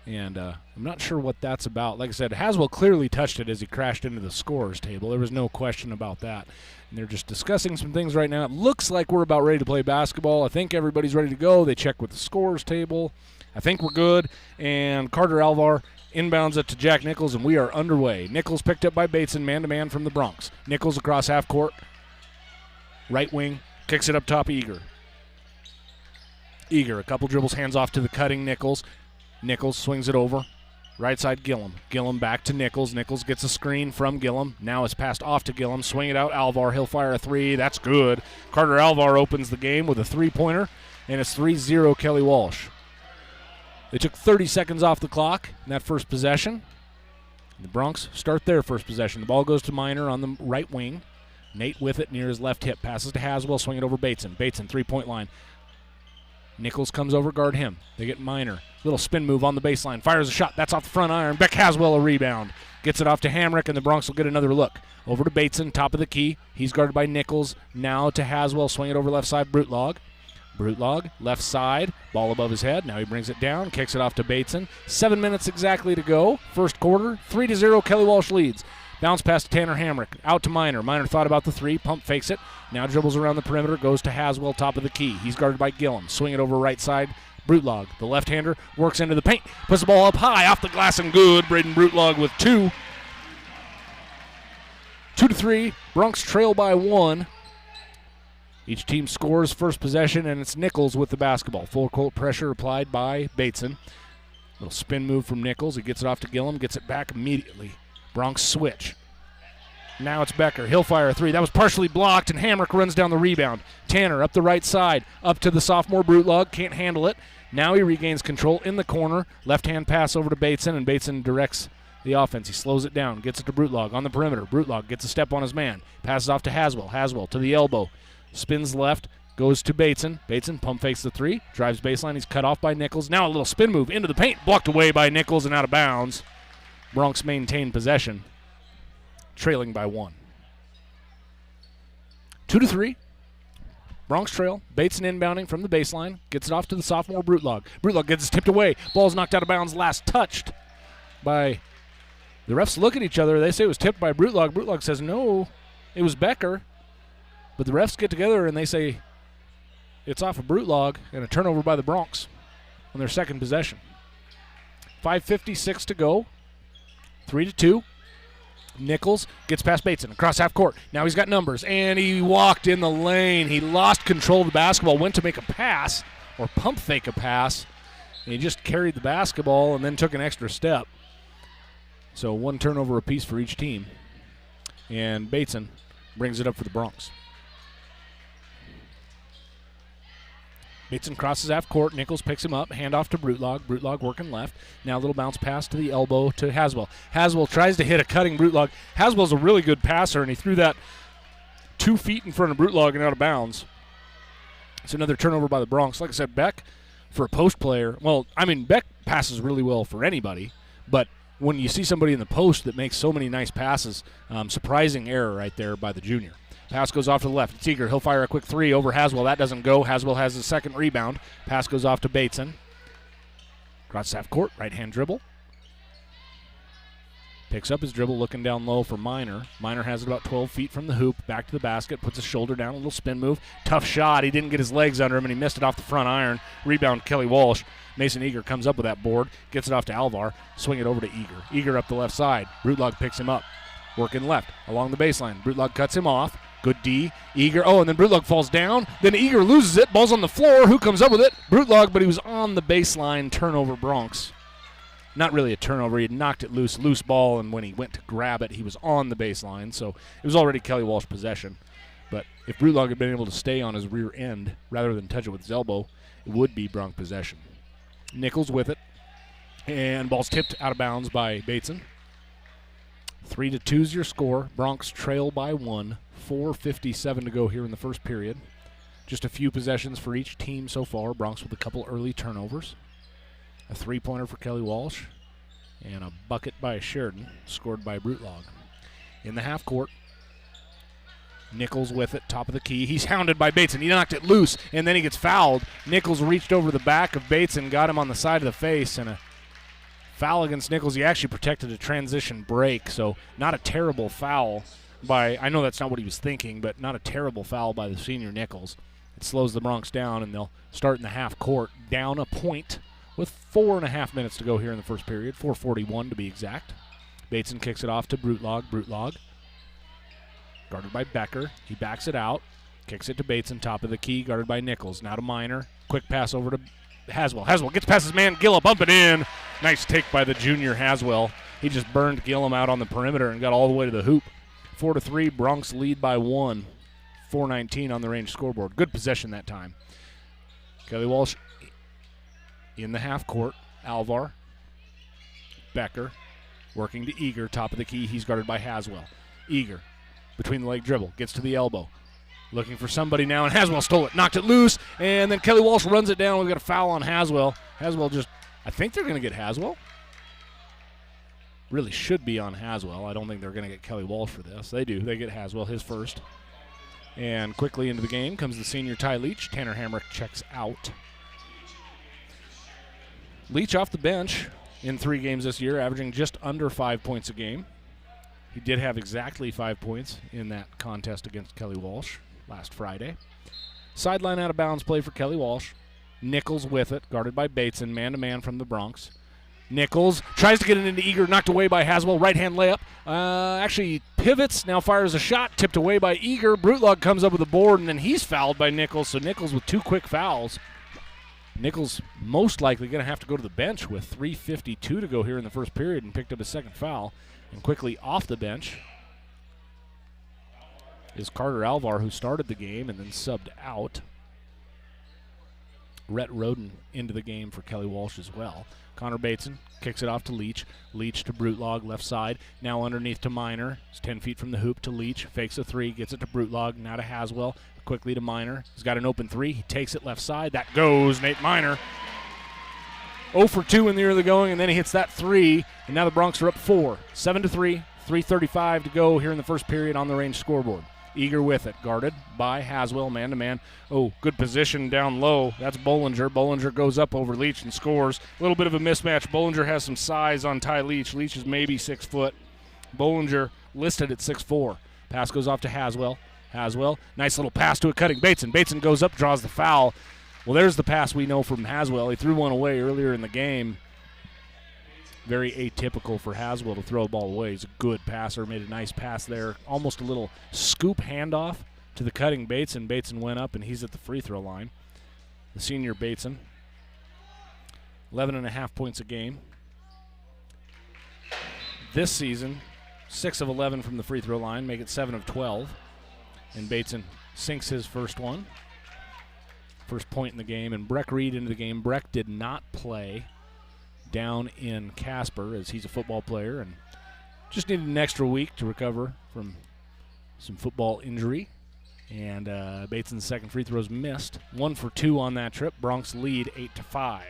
And I'm not sure what that's about. Like I said, Haswell clearly touched it as he crashed into the scorer's table. There was no question about that. And they're just discussing some things right now. It looks like we're about ready to play basketball. I think everybody's ready to go. They check with the scorer's table. I think we're good. And Carter Alvar inbounds it to Jack Nichols, and we are underway. Nichols picked up by Bateson, man-to-man from the Broncs. Nichols across half court. Right wing, kicks it up top, Eager. A couple dribbles, hands off to the cutting Nichols. Nichols swings it over. Right side, Gillum. Gillum back to Nichols. Nichols gets a screen from Gillum. Now it's passed off to Gillum. Swing it out, Alvar. He'll fire a 3. That's good. Carter Alvar opens the game with a 3-pointer, and it's 3-0 Kelly Walsh. They took 30 seconds off the clock in that first possession. The Broncs start their first possession. The ball goes to Miner on the right wing. Nate with it near his left hip. Passes to Haswell. Swing it over Bateson. Bateson, 3-point line. Nichols comes over, guard him. They get Miner. Little spin move on the baseline. Fires a shot. That's off the front iron. Beck Haswell a rebound. Gets it off to Hamrick, and the Broncs will get another look. Over to Bateson, top of the key. He's guarded by Nichols. Now to Haswell. Swing it over left side, Brutlog. Brutlog, left side. Ball above his head. Now he brings it down. Kicks it off to Bateson. 7 minutes exactly to go. First quarter. 3-0 Kelly Walsh leads. Bounce pass to Tanner Hamrick. Out to Miner. Miner thought about the 3. Pump fakes it. Now dribbles around the perimeter. Goes to Haswell, top of the key. He's guarded by Gillum. Swing it over right side. Brutlog, the left-hander, works into the paint. Puts the ball up high, off the glass and good. Braden Brutlog with 2. 2-3. Broncs trail by 1 Each team scores first possession, and it's Nichols with the basketball. Full court pressure applied by Bateson. Little spin move from Nichols. He gets it off to Gillum, gets it back immediately. Bronc switch. Now it's Becker. He'll fire a three. That was partially blocked, and Hamrick runs down the rebound. Tanner up the right side, up to the sophomore Brutlog. Can't handle it. Now he regains control in the corner. Left-hand pass over to Bateson, and Bateson directs the offense. He slows it down, gets it to Brutlog on the perimeter. Brutlog gets a step on his man. Passes off to Haswell. Haswell to the elbow. Spins left, goes to Bateson. Bateson pump fakes the three, drives baseline. He's cut off by Nichols. Now a little spin move into the paint, blocked away by Nichols and out of bounds. Bronx maintain possession, trailing by 1. 2-3. Bronx trail. Bateson inbounding from the baseline. Gets it off to the sophomore Brutlog. Brutlog gets it tipped away. Ball's knocked out of bounds. Last touched by... The refs look at each other. They say it was tipped by Brutlog. Brutlog says no, it was Becker. But the refs get together and they say it's off of Brutlog and a turnover by the Bronx on their second possession. 5:56 to go. 3-2. Nichols gets past Bateson across half court. Now he's got numbers, and he walked in the lane. He lost control of the basketball, went to make a pass or pump fake a pass, and he just carried the basketball and then took an extra step. So 1 turnover apiece for each team. And Bateson brings it up for the Bronx. Bateson crosses half court. Nichols picks him up. Handoff to Brutlog. Brutlog working left. Now a little bounce pass to the elbow to Haswell. Haswell tries to hit a cutting Brutlog. Haswell's a really good passer, and he threw that 2 feet in front of Brutlog and out of bounds. It's another turnover by the Bronx. Like I said, Beck, for a post player, well, I mean, Beck passes really well for anybody, but when you see somebody in the post that makes so many nice passes, surprising error right there by the junior. Pass goes off to the left. It's Eager. He'll fire a quick three over Haswell. That doesn't go. Haswell has the second rebound. Pass goes off to Bateson. Across half court. Right-hand dribble. Picks up his dribble, looking down low for Minor. Minor has it about 12 feet from the hoop. Back to the basket. Puts his shoulder down. A little spin move. Tough shot. He didn't get his legs under him, and he missed it off the front iron. Rebound, Kelly Walsh. Mason Eager comes up with that board. Gets it off to Alvar. Swing it over to Eager. Eager up the left side. Brutlog picks him up. Working left along the baseline. Brutlog cuts him off. Good D. Eager. Oh, and then Brutlog falls down. Then Eager loses it. Ball's on the floor. Who comes up with it? Brutlog, but he was on the baseline. Turnover Bronx. Not really a turnover. He had knocked it loose. Loose ball, and when he went to grab it, he was on the baseline. So it was already Kelly Walsh possession. But if Brutlog had been able to stay on his rear end rather than touch it with his elbow, it would be Bronx possession. Nichols with it. And ball's tipped out of bounds by Bateson. 3-2 is your score. Bronx trail by 1. 4:57 to go here in the first period. Just a few possessions for each team so far. Bronx with a couple early turnovers. A three-pointer for Kelly Walsh. And a bucket by Sheridan, scored by Brutlog. In the half court, Nichols with it, top of the key. He's hounded by Bateson. He knocked it loose, and then he gets fouled. Nichols reached over the back of Bateson, got him on the side of the face, and a foul against Nichols. He actually protected a transition break, so not a terrible foul by, I know that's not what he was thinking, but not a terrible foul by the senior Nichols. It slows the Bronx down, and they'll start in the half court, down a point with 4.5 minutes to go here in the first period, 4:41 to be exact. Bateson kicks it off to Brutlog. Brutlog guarded by Becker. He backs it out, kicks it to Bateson, top of the key, guarded by Nichols. Now to Minor. Quick pass over to Haswell. Haswell gets past his man, Gillum, bump it in. Nice take by the junior Haswell. He just burned Gillum out on the perimeter and got all the way to the hoop. 4-3, Bronx lead by 1. 4:19 on the range scoreboard. Good possession that time. Kelly Walsh in the half court. Alvar. Becker working to Eager, top of the key. He's guarded by Haswell. Eager, between the leg dribble, gets to the elbow. Looking for somebody now, and Haswell stole it, knocked it loose, and then Kelly Walsh runs it down. We've got a foul on Haswell. Haswell just, I think they're going to get Haswell. Really should be on Haswell. I don't think they're going to get Kelly Walsh for this. They do. They get Haswell, his first. And quickly into the game comes the senior Ty Leach. Tanner Hamrick checks out. Leach off the bench in 3 games this year, averaging just under 5 points a game. He did have exactly 5 points in that contest against Kelly Walsh last Friday. Sideline out of bounds play for Kelly Walsh. Nichols with it, guarded by Bateson, man-to-man from the Bronx. Nichols tries to get it into Eager, knocked away by Haswell. Right-hand layup. Actually pivots, now fires a shot, tipped away by Eager. Brutlog comes up with a board, and then he's fouled by Nichols. So Nichols with 2 quick fouls. Nichols most likely going to have to go to the bench with 3:52 to go here in the first period, and picked up his second foul. And quickly off the bench is Carter Alvar, who started the game and then subbed out. Rhett Roden into the game for Kelly Walsh as well. Connor Bateson kicks it off to Leach. Leach to Brutlog, left side. Now underneath to Minor. It's 10 feet from the hoop to Leach. Fakes a 3, gets it to Brutlog. Now to Haswell. Quickly to Minor. He's got an open 3. He takes it left side. That goes. Nate Minor. 0 for 2 in the early going, and then he hits that 3. And now the Broncs are up 4. 7-3. 3:35 to go here in the first period on the range scoreboard. Eager with it, guarded by Haswell, man-to-man. Oh, good position down low. That's Bollinger. Bollinger goes up over Leach and scores. A little bit of a mismatch. Bollinger has some size on Ty Leach. Leach is maybe 6 foot. Bollinger listed at 6'4". Pass goes off to Haswell. Haswell, nice little pass to a cutting Bateson. Bateson goes up, draws the foul. Well, there's the pass we know from Haswell. He threw one away earlier in the game. Very atypical for Haswell to throw a ball away. He's a good passer, made a nice pass there. Almost a little scoop handoff to the cutting Bateson. Bateson went up, and he's at the free throw line. The senior Bateson, 11.5 points a game. This season, 6 of 11 from the free throw line, make it 7 of 12. And Bateson sinks his first one. First point in the game, and Breck Reed into the game. Breck did not play down in Casper, as he's a football player and just needed an extra week to recover from some football injury. And Bateson's second free throw's missed. 1 for 2 on that trip. Broncs lead 8-5.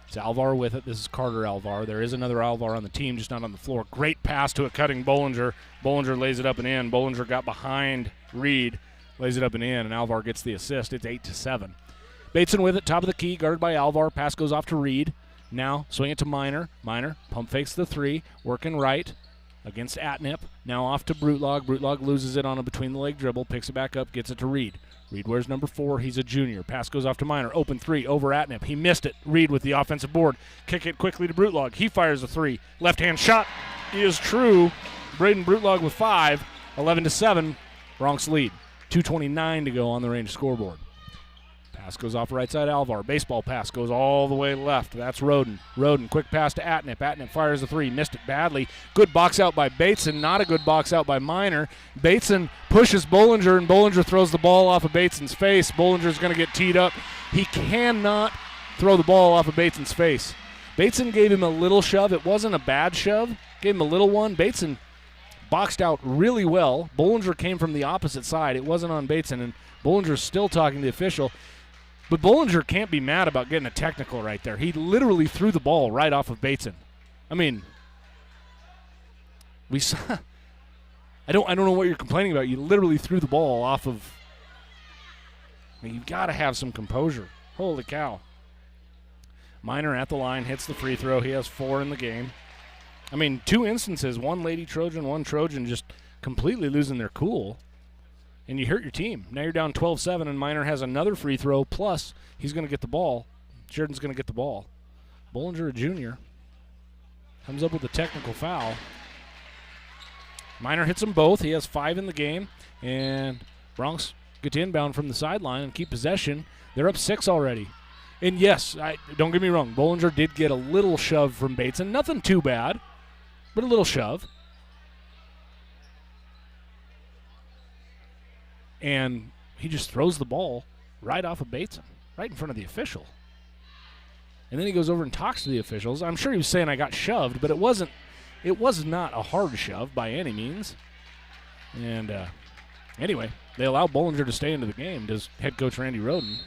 It's Alvar with it. This is Carter Alvar. There is another Alvar on the team, just not on the floor. Great pass to a cutting Bollinger. Bollinger lays it up and in. Bollinger got behind Reed, lays it up and in, and Alvar gets the assist. It's 8-7. Bateson with it, top of the key, guarded by Alvar. Pass goes off to Reed. Now swing it to Minor. Minor pump fakes the 3, working right against Atnip. Now off to Brutlog. Brutlog loses it on a between-the-leg dribble, picks it back up, gets it to Reed. Reed wears number 4. He's a junior. Pass goes off to Minor. Open 3 over Atnip. He missed it. Reed with the offensive board. Kick it quickly to Brutlog. He fires a 3. Left-hand shot is true. Braden Brutlog with 5. 11-7. Broncs lead. 2:29 to go on the range scoreboard. Pass goes off right side Alvar. Baseball pass goes all the way left. That's Roden. Roden, quick pass to Atnip. Atnip fires a 3. Missed it badly. Good box out by Bateson. Not a good box out by Minor. Bateson pushes Bollinger, and Bollinger throws the ball off of Bateson's face. Bollinger's going to get teed up. He cannot throw the ball off of Bateson's face. Bateson gave him a little shove. It wasn't a bad shove. Gave him a little one. Bateson boxed out really well. Bollinger came from the opposite side. It wasn't on Bateson, and Bollinger's still talking to the official. But Bollinger can't be mad about getting a technical right there. He literally threw the ball right off of Bateson. I mean, we saw. I don't know what you're complaining about. You literally threw the ball off of. I mean, you've got to have some composure. Holy cow! Minor at the line, hits the free throw. He has 4 in the game. I mean, 2 instances: one Lady Trojan, one Trojan, just completely losing their cool. And you hurt your team. Now you're down 12-7, and Minor has another free throw, plus he's going to get the ball. Sheridan's going to get the ball. Bollinger, a junior, comes up with a technical foul. Minor hits them both. He has 5 in the game, and Broncs get to inbound from the sideline and keep possession. They're up 6 already. And yes, don't get me wrong, Bollinger did get a little shove from Bateson. Nothing too bad, but a little shove. And he just throws the ball right off of Bateson, right in front of the official. And then he goes over and talks to the officials. I'm sure he was saying I got shoved, but it was not a hard shove by any means. And anyway, they allow Bollinger to stay into the game, does head coach Randy Roden.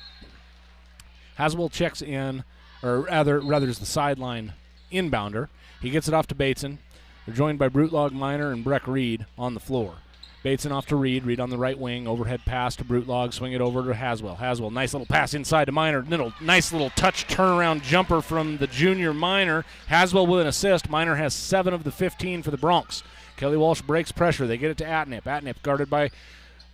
Haswell checks in, or rather is the sideline inbounder. He gets it off to Bateson. They're joined by Brutlog, Minor, and Breck Reed on the floor. Bateson off to Reed. Reed on the right wing. Overhead pass to Brutlog. Swing it over to Haswell. Haswell, nice little pass inside to Minor. Nice little touch turnaround jumper from the junior Minor. Haswell with an assist. Minor has 7 of the 15 for the Broncs. Kelly Walsh breaks pressure. They get it to Atnip. Atnip guarded by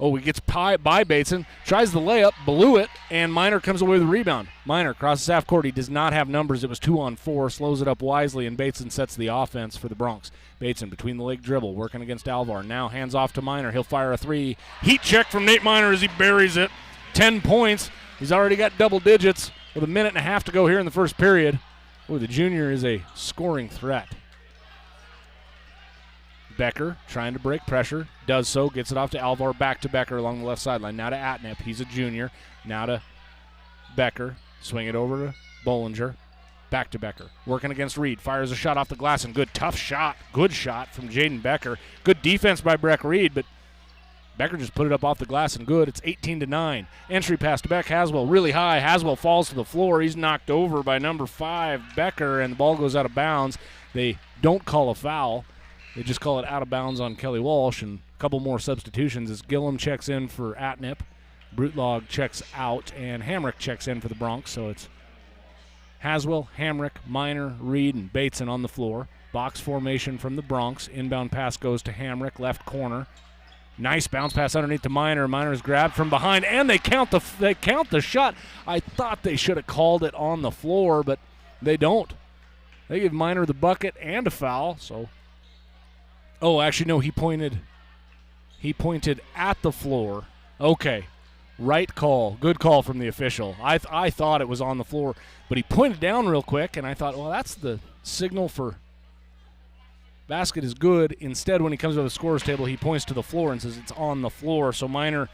Oh, he gets by Bateson, tries the layup, blew it, and Miner comes away with the rebound. Miner crosses half court. He does not have numbers. It was 2-on-4, slows it up wisely, and Bateson sets the offense for the Broncs. Bateson between the leg dribble, working against Alvar. Now hands off to Miner. He'll fire a three. Heat check from Nate Miner as he buries it. 10 points. He's already got double digits with a minute and a half to go here in the first period. Oh, the junior is a scoring threat. Becker trying to break pressure, does so, gets it off to Alvar, back to Becker along the left sideline. Now to Atnip, he's a junior. Now to Becker, swing it over to Bollinger, back to Becker. Working against Reed, fires a shot off the glass, and good tough shot, good shot from Jaden Becker. Good defense by Breck Reed, but Becker just put it up off the glass and good. It's 18-9. Entry pass to Beck. Haswell really high. Haswell falls to the floor. He's knocked over by number 5, Becker, and the ball goes out of bounds. They don't call a foul. They just call it out of bounds on Kelly Walsh, and a couple more substitutions as Gillum checks in for Atnip, Brutlog checks out, and Hamrick checks in for the Broncs. So it's Haswell, Hamrick, Miner, Reed, and Bateson on the floor. Box formation from the Broncs. Inbound pass goes to Hamrick, left corner. Nice bounce pass underneath to Miner. Miner is grabbed from behind, and they count the shot. I thought they should have called it on the floor, but they don't. They give Miner the bucket and a foul, so... Oh, actually, no, he pointed at the floor. Okay, right call. Good call from the official. I thought it was on the floor, but he pointed down real quick, and I thought, well, that's the signal for basket is good. Instead, when he comes to the scorer's table, he points to the floor and says it's on the floor. So Miner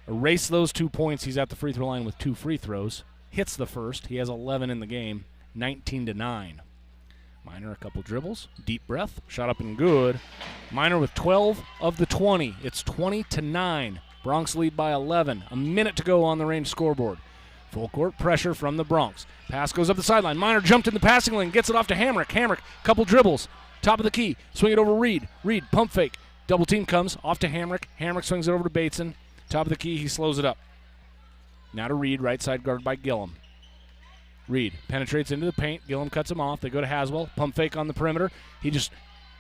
erased those 2 points. He's at the free throw line with 2 free throws. Hits the first. He has 11 in the game, 19-9. Miner a couple dribbles, deep breath, shot up and good. Miner with 12 of the 20. It's 20-9. Broncs lead by 11. A minute to go on the range scoreboard. Full court pressure from the Broncs. Pass goes up the sideline. Miner jumped in the passing lane, gets it off to Hamrick. Hamrick, couple dribbles, top of the key, swing it over Reed. Reed, pump fake. Double team comes, off to Hamrick. Hamrick swings it over to Bateson. Top of the key, he slows it up. Now to Reed, right side guarded by Gillum. Reed penetrates into the paint. Gillum cuts him off. They go to Haswell. Pump fake on the perimeter. He just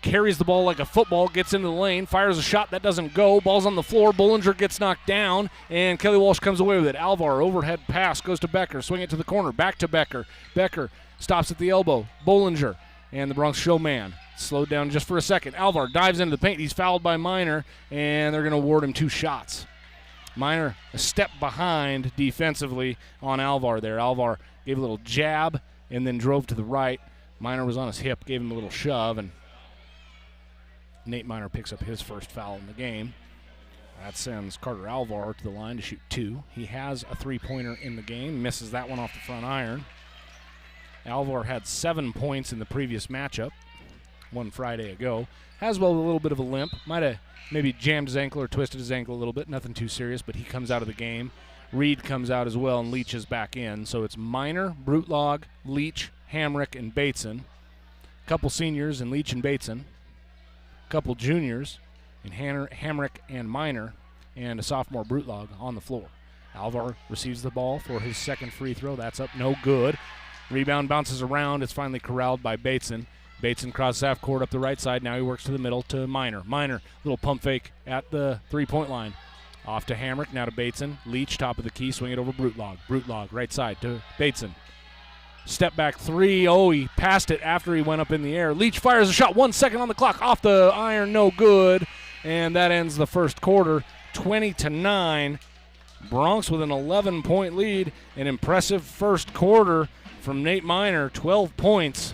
carries the ball like a football, gets into the lane, fires a shot that doesn't go. Ball's on the floor. Bollinger gets knocked down, and Kelly Walsh comes away with it. Alvar, overhead pass, goes to Becker. Swing it to the corner. Back to Becker. Becker stops at the elbow. Bollinger and the Broncs show man. Slowed down just for a second. Alvar dives into the paint. He's fouled by Miner, and they're going to award him 2 shots. Miner a step behind defensively on Alvar there. Alvar gave a little jab and then drove to the right. Miner was on his hip, gave him a little shove, and Nate Miner picks up his first foul in the game. That sends Carter Alvar to the line to shoot 2. He has a 3-pointer in the game, misses that one off the front iron. Alvar had 7 points in the previous matchup, one Friday ago. Haswell with a little bit of a limp. Might have maybe jammed his ankle or twisted his ankle a little bit. Nothing too serious, but he comes out of the game. Reed comes out as well, and Leach is back in. So it's Miner, Brutlog, Leach, Hamrick, and Bateson. A couple seniors in Leach and Bateson. A couple juniors in Hamrick and Miner, and a sophomore Brutlog on the floor. Alvar receives the ball for his second free throw. That's up, no good. Rebound bounces around. It's finally corralled by Bateson. Bateson crosses half court up the right side. Now he works to the middle to Miner. Miner, little pump fake at the 3-point line. Off to Hamrick, now to Bateson. Leach, top of the key, swing it over Brutlog. Brutlog, right side to Bateson. Step back 3. Oh, he passed it after he went up in the air. Leach fires a shot, 1 second on the clock. Off the iron, no good. And that ends the first quarter, 20-9. Broncs with an 11-point lead. An impressive first quarter from Nate Miner, 12 points.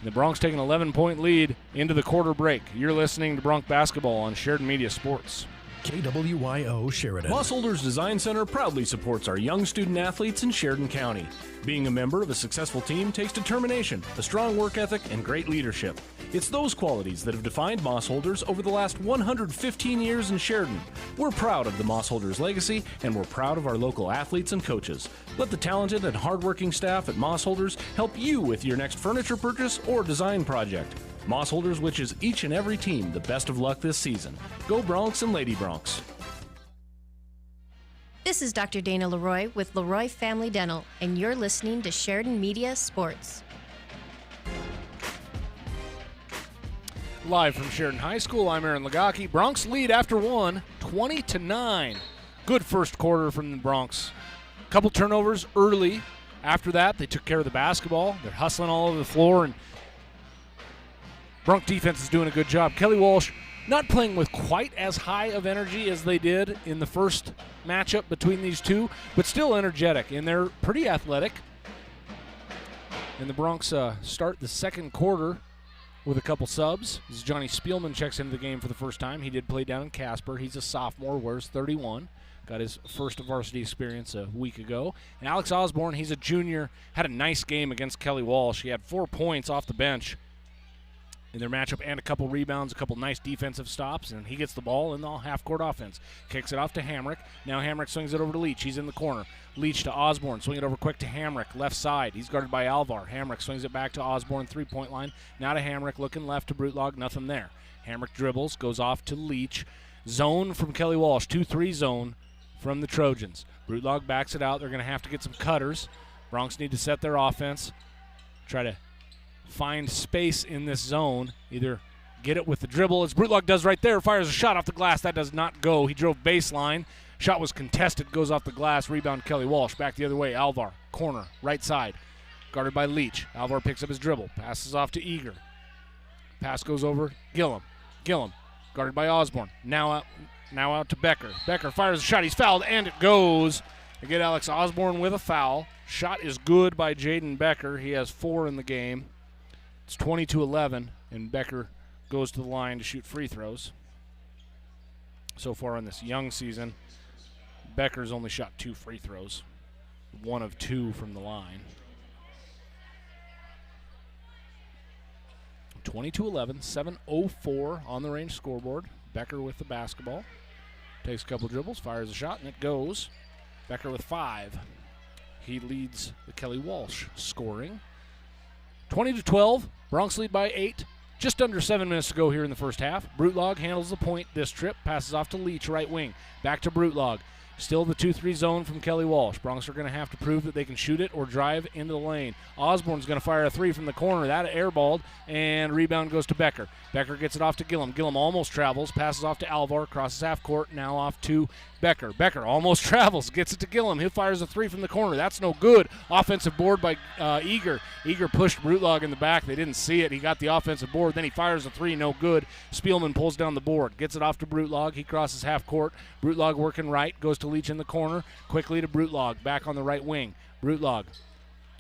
The Broncs take an 11-point lead into the quarter break. You're listening to Bronc Basketball on Sheridan Media Sports. KWYO Sheridan. Mossholders Design Center proudly supports our young student athletes in Sheridan County. Being a member of a successful team takes determination, a strong work ethic, and great leadership. It's those qualities that have defined Mossholders over the last 115 years in Sheridan. We're proud of the Mossholders legacy, and we're proud of our local athletes and coaches. Let the talented and hardworking staff at Mossholders help you with your next furniture purchase or design project. Mossholders wishes each and every team the best of luck this season. Go Broncs and Lady Broncs. This is Dr. Dana Leroy with Leroy Family Dental, and you're listening to Sheridan Media Sports. Live from Sheridan High School, I'm Aaron Lagaki. Broncs lead after one, 20-9. Good first quarter from the Broncs. Couple turnovers early. After that, they took care of the basketball. They're hustling all over the floor, and Bronc defense is doing a good job. Kelly Walsh not playing with quite as high of energy as they did in the first matchup between these two, but still energetic, and they're pretty athletic. And the Broncs start the second quarter with a couple subs. As Johnny Spielman checks into the game for the first time. He did play down in Casper. He's a sophomore, wears 31. Got his first varsity experience a week ago. And Alex Osborne, he's a junior, had a nice game against Kelly Walsh. He had 4 points off the bench in their matchup and a couple rebounds, a couple nice defensive stops, and he gets the ball in the half-court offense. Kicks it off to Hamrick. Now Hamrick swings it over to Leach. He's in the corner. Leach to Osborne. Swing it over quick to Hamrick. Left side. He's guarded by Alvar. Hamrick swings it back to Osborne, three-point line. Now to Hamrick, looking left to Brutlog. Nothing there. Hamrick dribbles, goes off to Leach. Zone from Kelly Walsh. 2-3 zone from the Trojans. Brutlog backs it out. They're going to have to get some cutters. Broncs need to set their offense. Try to find space in this zone. Either get it with the dribble, as Brutlog does right there. Fires a shot off the glass. That does not go. He drove baseline. Shot was contested. Goes off the glass. Rebound Kelly Walsh. Back the other way. Alvar. Corner. Right side. Guarded by Leach. Alvar picks up his dribble. Passes off to Eager. Pass goes over. Gillum. Guarded by Osborne. Now out to Becker. Becker fires a shot. He's fouled, and it goes. They get Alex Osborne with a foul. Shot is good by Jaden Becker. He has 4 in the game. It's 20-11, and Becker goes to the line to shoot free throws. So far in this young season, Becker's only shot 2 free throws, 1 of 2 from the line. 22-11, 7:04 on the range scoreboard. Becker with the basketball. Takes a couple dribbles, fires a shot, and it goes. Becker with 5. He leads the Kelly Walsh scoring. 20-12, Broncs lead by 8. Just under 7 minutes to go here in the first half. Brutlog handles the point this trip, passes off to Leach, right wing. Back to Brutlog. Still the 2-3 zone from Kelly Walsh. Broncs are going to have to prove that they can shoot it or drive into the lane. Osborne's going to fire a 3 from the corner. That airballed, and rebound goes to Becker. Becker gets it off to Gillum. Gillum almost travels, passes off to Alvar, crosses half court, now off to Becker. Becker almost travels, gets it to Gillum. He fires a 3 from the corner. That's no good. Offensive board by Eager. Eager pushed Brutlog in the back. They didn't see it. He got the offensive board. Then he fires a 3, no good. Spielman pulls down the board, gets it off to Brutlog. He crosses half court. Brutlog working right, goes to Leach in the corner. Quickly to Brutlog, back on the right wing. Brutlog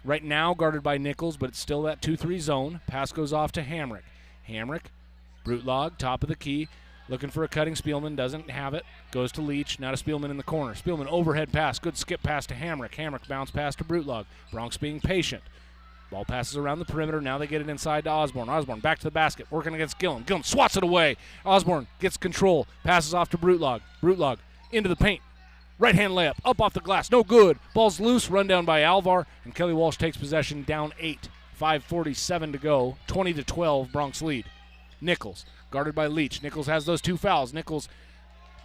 right now guarded by Nichols, but it's still that 2-3 zone. Pass goes off to Hamrick. Brutlog, top of the key. Looking for a cutting. Spielman doesn't have it. Goes to Leach. Now to Spielman in the corner. Spielman overhead pass. Good skip pass to Hamrick. Hamrick bounce pass to Brutlog. Broncs being patient. Ball passes around the perimeter. Now they get it inside to Osborne. Osborne back to the basket. Working against Gillum. Gillum swats it away. Osborne gets control. Passes off to Brutlog. Brutlog into the paint. Right-hand layup. Up off the glass. No good. Ball's loose. Run down by Alvar. And Kelly Walsh takes possession, down 8. 5:47 to go. 20-12. Broncs lead. Nichols. Guarded by Leach. Nichols has those 2 fouls. Nichols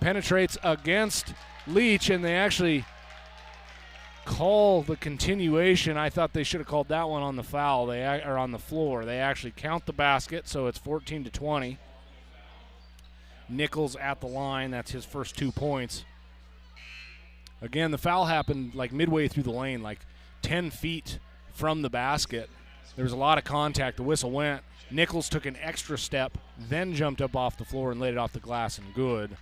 penetrates against Leach, and they actually call the continuation. I thought they should have called that one on the foul. They are on the floor. They actually count the basket, so it's 14-20. Nichols at the line. That's his first 2 points. Again, the foul happened like midway through the lane, like 10 feet from the basket. There was a lot of contact. The whistle went. Nichols took an extra step, then jumped up off the floor and laid it off the glass, and good.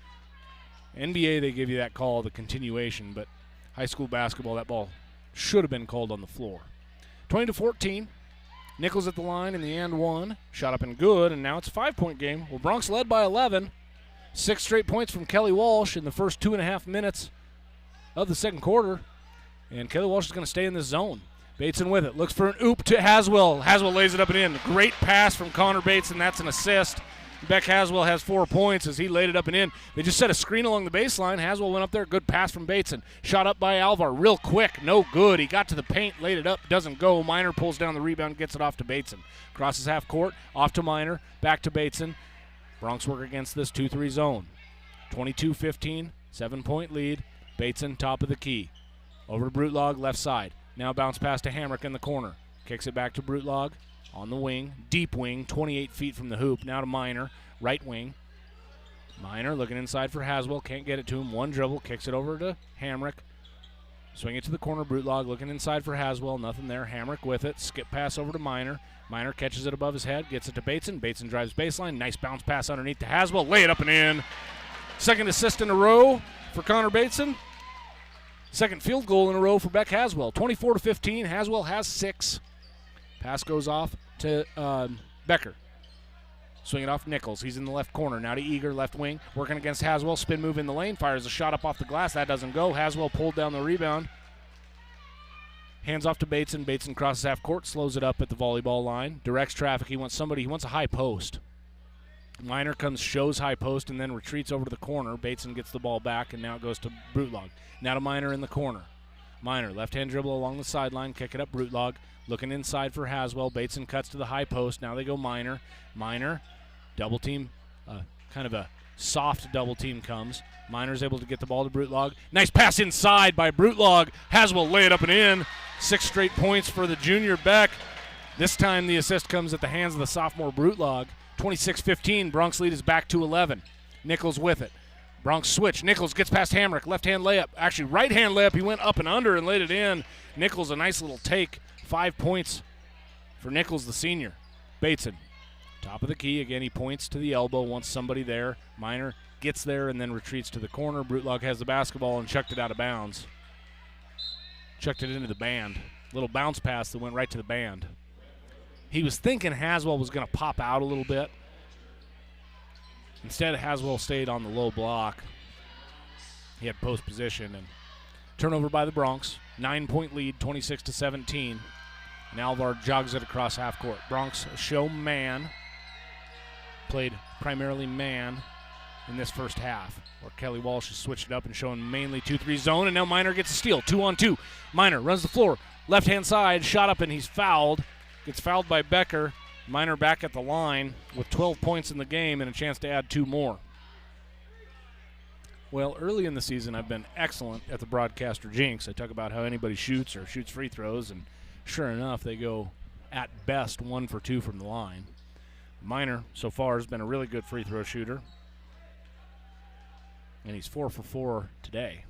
NBA, they give you that call, the continuation, but high school basketball, that ball should have been called on the floor. 20-14. Nichols at the line in the and 1. Shot up and good, and now it's a 5-point game. Well, Broncs led by 11. 6 straight points from Kelly Walsh in the first 2.5 minutes of the second quarter. And Kelly Walsh is going to stay in this zone. Bateson with it. Looks for an oop to Haswell. Haswell lays it up and in. Great pass from Connor Bateson. That's an assist. Beck Haswell has 4 points as he laid it up and in. They just set a screen along the baseline. Haswell went up there. Good pass from Bateson. Shot up by Alvar. Real quick. No good. He got to the paint. Laid it up. Doesn't go. Minor pulls down the rebound. Gets it off to Bateson. Crosses half court. Off to Minor. Back to Bateson. Broncs work against this 2-3 zone. 22-15. 7-point lead. Bateson top of the key. Over to Brutlog, left side. Now bounce pass to Hamrick in the corner. Kicks it back to Brutlog. on the wing, deep wing, 28 feet from the hoop. Now to Minor, right wing. Minor looking inside for Haswell, can't get it to him. One dribble, kicks it over to Hamrick. Swing it to the corner, Brutlog looking inside for Haswell, nothing there. Hamrick with it, skip pass over to Minor. Minor catches it above his head, gets it to Bateson. Bateson drives baseline, nice bounce pass underneath to Haswell, lay it up and in. Second assist in a row for Connor Bateson. Second field goal in a row for Beck Haswell. 24-15, Haswell has 6. Pass goes off to Becker. Swing it off Nichols. He's in the left corner. Now to Eager, left wing. Working against Haswell. Spin move in the lane. Fires a shot up off the glass. That doesn't go. Haswell pulled down the rebound. Hands off to Bateson. Bateson crosses half court. Slows it up at the volleyball line. Directs traffic. He wants a high post. Minor comes, shows high post, and then retreats over to the corner. Bateson gets the ball back, and now it goes to Brutlog. Now to Minor in the corner. Minor, left-hand dribble along the sideline. Kick it up, Brutlog. Looking inside for Haswell. Bateson cuts to the high post. Now they go Minor. Minor, double team, kind of a soft double team comes. Minor's able to get the ball to Brutlog. Nice pass inside by Brutlog. Haswell lay it up and in. 6 straight points for the junior Beck. This time the assist comes at the hands of the sophomore Brutlog. 26-15, Bronx lead is back to 11. Nichols with it. Bronx switch. Nichols gets past Hamrick. Left-hand layup. Actually, right-hand layup. He went up and under and laid it in. Nichols, a nice little take. 5 points for Nichols, the senior. Bateson, top of the key. Again, he points to the elbow, wants somebody there. Minor gets there and then retreats to the corner. Brutlog has the basketball and chucked it out of bounds. Chucked it into the band. Little bounce pass that went right to the band. He was thinking Haswell was going to pop out a little bit. Instead, Haswell stayed on the low block. He had post position and turnover by the Bronx. 9-point lead, 26-17. And Alvar jogs it across half court. Bronx show man. Played primarily man in this first half, where Kelly Walsh has switched it up and shown mainly 2-3 zone, and now Minor gets a steal. 2-on-2. Minor runs the floor. Left-hand side, shot up, and he's fouled. Gets fouled by Becker. Minor back at the line with 12 points in the game and a chance to add 2 more. Well, early in the season, I've been excellent at the broadcaster jinx. I talk about how anybody shoots or shoots free throws, and sure enough, they go at best 1 for 2 from the line. Minor, so far, has been a really good free throw shooter, and he's 4 for 4 today.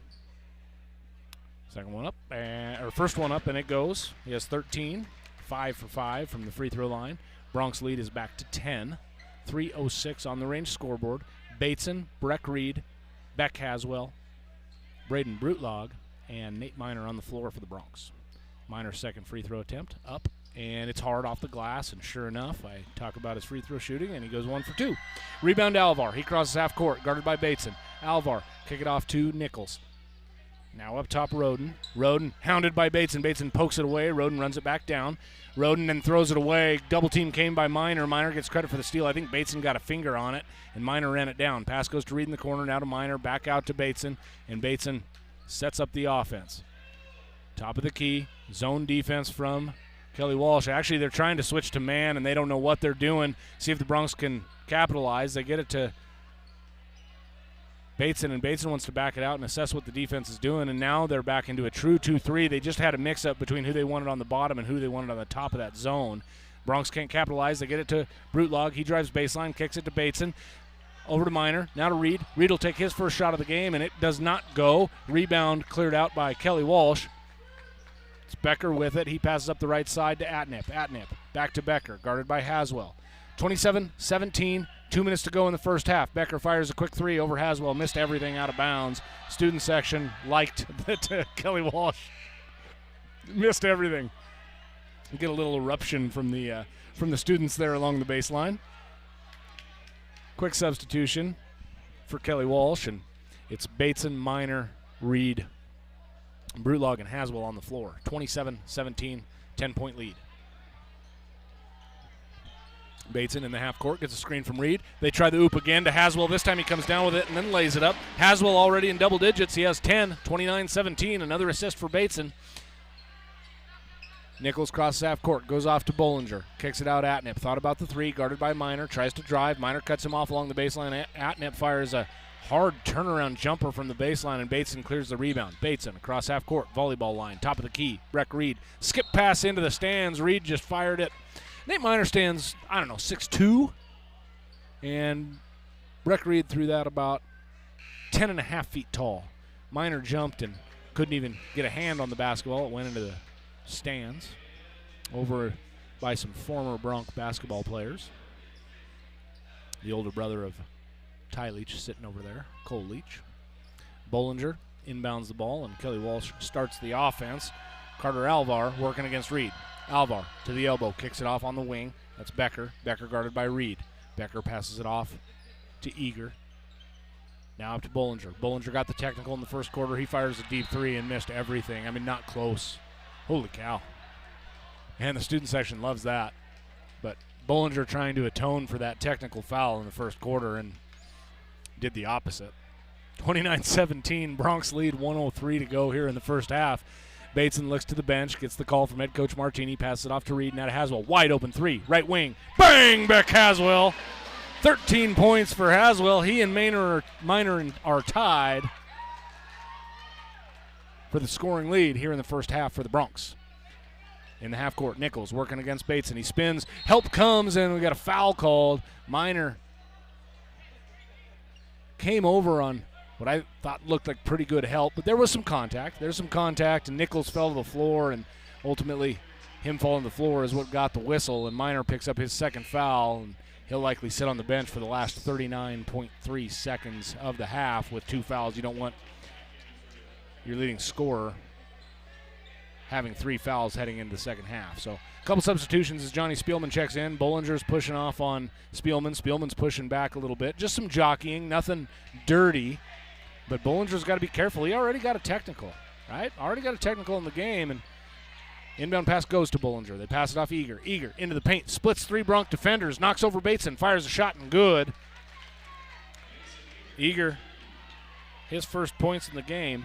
Second one up, or first one up, and it goes. He has 13. 5 for 5 from the free throw line. Bronx lead is back to 10. 3:06 on the range scoreboard. Bateson, Breck Reed, Beck Haswell, Braden Brutlog, and Nate Minor on the floor for the Bronx. Minor's second free throw attempt up, and it's hard off the glass, and sure enough, I talk about his free throw shooting, and he goes 1 for 2. Rebound Alvar. He crosses half court, guarded by Bateson. Alvar, kick it off to Nichols. Now up top, Roden. Roden hounded by Bateson. Bateson pokes it away. Roden runs it back down. Roden then throws it away. Double team came by Minor. Minor gets credit for the steal. I think Bateson got a finger on it, and Minor ran it down. Pass goes to Reed in the corner. Now to Minor. Back out to Bateson, and Bateson sets up the offense. Top of the key. Zone defense from Kelly Walsh. Actually, they're trying to switch to man, and they don't know what they're doing. See if the Bronx can capitalize. They get it to Bateson, and Bateson wants to back it out and assess what the defense is doing, and now they're back into a true 2-3. They just had a mix-up between who they wanted on the bottom and who they wanted on the top of that zone. Bronx can't capitalize. They get it to Brutlog. He drives baseline, kicks it to Bateson. Over to Minor, now to Reed. Reed will take his first shot of the game, and it does not go. Rebound cleared out by Kelly Walsh. It's Becker with it. He passes up the right side to Atnip. Atnip back to Becker, guarded by Haswell. 27-17. 2 minutes to go in the first half. Becker fires a quick 3 over Haswell. Missed everything out of bounds. Student section liked that Kelly Walsh missed everything. We get a little eruption from the students there along the baseline. Quick substitution for Kelly Walsh, and it's Bateson, Minor, Reed, Brutlog, and Haswell on the floor. 27-17, 10-point lead. Bateson in the half court gets a screen from Reed. They try the oop again to Haswell. This time he comes down with it and then lays it up. Haswell already in double digits. He has 10, 29-17. Another assist for Bateson. Nichols crosses half court, goes off to Bollinger. Kicks it out Atnip. Thought about the 3, guarded by Minor. Tries to drive. Minor cuts him off along the baseline. Atnip fires a hard turnaround jumper from the baseline, and Bateson clears the rebound. Bateson across half court, volleyball line, top of the key. Breck Reed. Skip pass into the stands. Reed just fired it. Nate Minor stands, 6'2", and Breck Reed threw that about 10.5 feet tall. Minor jumped and couldn't even get a hand on the basketball. It went into the stands over by some former Bronc basketball players. The older brother of Ty Leach sitting over there, Cole Leach. Bollinger inbounds the ball, and Kelly Walsh starts the offense. Carter Alvar working against Reed. Alvar to the elbow, kicks it off on the wing. That's Becker. Becker guarded by Reed. Becker passes it off to Eager. Now up to Bollinger. Bollinger got the technical in the first quarter. He fires a deep three and missed everything. Not close. Holy cow. And the student section loves that. But Bollinger trying to atone for that technical foul in the first quarter and did the opposite. 29-17, Bronx lead, 1:03 to go here in the first half. Bateson looks to the bench, gets the call from head coach Martini, passes it off to Reed, now to Haswell. Wide open three, right wing. Bang! Beck Haswell. 13 points for Haswell. He and Minor are tied for the scoring lead here in the first half for the Bronx. In the half court, Nichols working against Bateson. He spins, help comes, and we got a foul called. Minor came over on what I thought looked like pretty good help, but there was some contact. There's some contact, and Nichols fell to the floor, and ultimately him falling to the floor is what got the whistle, and Minor picks up his second foul, and he'll likely sit on the bench for the last 39.3 seconds of the half with 2 fouls. You don't want your leading scorer having 3 fouls heading into the second half. So a couple substitutions as Johnny Spielman checks in. Bollinger's pushing off on Spielman. Spielman's pushing back a little bit. Just some jockeying, nothing dirty. But Bollinger's got to be careful. He already got a technical, right? Already got a technical in the game, and inbound pass goes to Bollinger. They pass it off Eager. Eager into the paint, splits 3 Bronc defenders, knocks over Bateson, fires a shot and good. Eager, his first points in the game.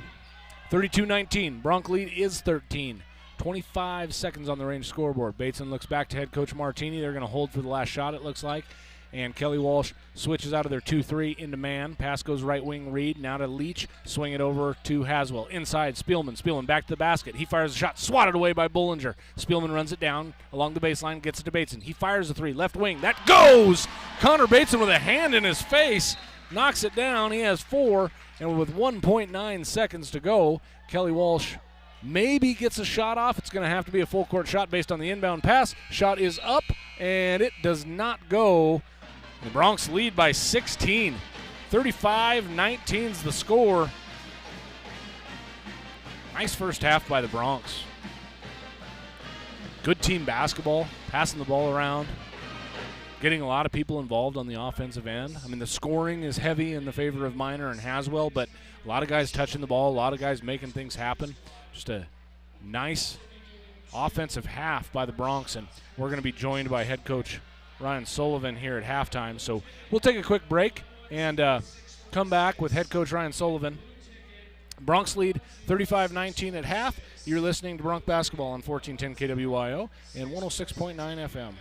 32-19, Bronc lead is 13. 25 seconds on the range scoreboard. Bateson looks back to head coach Martini. They're going to hold for the last shot, it looks like. And Kelly Walsh switches out of their 2-3 into man. Pass goes right wing Reed. Now to Leach. Swing it over to Haswell. Inside Spielman. Spielman back to the basket. He fires a shot. Swatted away by Bollinger. Spielman runs it down along the baseline. Gets it to Bateson. He fires a 3. Left wing. That goes! Connor Bateson with a hand in his face. Knocks it down. He has 4. And with 1.9 seconds to go, Kelly Walsh maybe gets a shot off. It's going to have to be a full court shot based on the inbound pass. Shot is up, and it does not go. The Bronx lead by 16. 35-19 is the score. Nice first half by the Bronx. Good team basketball, passing the ball around, getting a lot of people involved on the offensive end. The scoring is heavy in the favor of Minor and Haswell, but a lot of guys touching the ball, a lot of guys making things happen. Just a nice offensive half by the Bronx, and we're going to be joined by head coach Ryan Sullivan here at halftime. So we'll take a quick break and come back with head coach Ryan Sullivan. Bronx lead 35-19 at half. You're listening to Bronc Basketball on 1410 KWYO and 106.9 FM.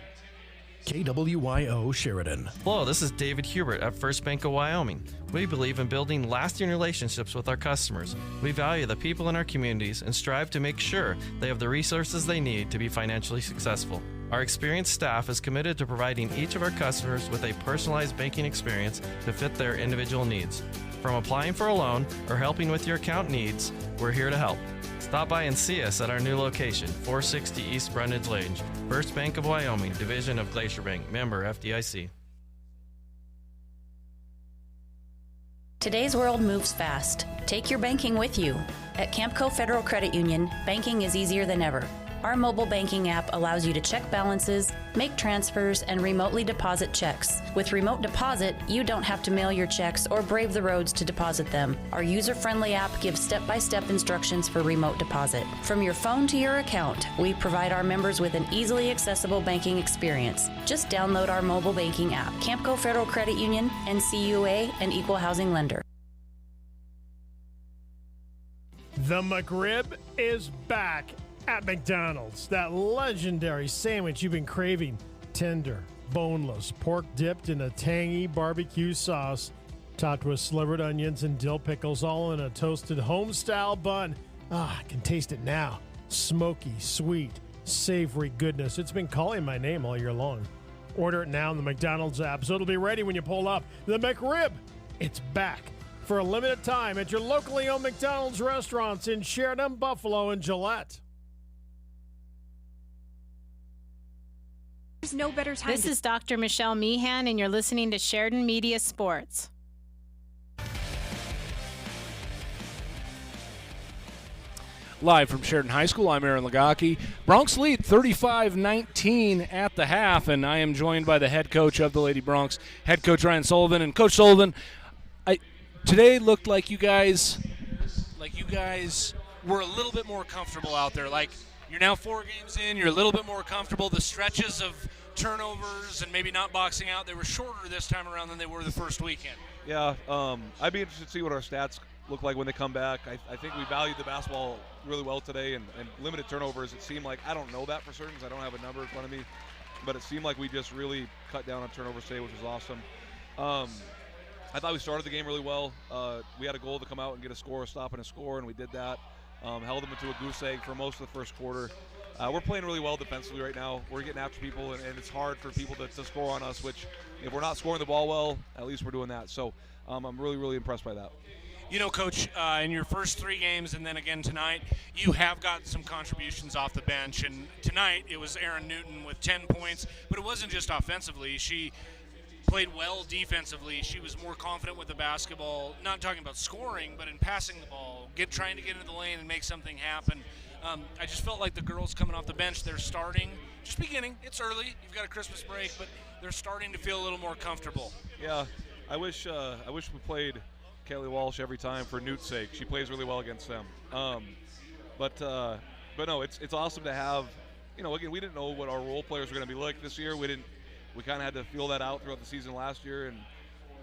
KWYO Sheridan. Hello, this is David Hubert at First Bank of Wyoming. We believe in building lasting relationships with our customers. We value the people in our communities and strive to make sure they have the resources they need to be financially successful. Our experienced staff is committed to providing each of our customers with a personalized banking experience to fit their individual needs. From applying for a loan or helping with your account needs, we're here to help. Stop by and see us at our new location, 460 East Brundage Lane, First Bank of Wyoming, division of Glacier Bank, member FDIC. Today's world moves fast. Take your banking with you. At Campco Federal Credit Union, banking is easier than ever. Our mobile banking app allows you to check balances, make transfers, and remotely deposit checks. With Remote Deposit, you don't have to mail your checks or brave the roads to deposit them. Our user-friendly app gives step-by-step instructions for remote deposit. From your phone to your account, we provide our members with an easily accessible banking experience. Just download our mobile banking app. Campco Federal Credit Union, NCUA, and Equal Housing Lender. The McRib is back at McDonald's. That legendary sandwich you've been craving. Tender, boneless, pork dipped in a tangy barbecue sauce, topped with slivered onions and dill pickles, all in a toasted home-style bun. I can taste it now. Smoky, sweet, savory goodness. It's been calling my name all year long. Order it now in the McDonald's app so it'll be ready when you pull up. The McRib, it's back for a limited time at your locally owned McDonald's restaurants in Sheridan, Buffalo, and Gillette. There's no better time. This is Dr. Michelle Meehan, and you're listening to Sheridan Media Sports. Live from Sheridan High School, I'm Aaron Lagaki. Broncs lead 35-19 at the half, and I am joined by the head coach of the Lady Broncs, head coach Ryan Sullivan. And Coach Sullivan, today looked like you guys were a little bit more comfortable out there. Like, you're now 4 games in, you're a little bit more comfortable. The stretches of turnovers and maybe not boxing out, they were shorter this time around than they were the first weekend. Yeah, I'd be interested to see what our stats look like when they come back. I think we valued the basketball really well today, and limited turnovers. It seemed like, I don't know that for certain because I don't have a number in front of me, but it seemed like we just really cut down on turnovers today, which was awesome. I thought we started the game really well. We had a goal to come out and get a score, a stop and a score, and we did that. Held them into a goose egg for most of the first quarter. We're playing really well defensively right now. We're getting after people, and it's hard for people to score on us, which if we're not scoring the ball well, at least we're doing that. So I'm really, really impressed by that. You know, Coach, in your first 3 games and then again tonight, you have got some contributions off the bench. And tonight it was Erin Newton with 10 points, but it wasn't just offensively. She played well defensively. She was more confident with the basketball, not talking about scoring, but in passing the ball, trying to get into the lane and make something happen. I just felt like the girls coming off the bench, they're starting, just beginning. It's early. You've got a Christmas break, but they're starting to feel a little more comfortable. Yeah, I wish we played Kelly Walsh every time for Newt's sake. She plays really well against them. But no, it's awesome to have. You know, again, we didn't know what our role players were going to be like this year. We kind of had to feel that out throughout the season last year,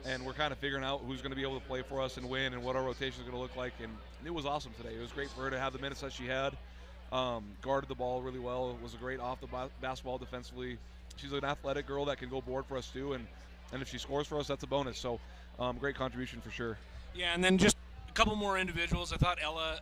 and we're kind of figuring out who's going to be able to play for us and win, and what our rotation is going to look like. And it was awesome today. It was great for her to have the minutes that she had. Guarded the ball really well. It was a great off the basketball defensively. She's an athletic girl that can go board for us too, and if she scores for us, that's a bonus. So great contribution for sure. Yeah, and then just a couple more individuals. I thought Ella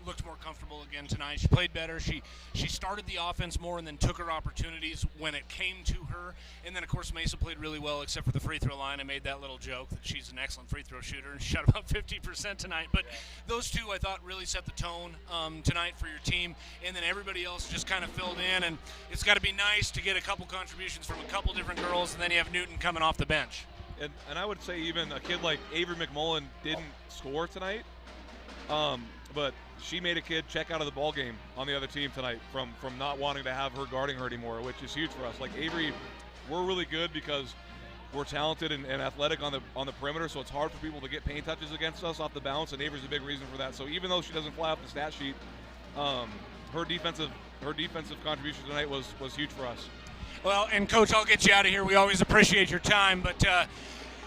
looked more comfortable again tonight. She played better. She started the offense more and then took her opportunities when it came to her. And then, of course, Mesa played really well except for the free throw line. I made that little joke that she's an excellent free throw shooter, and she shot about 50% tonight. But those two, I thought, really set the tone tonight for your team. And then everybody else just kind of filled in. And it's got to be nice to get a couple contributions from a couple different girls, and then you have Newton coming off the bench. And I would say even a kid like Avery McMullen didn't score tonight, but she made a kid check out of the ball game on the other team tonight from not wanting to have her guarding her anymore, which is huge for us. Like Avery, we're really good because we're talented and athletic on the perimeter, so it's hard for people to get paint touches against us off the bounce, and Avery's a big reason for that. So even though she doesn't fly off the stat sheet, her defensive contribution tonight was huge for us. Well, and Coach, I'll get you out of here. We always appreciate your time. But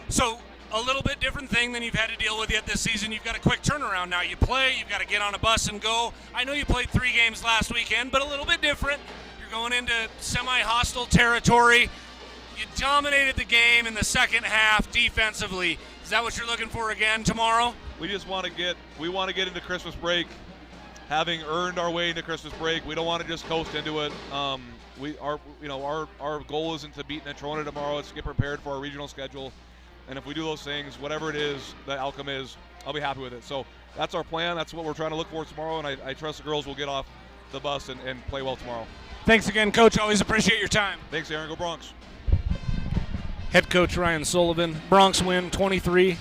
so a little bit different thing than you've had to deal with yet this season. You've got a quick turnaround now. You play, you've got to get on a bus and go. I know you played 3 games last weekend, but a little bit different. You're going into semi-hostile territory. You dominated the game in the second half defensively. Is that what you're looking for again tomorrow? We just want to get into Christmas break, having earned our way into Christmas break. We don't want to just coast into it. Our goal isn't to beat Natrona tomorrow. It's to get prepared for our regional schedule. And if we do those things, whatever it is, the outcome is, I'll be happy with it. So that's our plan. That's what we're trying to look for tomorrow. And I trust the girls will get off the bus and play well tomorrow. Thanks again, Coach. Always appreciate your time. Thanks, Aaron. Go Broncs. Head coach Ryan Sullivan. Broncs win 23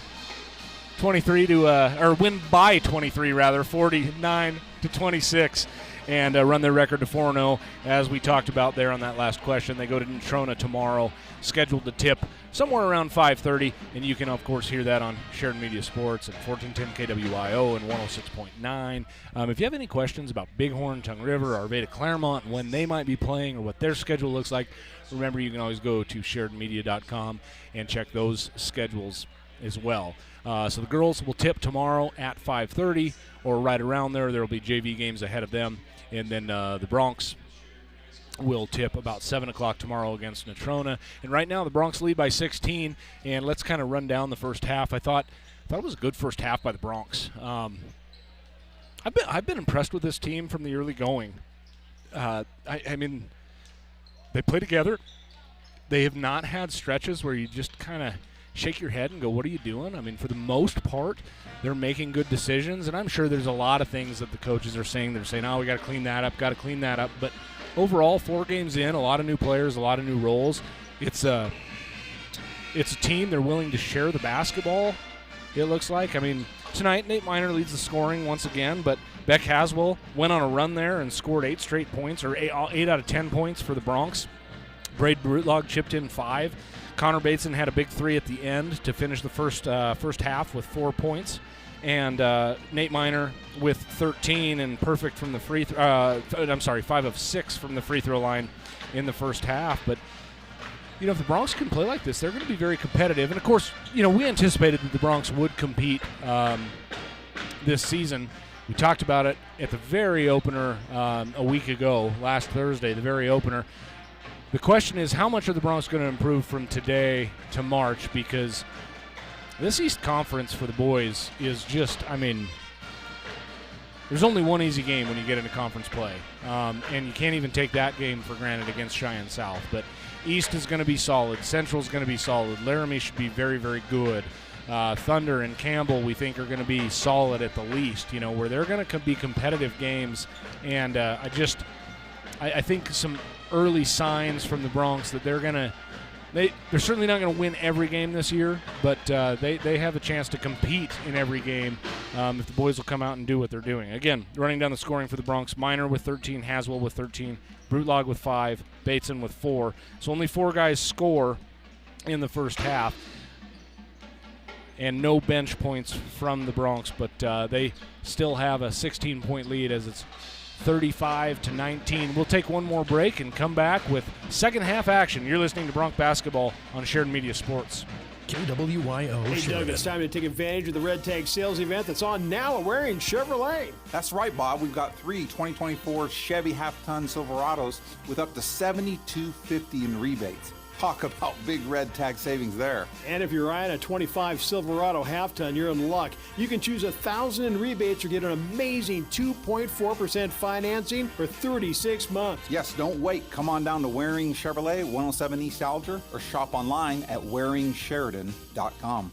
to win by 23 rather, 49-26. And run their record to 4-0, as we talked about there on that last question. They go to Natrona tomorrow, scheduled to tip somewhere around 5:30, and you can, of course, hear that on Sheridan Media Sports at 1410 KWIO and 106.9. If you have any questions about Bighorn, Tongue River, Arvada, Claremont, and when they might be playing or what their schedule looks like, remember you can always go to SheridanMedia.com and check those schedules as well. So the girls will tip tomorrow at 5:30 or right around there. There will be JV games ahead of them. And then the Broncs will tip about 7 o'clock tomorrow against Natrona. And right now the Broncs lead by 16. And let's kind of run down the first half. I thought it was a good first half by the Broncs. I've been impressed with this team from the early going. I mean, they play together. They have not had stretches where you just kind of shake your head and go, what are you doing? I mean, for the most part, they're making good decisions, and I'm sure there's a lot of things that the coaches are saying. They're saying, oh, we got to clean that up. But overall, 4 games in, a lot of new players, a lot of new roles. It's a team. They're willing to share the basketball, it looks like. I mean, tonight, Nate Miner leads the scoring once again, but Beck Haswell went on a run there and scored 8 straight points, or 8 out of 10 points for the Broncs. Braid Brutlog chipped in 5. Connor Bateson had a big 3 at the end to finish the first half with 4 points. And Nate Miner with 13 and perfect from the 5 of 6 from the free throw line in the first half. But, you know, if the Broncs can play like this, they're going to be very competitive. And, of course, you know, we anticipated that the Broncs would compete this season. We talked about it at the very opener a week ago, last Thursday, the very opener. The question is, how much are the Broncs going to improve from today to March? Because this East Conference for the boys is just, I mean, there's only one easy game when you get into conference play. And you can't even take that game for granted against Cheyenne South. But East is going to be solid. Central is going to be solid. Laramie should be very, very good. Thunder and Campbell, we think, are going to be solid at the least, you know, where they're going to be competitive games. And I think some early signs from the Broncs that they're certainly not going to win every game this year, but they have a chance to compete in every game if the boys will come out and do what they're doing. Again, running down the scoring for the Broncs, Miner with 13, Haswell with 13, Brutlog with 5, Bateson with 4. So only 4 guys score in the first half. And no bench points from the Broncs, but they still have a 16-point lead as it's 35-19. We'll take one more break and come back with second half action. You're listening to Bronc Basketball on Sheridan Media Sports. KWYO Hey, Doug, Sheridan. it's time to take advantage of the Red Tag sales event that's on now at Waring Chevrolet. That's right, Bob. We've got 3 2024 Chevy half-ton Silverados with up to $7,250 in rebates. Talk about big Red Tag savings there. And if you're eyeing a 25 Silverado half-ton, you're in luck. You can choose $1,000 in rebates or get an amazing 2.4% financing for 36 months. Yes, don't wait. Come on down to Waring Chevrolet, 107 East Alger, or shop online at waringsheridan.com.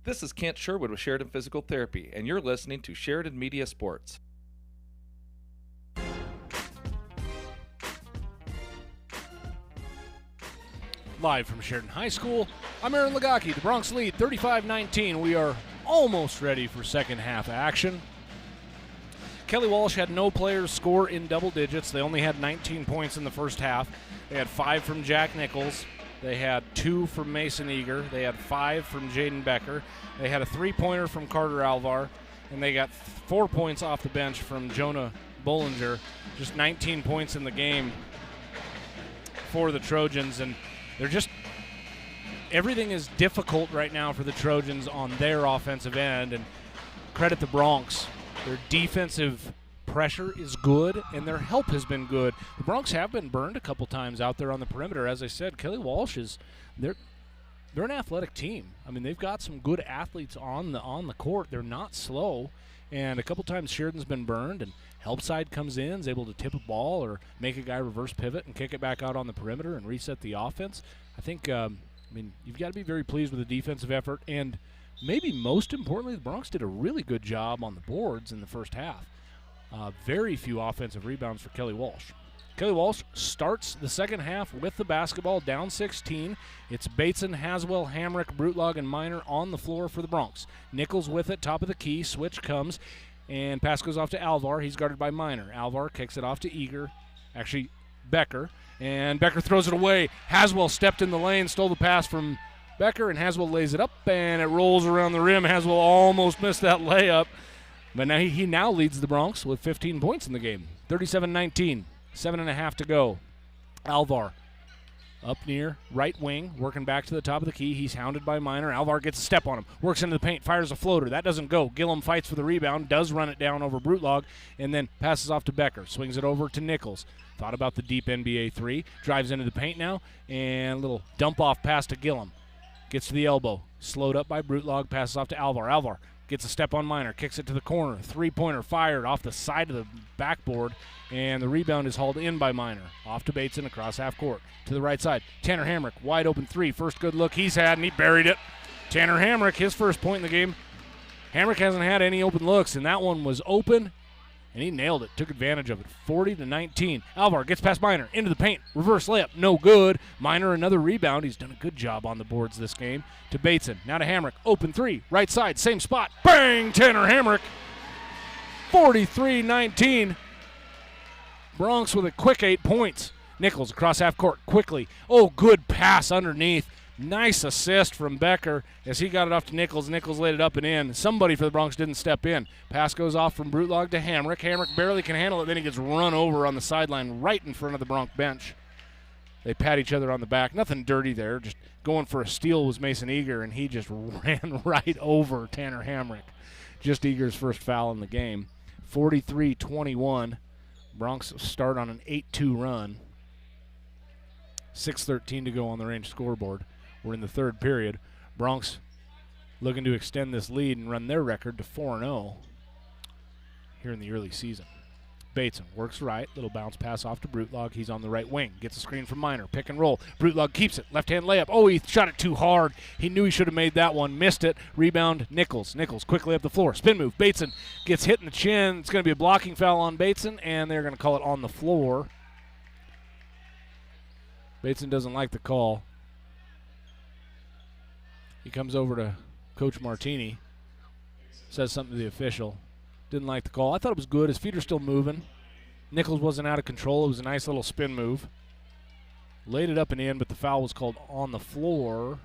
This is Kent Sherwood with Sheridan Physical Therapy, and you're listening to Sheridan Media Sports. Live from Sheridan High School, I'm Aaron Lagaki. The Broncs lead 35-19. We are almost ready for second half action. Kelly Walsh had no players score in double digits. They only had 19 points in the first half. They had 5 from Jack Nichols. They had 2 from Mason Eager. They had 5 from Jaden Becker. They had a 3-pointer from Carter Alvar. And they got 4 points off the bench from Jonah Bollinger. Just 19 points in the game for the Trojans. And they're just – everything is difficult right now for the Trojans on their offensive end. And credit the Broncs. Their defensive pressure is good, and their help has been good. The Broncs have been burned a couple times out there on the perimeter. As I said, Kelly Walsh is – they're an athletic team. I mean, they've got some good athletes on the court. They're not slow. And a couple times Sheridan's been burned, and help side comes in, is able to tip a ball or make a guy reverse pivot and kick it back out on the perimeter and reset the offense. I think, you've got to be very pleased with the defensive effort. And maybe most importantly, the Broncs did a really good job on the boards in the first half. Very few offensive rebounds for Kelly Walsh. Kelly Walsh starts the second half with the basketball, down 16. It's Bateson, Haswell, Hamrick, Brutlog, and Miner on the floor for the Broncs. Nichols with it, top of the key. Switch comes, and pass goes off to Alvar. He's guarded by Miner. Alvar kicks it off to Eager, actually Becker, and Becker throws it away. Haswell stepped in the lane, stole the pass from Becker, and Haswell lays it up, and it rolls around the rim. Haswell almost missed that layup, but now he now leads the Broncs with 15 points in the game, 37-19. 7.5 to go. Alvar up near right wing, working back to the top of the key. He's hounded by Miner. Alvar gets a step on him, works into the paint, fires a floater. That doesn't go. Gillum fights for the rebound, does run it down over Brutlog, and then passes off to Becker. Swings it over to Nichols. Thought about the deep NBA 3. Drives into the paint now, and a little dump-off pass to Gillum. Gets to the elbow. Slowed up by Brutlog, passes off to Alvar. Alvar gets a step on Minor, kicks it to the corner. Three-pointer fired off the side of the backboard, and the rebound is hauled in by Minor. Off to Bateson across half court. To the right side, Tanner Hamrick, wide open three. First good look he's had, and he buried it. Tanner Hamrick, his first point in the game. Hamrick hasn't had any open looks, and that one was open, and he nailed it, took advantage of it. 40-19. Alvar gets past Minor, into the paint, reverse layup, no good. Minor another rebound. He's done a good job on the boards this game. To Bateson, now to Hamrick, open three, right side, same spot. Bang! Tanner Hamrick. 43-19. Bronx with a quick 8 points. Nichols across half court quickly. Oh, good pass underneath. Nice assist from Becker as he got it off to Nichols. Nichols laid it up and in. Somebody for the Bronx didn't step in. Pass goes off from Brutlog to Hamrick. Hamrick barely can handle it. Then he gets run over on the sideline right in front of the Bronx bench. They pat each other on the back. Nothing dirty there. Just going for a steal was Mason Eager, and he just ran right over Tanner Hamrick. Just Eager's first foul in the game. 43-21. Bronx start on an 8-2 run. 6:13 to go on the range scoreboard. We're in the third period. Bronx looking to extend this lead and run their record to 4-0 here in the early season. Bateson works right. Little bounce pass off to Brutlog. He's on the right wing. Gets a screen from Minor. Pick and roll. Brutlog keeps it. Left-hand layup. Oh, he shot it too hard. He knew he should have made that one. Missed it. Rebound, Nichols. Nichols quickly up the floor. Spin move. Bateson gets hit in the chin. It's going to be a blocking foul on Bateson, and they're going to call it on the floor. Bateson doesn't like the call. He comes over to Coach Martini, says something to the official. Didn't like the call. I thought it was good. His feet are still moving. Nichols wasn't out of control. It was a nice little spin move. Laid it up and in, but the foul was called on the floor.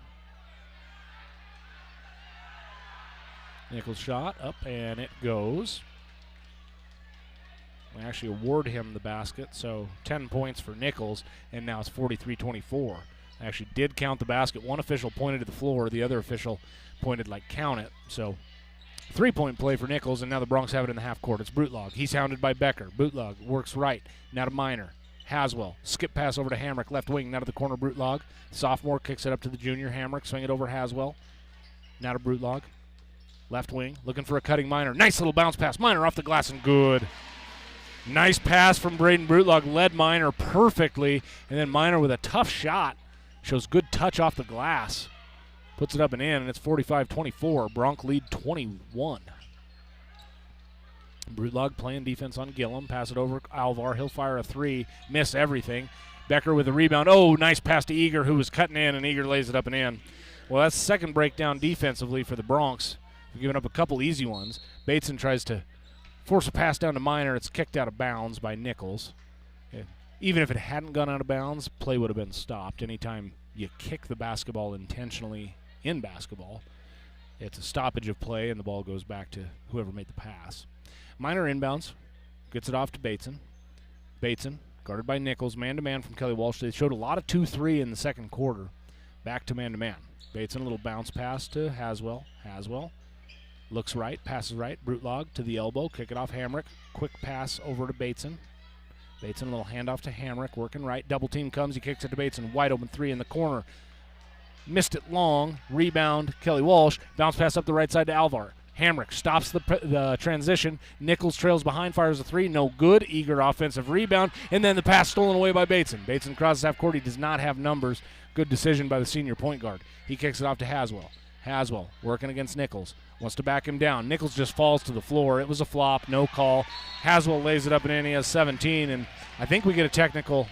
Nichols shot up, and it goes. We actually award him the basket, so 10 points for Nichols, and now it's 43-24. Actually did count the basket. One official pointed to the floor. The other official pointed like count it. So 3-point play for Nichols, and now the Bronx have it in the half court. It's Brutlog. He's hounded by Becker. Brutlog works right. Now to Minor. Haswell. Skip pass over to Hamrick. Left wing. Now to the corner. Brutlog. Sophomore kicks it up to the junior. Hamrick. Swing it over Haswell. Now to Brutlog. Left wing. Looking for a cutting Minor. Nice little bounce pass. Minor off the glass and good. Nice pass from Braden Brutlog. Led Minor perfectly. And then Minor with a tough shot. Shows good touch off the glass. Puts it up and in, and it's 45-24. Bronx lead 21. Brutlog playing defense on Gillum. Pass it over Alvar. He'll fire a three. Miss everything. Becker with a rebound. Oh, nice pass to Eager, who was cutting in, and Eager lays it up and in. Well, that's the second breakdown defensively for the Bronx. They've given up a couple easy ones. Bateson tries to force a pass down to Minor. It's kicked out of bounds by Nichols. Even if it hadn't gone out of bounds, play would have been stopped. Anytime you kick the basketball intentionally in basketball, it's a stoppage of play, and the ball goes back to whoever made the pass. Minor inbounds, gets it off to Bateson. Bateson, guarded by Nichols, man-to-man from Kelly Walsh. They showed a lot of 2-3 in the second quarter. Back to man-to-man. Bateson, a little bounce pass to Haswell. Haswell looks right, passes right. Brutlog to the elbow, kick it off Hamrick. Quick pass over to Bateson. Bateson, a little handoff to Hamrick, working right. Double team comes, he kicks it to Bateson. Wide open three in the corner. Missed it long. Rebound, Kelly Walsh. Bounce pass up the right side to Alvar. Hamrick stops the transition. Nichols trails behind, fires a three. No good. Eager offensive rebound. And then the pass stolen away by Bateson. Bateson crosses half court. He does not have numbers. Good decision by the senior point guard. He kicks it off to Haswell. Haswell working against Nichols. Wants to back him down. Nichols just falls to the floor. It was a flop. No call. Haswell lays it up and in. He has 17. And I think we get a technical.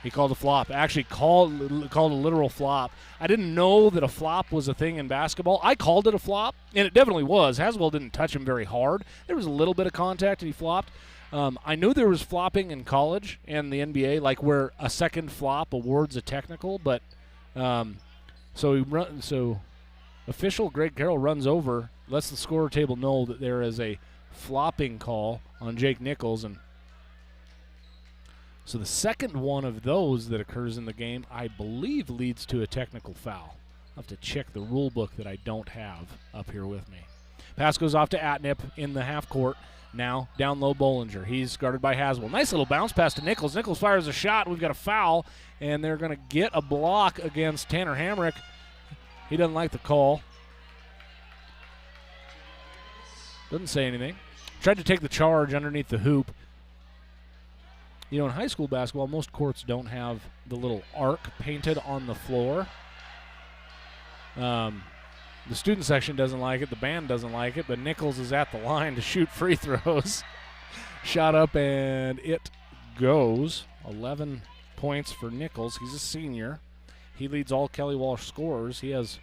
He called a flop. Actually called a literal flop. I didn't know that a flop was a thing in basketball. I called it a flop, and it definitely was. Haswell didn't touch him very hard. There was a little bit of contact, and he flopped. I knew there was flopping in college and the NBA, like where a second flop awards a technical, but so official Greg Carroll runs over, lets the scorer table know that there is a flopping call on Jake Nichols, and so the second one of those that occurs in the game, I believe, leads to a technical foul. I'll have to check the rule book that I don't have up here with me. Pass goes off to Atnip in the half court. Now down low Bollinger. He's guarded by Haswell. Nice little bounce pass to Nichols. Nichols fires a shot. We've got a foul, and they're going to get a block against Tanner Hamrick. He doesn't like the call. Doesn't say anything. Tried to take the charge underneath the hoop. You know, in high school basketball, most courts don't have the little arc painted on the floor. The student section doesn't like it. The band doesn't like it. But Nichols is at the line to shoot free throws. Shot up, and it goes. 11 points for Nichols. He's a senior. He leads all Kelly Walsh scorers. He has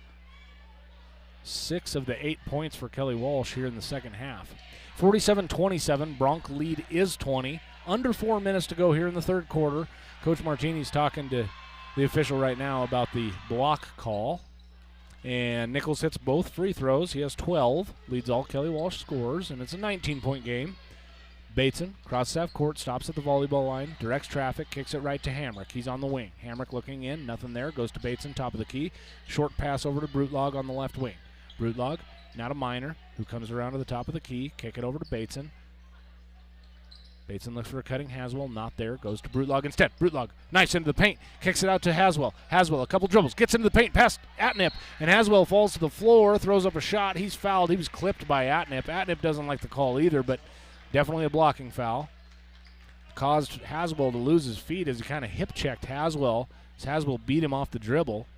6 of the 8 points for Kelly Walsh here in the second half. 47-27. Bronc lead is 20. Under 4 minutes to go here in the third quarter. Coach Martini's talking to the official right now about the block call. And Nichols hits both free throws. He has 12. Leads all Kelly Walsh scorers, and it's a 19-point game. Bateson, crosses half court, stops at the volleyball line, directs traffic, kicks it right to Hamrick. He's on the wing. Hamrick looking in, nothing there, goes to Bateson, top of the key. Short pass over to Brutlog on the left wing. Brutlog, now to Miner, who comes around to the top of the key, kick it over to Bateson. Bateson looks for a cutting Haswell, not there, goes to Brutlog instead. Brutlog, nice into the paint, kicks it out to Haswell. Haswell, a couple dribbles, gets into the paint, past Atnip, and Haswell falls to the floor, throws up a shot. He's fouled. He was clipped by Atnip. Atnip doesn't like the call either, but definitely a blocking foul. Caused Haswell to lose his feet as he kind of hip-checked Haswell. As Haswell beat him off the dribble.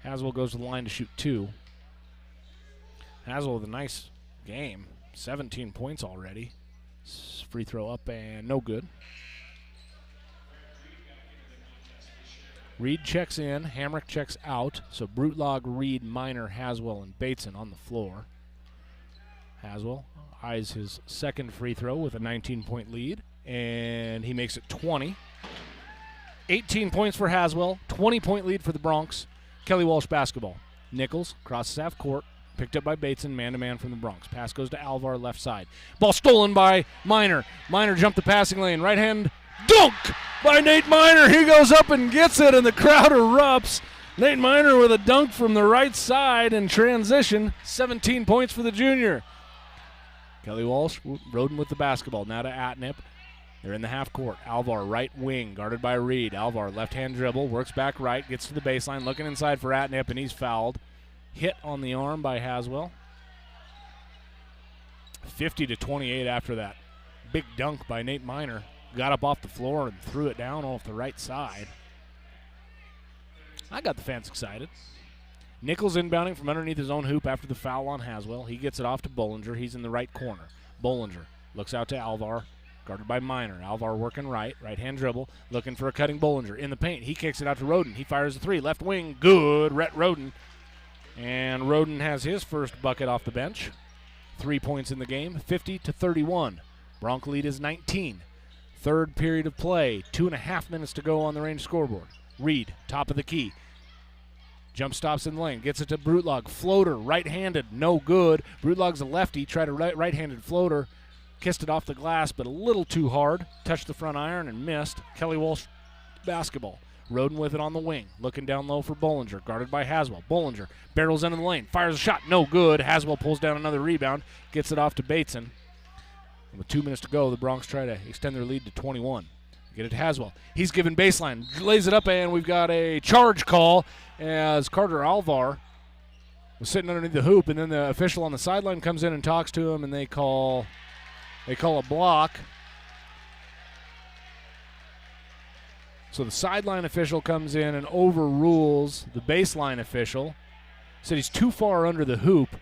Haswell goes to the line to shoot 2. Haswell with a nice game. 17 points already. Free throw up and no good. Reed checks in. Hamrick checks out. So Brutlog, Reed, Miner, Haswell, and Bateson on the floor. Haswell eyes his second free throw with a 19-point lead, and he makes it 20. 18 points for Haswell, 20-point lead for the Broncs. Kelly Walsh basketball. Nichols crosses half court, picked up by Bateson, man-to-man from the Broncs. Pass goes to Alvar, left side. Ball stolen by Miner. Miner jumped the passing lane. Right hand dunk by Nate Miner. He goes up and gets it, and the crowd erupts. Nate Miner with a dunk from the right side in transition. 17 points for the junior. Kelly Walsh, Roden with the basketball. Now to Atnip. They're in the half court. Alvar, right wing, guarded by Reed. Alvar, left-hand dribble, works back right, gets to the baseline, looking inside for Atnip, and he's fouled. Hit on the arm by Haswell. 50-28 after that. Big dunk by Nate Miner. Got up off the floor and threw it down off the right side. I got the fans excited. Nichols inbounding from underneath his own hoop after the foul on Haswell. He gets it off to Bollinger. He's in the right corner. Bollinger looks out to Alvar, guarded by Miner. Alvar working right-hand dribble, looking for a cutting Bollinger. In the paint, he kicks it out to Roden. He fires a 3, left wing, good, Rhett Roden. And Roden has his first bucket off the bench. 3 points in the game, 50-31. Bronc lead is 19. Third period of play, 2.5 minutes to go on the range scoreboard. Reed, top of the key. Jump stops in the lane, gets it to Brutlog. Floater, right-handed, no good. Brutlog's a lefty, tried a right-handed floater. Kissed it off the glass, but a little too hard. Touched the front iron and missed. Kelly Walsh basketball. Roden with it on the wing, looking down low for Bollinger, guarded by Haswell. Bollinger barrels into the lane, fires a shot, no good. Haswell pulls down another rebound, gets it off to Bateson. And with 2 minutes to go, the Broncs try to extend their lead to 21. Get it to Haswell. He's given baseline, lays it up, and we've got a charge call as Carter Alvar was sitting underneath the hoop, and then the official on the sideline comes in and talks to him, and they call a block. So the sideline official comes in and overrules the baseline official. Said he's too far under the hoop.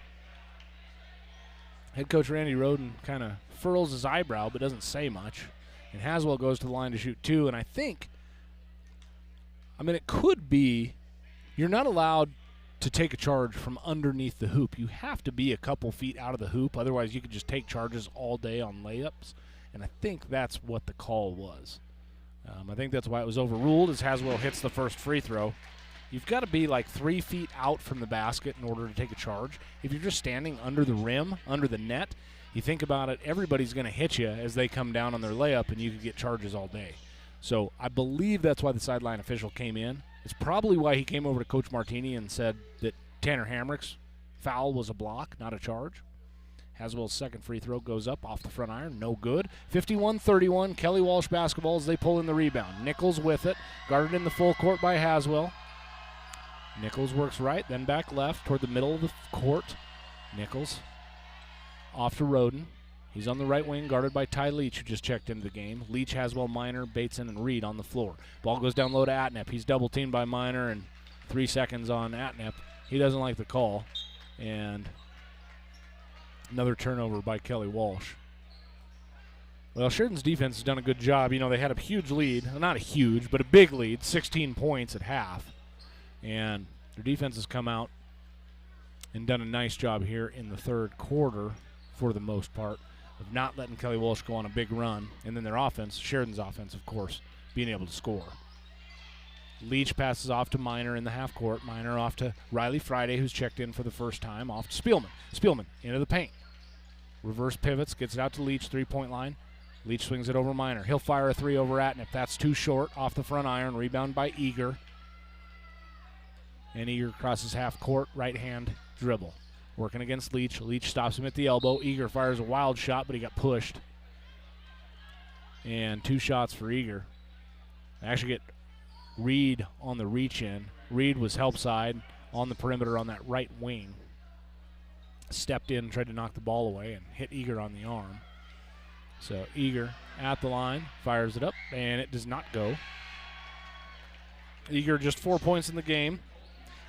Head coach Randy Roden kind of furrows his eyebrow but doesn't say much. And Haswell goes to the line to shoot 2. And I think, it could be you're not allowed to take a charge from underneath the hoop. You have to be a couple feet out of the hoop. Otherwise, you could just take charges all day on layups. And I think that's what the call was. I think that's why it was overruled as Haswell hits the first free throw. You've got to be like 3 feet out from the basket in order to take a charge. If you're just standing under the rim, under the net, you think about it, everybody's going to hit you as they come down on their layup, and you could get charges all day. So I believe that's why the sideline official came in. It's probably why he came over to Coach Martini and said that Tanner Hamrick's foul was a block, not a charge. Haswell's second free throw goes up off the front iron, no good. 51-31, Kelly Walsh basketball as they pull in the rebound. Nichols with it, guarded in the full court by Haswell. Nichols works right, then back left toward the middle of the court. Nichols off to Roden. He's on the right wing, guarded by Ty Leach, who just checked into the game. Leach, Haswell, Minor, Bateson, and Reed on the floor. Ball goes down low to Atnep. He's double-teamed by Minor, and 3 seconds on Atnep. He doesn't like the call. And another turnover by Kelly Walsh. Well, Sheridan's defense has done a good job. You know, they had a huge lead. Well, not a huge, but a big lead, 16 points at half. And their defense has come out and done a nice job here in the third quarter, for the most part, of not letting Kelly Walsh go on a big run. And then their offense, Sheridan's offense, of course, being able to score. Leach passes off to Minor in the half court. Minor off to Riley Friday, who's checked in for the first time. Off to Spielman. Spielman into the paint. Reverse pivots, gets it out to Leach, three-point line. Leach swings it over Minor. He'll fire a three over Atnip. That's too short. Off the front iron. Rebound by Eager. And Eager crosses half court. Right hand dribble. Working against Leach. Leach stops him at the elbow. Eager fires a wild shot, but he got pushed. And 2 shots for Eager. They actually get Reed on the reach in. Reed was help side on the perimeter on that right wing. Stepped in, tried to knock the ball away, and hit Eager on the arm. So Eager at the line, fires it up, and it does not go. Eager just 4 points in the game.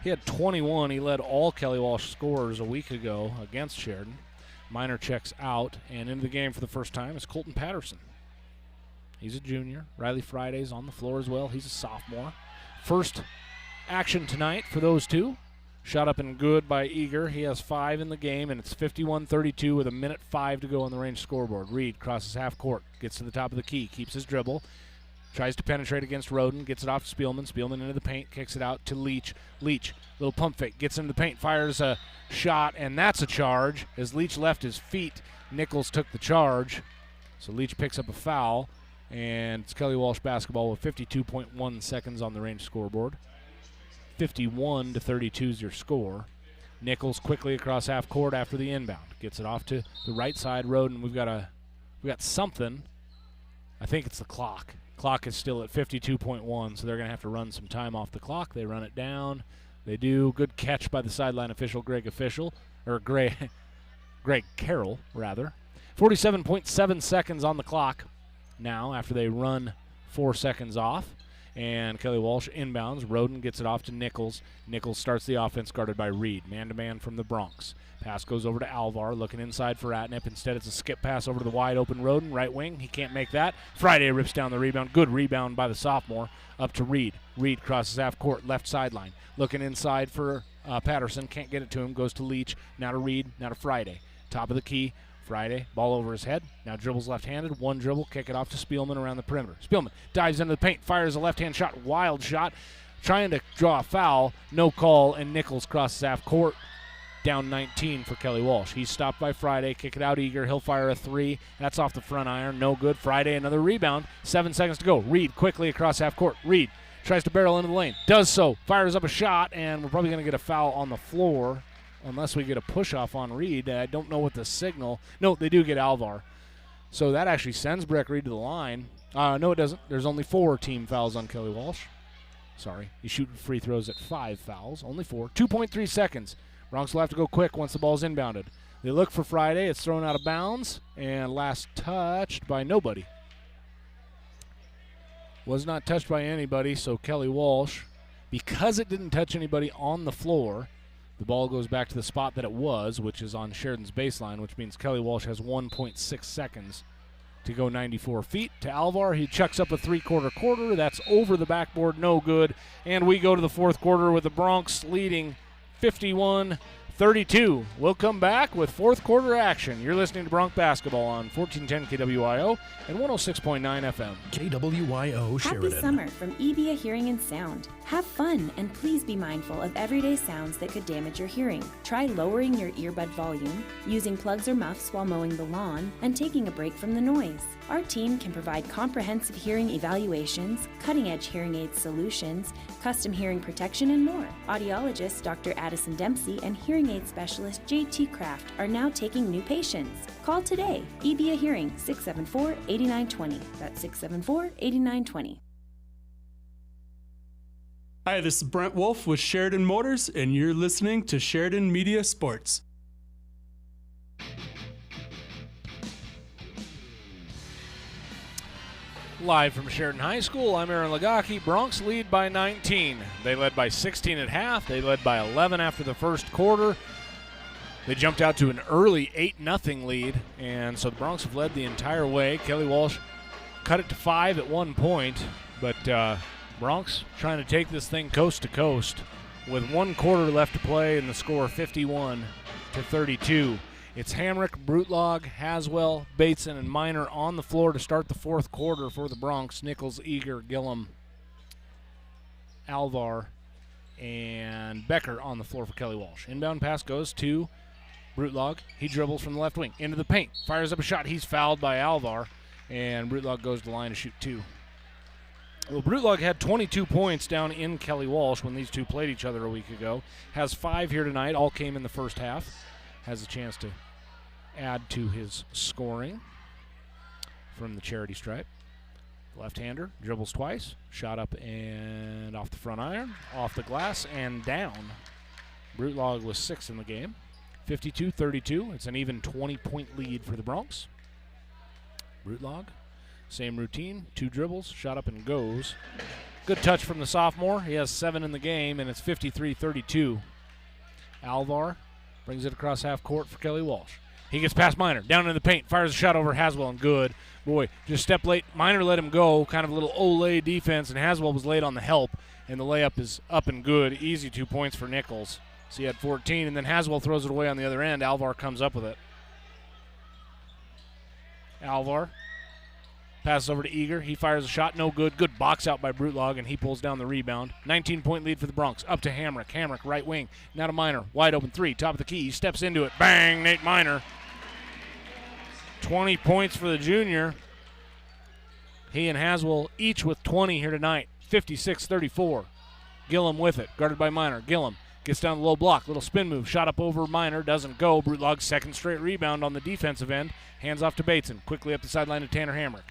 He had 21. He led all Kelly Walsh scorers a week ago against Sheridan. Minor checks out, and into the game for the first time is Colton Patterson. He's a junior. Riley Friday's on the floor as well. He's a sophomore. First action tonight for those two. Shot up and good by Eager. He has 5 in the game, and it's 51-32 with 1:05 to go on the range scoreboard. Reed crosses half court, gets to the top of the key, keeps his dribble, tries to penetrate against Roden, gets it off to Spielman. Spielman into the paint, kicks it out to Leach. Leach, little pump fake, gets into the paint, fires a shot, and that's a charge. As Leach left his feet, Nichols took the charge. So Leach picks up a foul, and it's Kelly Walsh basketball with 52.1 seconds on the range scoreboard. 51-32 is your score. Nichols quickly across half court after the inbound. Gets it off to the right side road, and we've got something. I think it's the clock. Clock is still at 52.1, so they're going to have to run some time off the clock. They run it down. They do. Good catch by the sideline official, Greg Carroll, rather. 47.7 seconds on the clock now after they run 4 seconds off. And Kelly Walsh inbounds. Roden gets it off to Nichols. Nichols starts the offense guarded by Reed. Man-to-man from the Bronx. Pass goes over to Alvar, looking inside for Atnip. Instead, it's a skip pass over to the wide-open Roden, right wing. He can't make that. Friday rips down the rebound. Good rebound by the sophomore. Up to Reed. Reed crosses half court, left sideline. Looking inside for Patterson. Can't get it to him. Goes to Leach. Now to Reed. Now to Friday. Top of the key. Friday, ball over his head. Now dribbles left-handed. One dribble, kick it off to Spielman around the perimeter. Spielman dives into the paint, fires a left-hand shot, wild shot, trying to draw a foul. No call, and Nichols crosses half court. Down 19 for Kelly Walsh. He's stopped by Friday. Kick it out Eager. He'll fire a three. That's off the front iron. No good. Friday, another rebound. 7 seconds to go. Reed quickly across half court. Reed tries to barrel into the lane. Does so. Fires up a shot, and we're probably going to get a foul on the floor. Unless we get a push-off on Reed. I don't know what the signal. No, they do get Alvar. So that actually sends Breck Reed to the line. No, it doesn't. There's only 4 team fouls on Kelly Walsh. Sorry. He's shooting free throws at 5 fouls. Only 4. 2.3 seconds. Bronx will have to go quick once the ball's inbounded. They look for Friday. It's thrown out of bounds. And last touched by nobody. Was not touched by anybody, so Kelly Walsh, because it didn't touch anybody on the floor, the ball goes back to the spot that it was, which is on Sheridan's baseline, which means Kelly Walsh has 1.6 seconds to go 94 feet. To Alvar, he chucks up a three-quarter. That's over the backboard, no good. And we go to the fourth quarter with the Bronx leading 51-32. We'll come back with fourth quarter action. You're listening to Bronx Basketball on 1410 KWIO and 106.9 FM. KWIO Sheridan. Happy summer from EBIA Hearing and Sound. Have fun and please be mindful of everyday sounds that could damage your hearing. Try lowering your earbud volume, using plugs or muffs while mowing the lawn, and taking a break from the noise. Our team can provide comprehensive hearing evaluations, cutting-edge hearing aid solutions, custom hearing protection, and more. Audiologist Dr. Addison Dempsey and hearing aid specialist J.T. Kraft are now taking new patients. Call today. EBIA Hearing, 674-8920. That's 674-8920. Hi, this is Brent Wolf with Sheridan Motors, and you're listening to Sheridan Media Sports. Live from Sheridan High School, I'm Aaron Lagaki. Broncs lead by 19. They led by 16 at half. They led by 11 after the first quarter. They jumped out to an early 8-0 lead, and so the Broncs have led the entire way. Kelly Walsh cut it to 5 at one point, but Broncs trying to take this thing coast to coast with 1 quarter left to play and the score 51-32. It's Hamrick, Brutlog, Haswell, Bateson, and Miner on the floor to start the fourth quarter for the Broncs. Nichols, Eager, Gillum, Alvar, and Becker on the floor for Kelly Walsh. Inbound pass goes to Brutlog. He dribbles from the left wing into the paint. Fires up a shot. He's fouled by Alvar, and Brutlog goes to the line to shoot 2. Well, Brutlog had 22 points down in Kelly Walsh when these two played each other a week ago. Has 5 here tonight. All came in the first half. Has a chance to add to his scoring from the charity stripe. Left-hander dribbles twice. Shot up and off the front iron. Off the glass and down. Brutlog was 6 in the game. 52-32. It's an even 20-point lead for the Broncs. Brutlog, same routine. 2 dribbles. Shot up and goes. Good touch from the sophomore. He has 7 in the game, and it's 53-32. Alvar brings it across half court for Kelly Walsh. He gets past Miner, down in the paint, fires a shot over Haswell, and good. Boy, just step late. Miner let him go, kind of a little Olay defense, and Haswell was late on the help, and the layup is up and good. Easy 2 points for Nichols. So he had 14, and then Haswell throws it away on the other end. Alvar comes up with it. Alvar passes over to Eager. He fires a shot, no good. Good box out by Brutlog, and he pulls down the rebound. 19-point lead for the Broncs. Up to Hamrick. Hamrick, right wing. Now to Miner. Wide open 3. Top of the key. He steps into it. Bang! Nate Miner. 20 points for the junior. He and Haswell each with 20 here tonight. 56-34. Gillum with it. Guarded by Miner. Gillum gets down the low block. Little spin move. Shot up over Miner. Doesn't go. Brutlog's second straight rebound on the defensive end. Hands off to Bateson. Quickly up the sideline to Tanner Hamrick.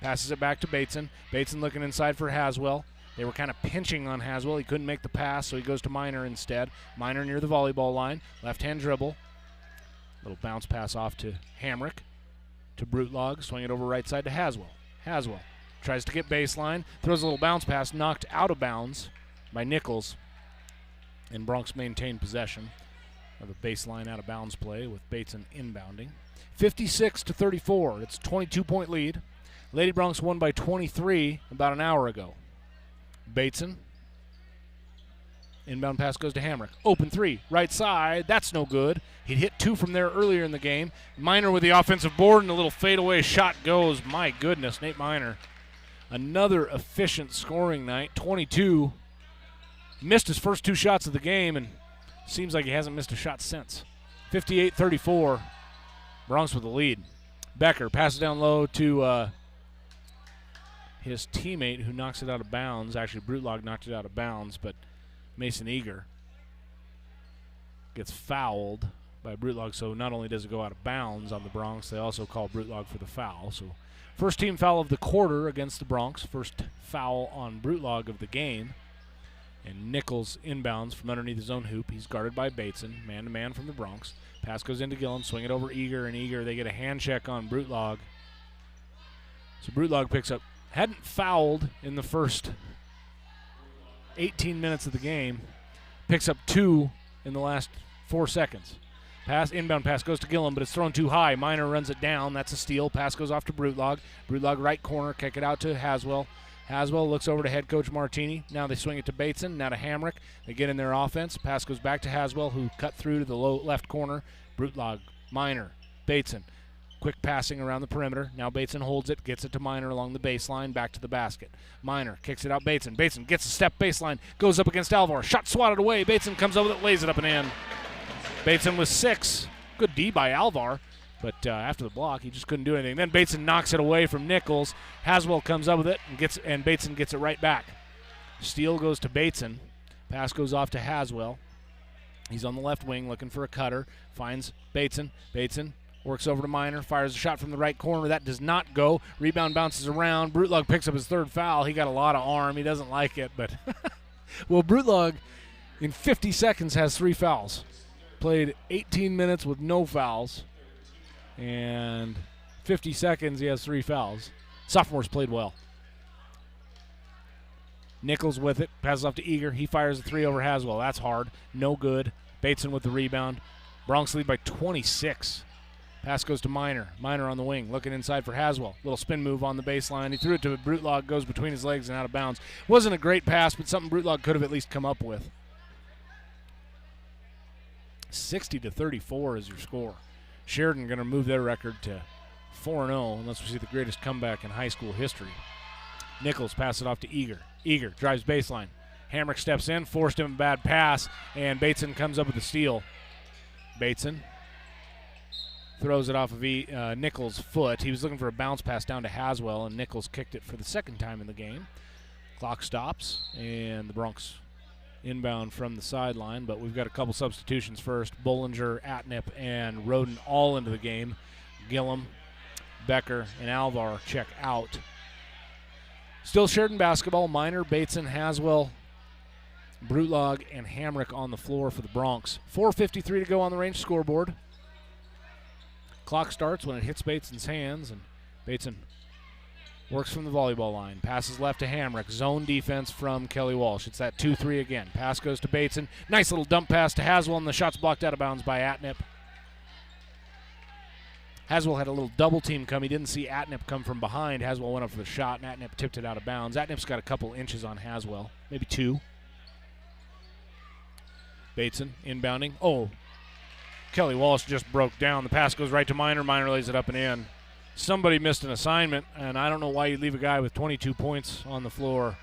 Passes it back to Bateson. Bateson looking inside for Haswell. They were kind of pinching on Haswell. He couldn't make the pass, so he goes to Miner instead. Miner near the volleyball line. Left-hand dribble. Little bounce pass off to Hamrick. To Brutlog. Swing it over right side to Haswell. Haswell tries to get baseline. Throws a little bounce pass. Knocked out of bounds by Nichols. And Broncs maintain possession of a baseline out of bounds play with Bateson inbounding. 56-34. It's a 22-point lead. Lady Broncs won by 23 about an hour ago. Bateson. Inbound pass goes to Hamrick. Open 3. Right side. That's no good. He'd hit 2 from there earlier in the game. Miner with the offensive board and a little fadeaway shot goes. My goodness, Nate Miner. Another efficient scoring night. 22. Missed his first 2 shots of the game and seems like he hasn't missed a shot since. 58-34. Broncs with the lead. Becker passes down low to his teammate who knocks it out of bounds. Actually, Brutlog knocked it out of bounds, but Mason Eager gets fouled by Brutlog. So not only does it go out of bounds on the Broncs, they also call Brutlog for the foul. So first team foul of the quarter against the Broncs. First foul on Brutlog of the game. And Nichols inbounds from underneath his own hoop. He's guarded by Bateson, man-to-man from the Broncs. Pass goes into Gillum, swing it over Eager, and Eager, they get a hand check on Brutlog. So Brutlog picks up, hadn't fouled in the first 18 minutes of the game, picks up 2 in the last 4 seconds. Inbound pass goes to Gillum, but it's thrown too high. Miner runs it down. That's a steal. Pass goes off to Brutlog. Brutlog right corner, kick it out to Haswell. Haswell looks over to head coach Martini. Now they swing it to Bateson, now to Hamrick. They get in their offense. Pass goes back to Haswell, who cut through to the low left corner. Brutlog, Miner, Bateson. Quick passing around the perimeter. Now Bateson holds it, gets it to Miner along the baseline, back to the basket. Miner kicks it out Bateson. Bateson gets a step baseline, goes up against Alvar. Shot swatted away. Bateson comes over with it, lays it up and in. Bateson with 6. Good D by Alvar. But after the block, he just couldn't do anything. Then Bateson knocks it away from Nichols. Haswell comes up with it and Bateson gets it right back. Steal goes to Bateson. Pass goes off to Haswell. He's on the left wing looking for a cutter. Finds Bateson. Bateson works over to Miner. Fires a shot from the right corner. That does not go. Rebound bounces around. Brutlog picks up his 3rd foul. He got a lot of arm. He doesn't like it. But well, Brutlog in 50 seconds has 3 fouls. Played 18 minutes with no fouls. And 50 seconds, he has 3 fouls. Sophomores played well. Nichols with it, passes off to Eager. He fires a three over Haswell. That's hard. No good. Bateson with the rebound. Bronx lead by 26. Pass goes to Minor. Minor on the wing, looking inside for Haswell. Little spin move on the baseline. He threw it to Brutlog, goes between his legs and out of bounds. Wasn't a great pass, but something Brutlog could have at least come up with. 60-34 is your score. Sheridan going to move their record to 4-0, unless we see the greatest comeback in high school history. Nichols passes it off to Eager. Eager drives baseline. Hamrick steps in, forced him a bad pass, and Bateson comes up with the steal. Bateson throws it off of Nichols' foot. He was looking for a bounce pass down to Haswell, and Nichols kicked it for the second time in the game. Clock stops, and the Bronx inbound from the sideline, but we've got a couple substitutions first. Bollinger, Atnip, and Roden all into the game. Gillum, Becker, and Alvar check out. Still Sheridan basketball. Minor, Bateson, Haswell, Brutlog, and Hamrick on the floor for the Bronx. 4:53 to go on the range scoreboard. Clock starts when it hits Bateson's hands, and Bateson works from the volleyball line. Passes left to Hamrick. Zone defense from Kelly Walsh. It's that 2-3 again. Pass goes to Bateson. Nice little dump pass to Haswell, and the shot's blocked out of bounds by Atnip. Haswell had a little double team come. He didn't see Atnip come from behind. Haswell went up for the shot, and Atnip tipped it out of bounds. Atnip's got a couple inches on Haswell, maybe 2. Bateson inbounding. Oh, Kelly Walsh just broke down. The pass goes right to Minor. Minor lays it up and in. Somebody missed an assignment, and I don't know why you leave a guy with 22 points on the floor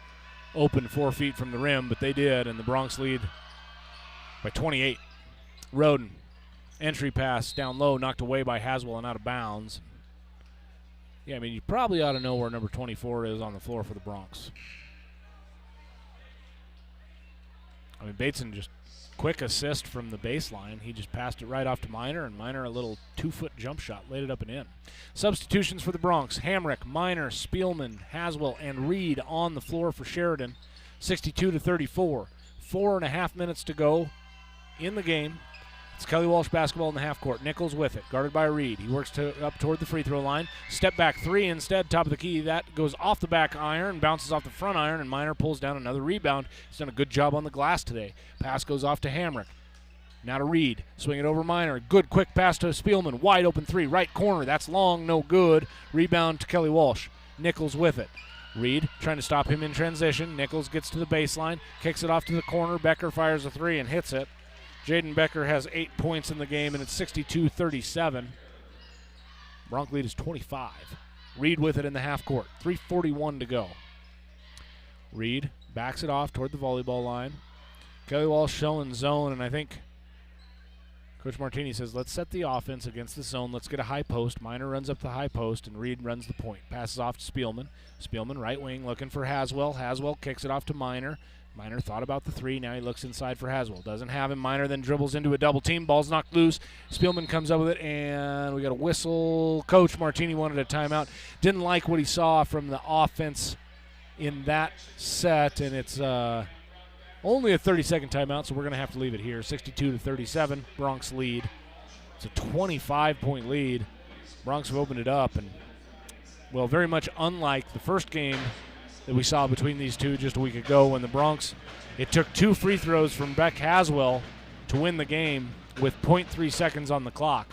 open 4 feet from the rim, but they did, and the Bronx lead by 28. Roden, entry pass down low, knocked away by Haswell and out of bounds. Yeah, I mean, you probably ought to know where number 24 is on the floor for the Bronx. I mean, Bateson just quick assist from the baseline. He just passed it right off to Minor, and Minor a little 2-foot jump shot, laid it up and in. Substitutions for the Bronx. Hamrick, Minor, Spielman, Haswell, and Reed on the floor for Sheridan. 62-34. 4.5 minutes to go in the game. It's Kelly Walsh basketball in the half court. Nichols with it, guarded by Reed. He works up toward the free throw line. Step back three instead, top of the key. That goes off the back iron, bounces off the front iron, and Minor pulls down another rebound. He's done a good job on the glass today. Pass goes off to Hamrick. Now to Reed. Swing it over Minor. Good quick pass to Spielman. Wide open three, right corner. That's long, no good. Rebound to Kelly Walsh. Nichols with it. Reed trying to stop him in transition. Nichols gets to the baseline, kicks it off to the corner. Becker fires a three and hits it. Jaden Becker has 8 points in the game, and it's 62-37. Bronx lead is 25. Reed with it in the half court. 3:41 to go. Reed backs it off toward the volleyball line. Kelly Walsh showing zone, and I think Coach Martini says, let's set the offense against the zone. Let's get a high post. Minor runs up the high post, and Reed runs the point. Passes off to Spielman. Spielman right wing looking for Haswell. Haswell kicks it off to Minor. Minor thought about the three. Now he looks inside for Haswell. Doesn't have him. Minor then dribbles into a double team. Ball's knocked loose. Spielman comes up with it, and we got a whistle. Coach Martini wanted a timeout. Didn't like what he saw from the offense in that set, and it's only a 30-second timeout, so we're going to have to leave it here. 62-37, Bronx lead. It's a 25-point lead. Bronx have opened it up, and, well, very much unlike the first game that we saw between these two just a week ago when the Bronx, it took 2 free throws from Beck Haswell to win the game with 0.3 seconds on the clock.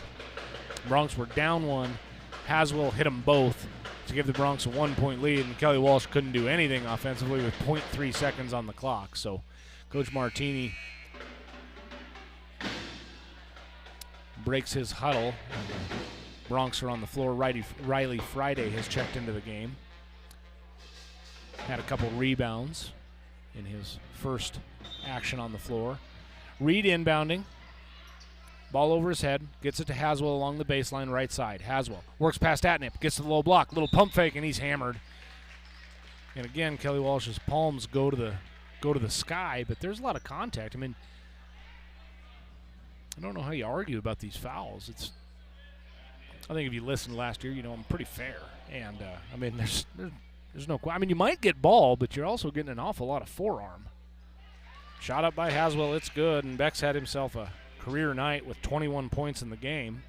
Bronx were down 1. Haswell hit them both to give the Bronx a 1-point lead, and Kelly Walsh couldn't do anything offensively with 0.3 seconds on the clock. So Coach Martini breaks his huddle. Bronx are on the floor. Riley Friday has checked into the game. Had a couple rebounds in his first action on the floor. Reed inbounding. Ball over his head. Gets it to Haswell along the baseline right side. Haswell works past Atnip. Gets to the low block. Little pump fake, and he's hammered. And again, Kelly Walsh's palms go to the sky, but there's a lot of contact. I mean, I don't know how you argue about these fouls. I think if you listened last year, you know I'm pretty fair. And, I mean, there's no – I mean, you might get ball, but you're also getting an awful lot of forearm. Shot up by Haswell. It's good, and Beck's had himself a career night with 21 points in the game.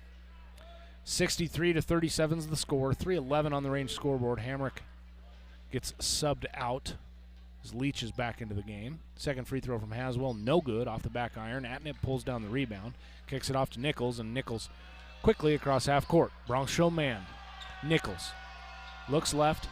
63-37 is the score. 3:11 on the range scoreboard. Hamrick gets subbed out as Leach is back into the game. Second free throw from Haswell, no good, off the back iron. Atnip pulls down the rebound, kicks it off to Nichols, and Nichols quickly across half court. Bronx show man. Nichols looks left,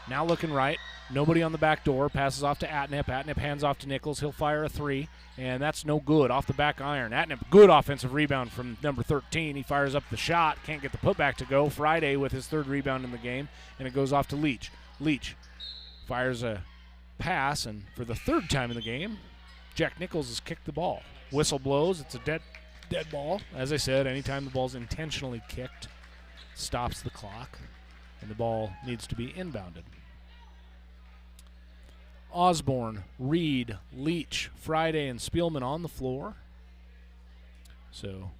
now looking right. Nobody on the back door. Passes off to Atnip. Atnip hands off to Nichols. He'll fire a three, and that's no good. Off the back iron. Atnip, good offensive rebound from number 13. He fires up the shot. Can't get the putback to go. Friday with his third rebound in the game, and it goes off to Leach. Leach fires a pass, and for the third time in the game, Jack Nichols has kicked the ball. Whistle blows. It's a dead ball. As I said, anytime the ball's intentionally kicked, stops the clock, and the ball needs to be inbounded. Osborne, Reed, Leach, Friday, and Spielman on the floor. So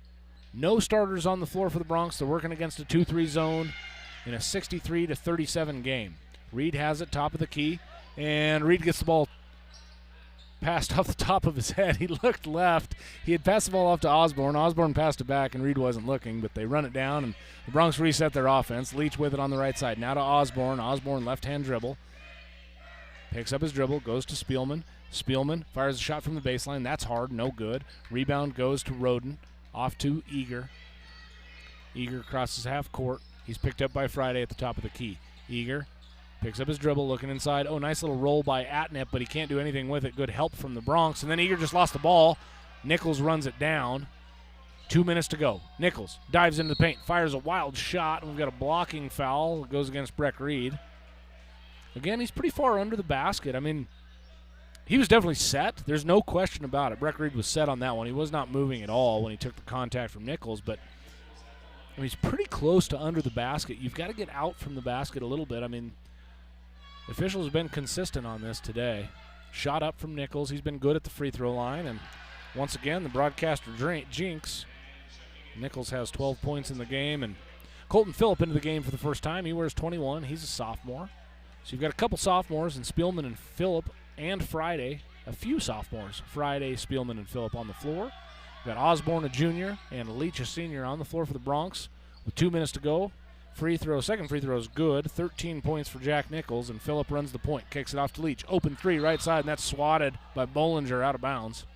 no starters on the floor for the Bronx. They're working against a 2-3 zone in a 63-37 game. Reed has it, top of the key, and Reed gets the ball passed off the top of his head. He looked left. He had passed the ball off to Osborne. Osborne passed it back, and Reed wasn't looking, but they run it down, and the Bronx reset their offense. Leach with it on the right side. Now to Osborne. Osborne left-hand dribble. Picks up his dribble, goes to Spielman. Spielman fires a shot from the baseline. That's hard, no good. Rebound goes to Roden, off to Eager. Eager crosses half court. He's picked up by Friday at the top of the key. Eager picks up his dribble, looking inside. Oh, nice little roll by Atnip, but he can't do anything with it. Good help from the Bronx. And then Eager just lost the ball. Nichols runs it down. 2 minutes to go. Nichols dives into the paint, fires a wild shot, and we've got a blocking foul. It goes against Breck Reed. Again, he's pretty far under the basket. I mean, he was definitely set. There's no question about it. Breck Reed was set on that one. He was not moving at all when he took the contact from Nichols, but I mean, he's pretty close to under the basket. You've got to get out from the basket a little bit. I mean, the officials have been consistent on this today. Shot up from Nichols. He's been good at the free throw line, and once again, the broadcaster jinx. Nichols has 12 points in the game, and Colton Phillip into the game for the first time. He wears 21. He's a sophomore. So you've got a couple sophomores, and Spielman and Phillip and Friday, a few sophomores. Friday, Spielman, and Phillip on the floor. You've got Osborne, a junior, and Leach, a senior, on the floor for the Bronx with 2 minutes to go. Second free throw is good. 13 points for Jack Nichols, and Phillip runs the point, kicks it off to Leach. Open three, right side, and that's swatted by Bollinger out of bounds.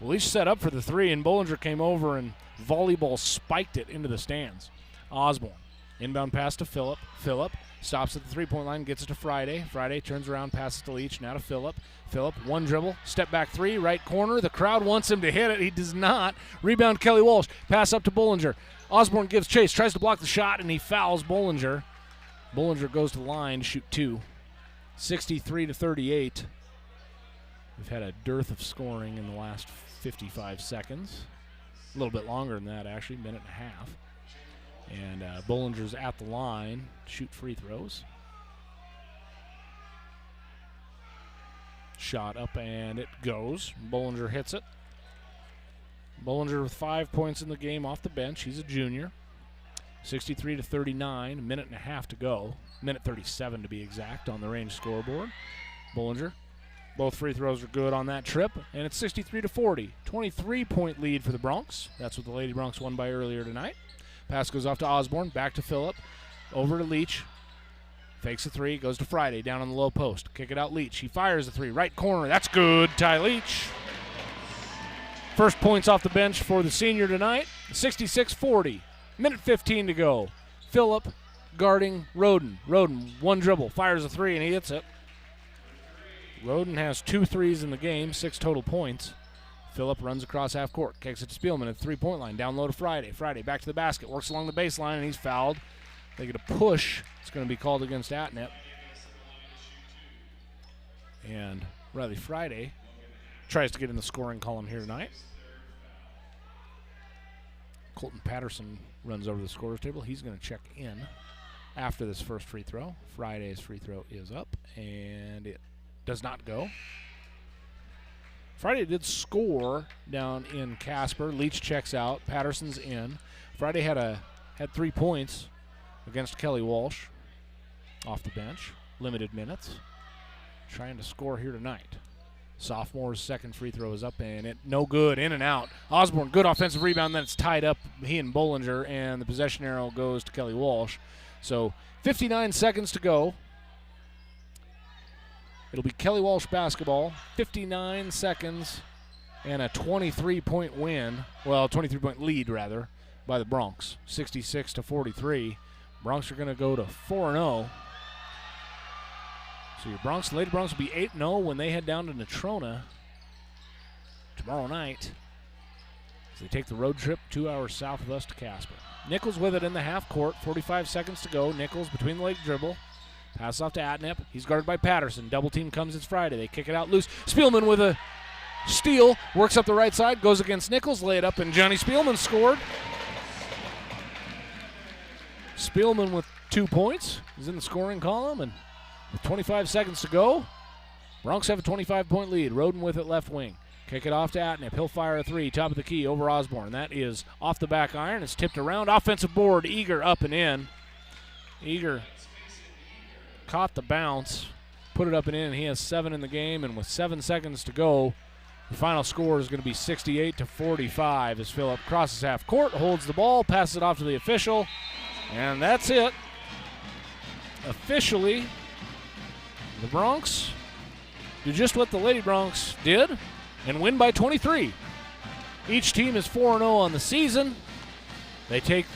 Well, Leach set up for the three, and Bollinger came over and volleyball spiked it into the stands. Osborne, inbound pass to Phillip. Phillip stops at the three-point line, gets it to Friday. Friday turns around, passes to Leach, now to Phillip. Phillip, one dribble, step back three, right corner. The crowd wants him to hit it. He does not. Rebound, Kelly Walsh. Pass up to Bollinger. Osborne gives chase, tries to block the shot, and he fouls Bollinger. Bollinger goes to the line to shoot two. 63-38. We've had a dearth of scoring in the last 55 seconds. A little bit longer than that, actually, minute and a half. And Bollinger's at the line, shoot free throws. Shot up, and it goes. Bollinger hits it. Bollinger with 5 points in the game off the bench. He's a junior. 63-39, minute and a half to go. Minute 37 to be exact on the range scoreboard. Bollinger, both free throws are good on that trip, and it's 63-40. 23-point lead for the Bronx. That's what the Lady Bronx won by earlier tonight. Pass goes off to Osborne, back to Phillip, over to Leach. Fakes a three, goes to Friday, down on the low post. Kick it out, Leach. He fires a three, right corner. That's good, Ty Leach. First points off the bench for the senior tonight. 66-40. Minute 15 to go. Phillip guarding Roden. Roden, one dribble, fires a three, and he hits it. Roden has 2 threes in the game, 6 total points. Phillip runs across half court, kicks it to Spielman at the three-point line. Down low to Friday. Friday back to the basket, works along the baseline, and he's fouled. They get a push. It's going to be called against Atnip. And Riley Friday tries to get in the scoring column here tonight. Colton Patterson runs over the scorer's table. He's going to check in after this first free throw. Friday's free throw is up, and it does not go. Friday did score down in Casper. Leach checks out. Patterson's in. Friday had 3 points against Kelly Walsh off the bench. Limited minutes. Trying to score here tonight. Sophomore's second free throw is up, and it no good. In and out. Osborne, good offensive rebound. Then it's tied up, he and Bollinger, and the possession arrow goes to Kelly Walsh. So 59 seconds to go. It'll be Kelly Walsh basketball. 59 seconds and a 23-point win. Well, 23-point lead, rather, by the Broncs. 66-43. Broncs are going to go to 4-0. So your Lady Broncs will be 8-0 when they head down to Natrona tomorrow night as they take the road trip 2 hours south of us to Casper. Nichols with it in the half court. 45 seconds to go. Nichols between the leg dribble. Pass off to Atnip. He's guarded by Patterson. Double team comes. It's Friday. They kick it out loose. Spielman with a steal. Works up the right side. Goes against Nichols. Lay it up, and Johnny Spielman scored. Spielman with 2 points. He's in the scoring column, and with 25 seconds to go, Broncs have a 25-point lead. Roden with it left wing. Kick it off to Atnip. He'll fire a three. Top of the key over Osborne. That is off the back iron. It's tipped around. Offensive board. Eager up and in. Eager caught the bounce. Put it up and in. He has 7 in the game, and with 7 seconds to go, the final score is going to be 68-45 as Phillip crosses half court, holds the ball, passes it off to the official, and that's it. Officially, the Broncs do just what the Lady Broncs did and win by 23. Each team is 4-0 on the season. They take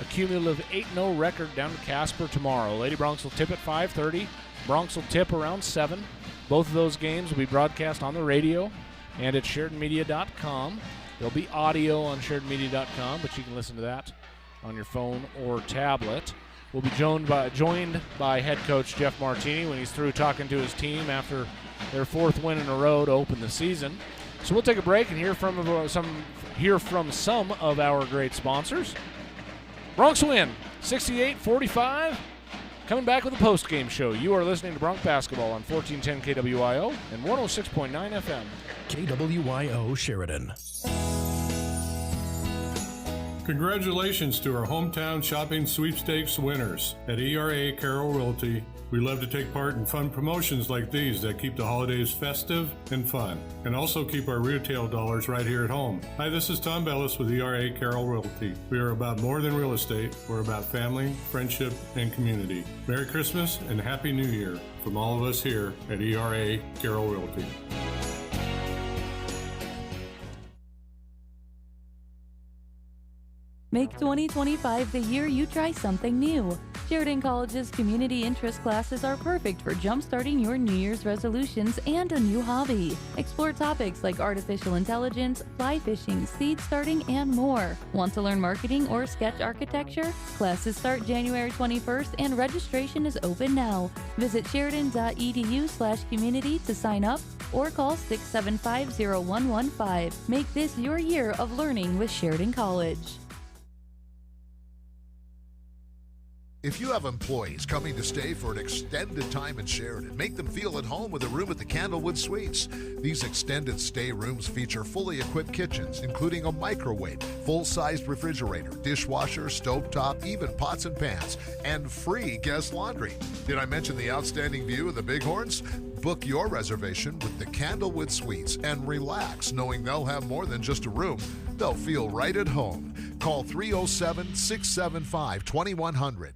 a cumulative 8-0 record down to Casper tomorrow. Lady Broncs will tip at 5:30. Broncs will tip around 7. Both of those games will be broadcast on the radio and at SheridanMedia.com. There'll be audio on SheridanMedia.com, but you can listen to that on your phone or tablet. We'll be joined by head coach Jeff Martini when he's through talking to his team after their 4th win in a row to open the season. So we'll take a break and hear from some of our great sponsors. Broncs win 68-45. Coming back with a post-game show. You are listening to Bronc Basketball on 1410 KWIO and 106.9 FM. KWIO Sheridan. Congratulations to our hometown shopping sweepstakes winners. At ERA Carroll Realty, we love to take part in fun promotions like these that keep the holidays festive and fun, and also keep our retail dollars right here at home. Hi, this is Tom Bellis with ERA Carroll Realty. We are about more than real estate. We're about family, friendship, and community. Merry Christmas and Happy New Year from all of us here at ERA Carroll Realty. Make 2025 the year you try something new. Sheridan College's community interest classes are perfect for jumpstarting your New Year's resolutions and a new hobby. Explore topics like artificial intelligence, fly fishing, seed starting, and more. Want to learn marketing or sketch architecture? Classes start January 21st and registration is open now. Visit sheridan.edu/community to sign up or call 675-0115. Make this your year of learning with Sheridan College. If you have employees coming to stay for an extended time in Sheridan, make them feel at home with a room at the Candlewood Suites. These extended stay rooms feature fully equipped kitchens, including a microwave, full-sized refrigerator, dishwasher, stovetop, even pots and pans, and free guest laundry. Did I mention the outstanding view of the Bighorns? Book your reservation with the Candlewood Suites and relax knowing they'll have more than just a room. They'll feel right at home. Call 307-675-2100.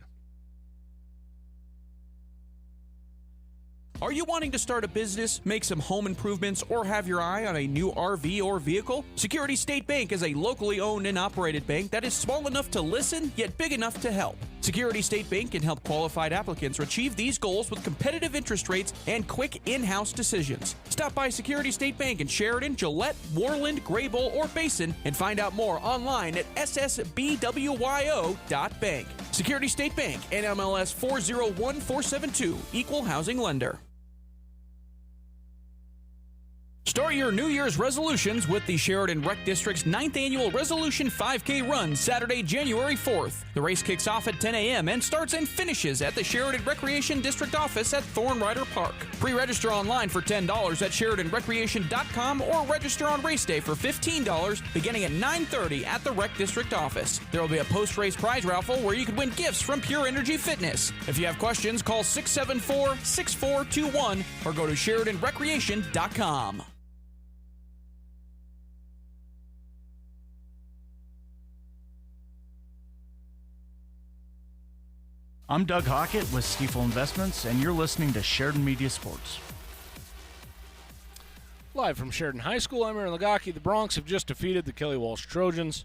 Are you wanting to start a business, make some home improvements, or have your eye on a new RV or vehicle? Security State Bank is a locally owned and operated bank that is small enough to listen, yet big enough to help. Security State Bank can help qualified applicants achieve these goals with competitive interest rates and quick in-house decisions. Stop by Security State Bank in Sheridan, Gillette, Worland, Graybull, or Basin and find out more online at ssbwyo.bank. Security State Bank, NMLS 401472, Equal Housing Lender. Start your New Year's resolutions with the Sheridan Rec District's 9th Annual Resolution 5K Run, Saturday, January 4th. The race kicks off at 10 a.m. and starts and finishes at the Sheridan Recreation District office at Thornrider Park. Pre-register online for $10 at SheridanRecreation.com or register on race day for $15 beginning at 9:30 at the Rec District office. There will be a post-race prize raffle where you can win gifts from Pure Energy Fitness. If you have questions, call 674-6421 or go to SheridanRecreation.com. I'm Doug Hockett with Stiefel Investments, and you're listening to Sheridan Media Sports. Live from Sheridan High School, I'm Aaron Lagaki. The Broncs have just defeated the Kelly Walsh Trojans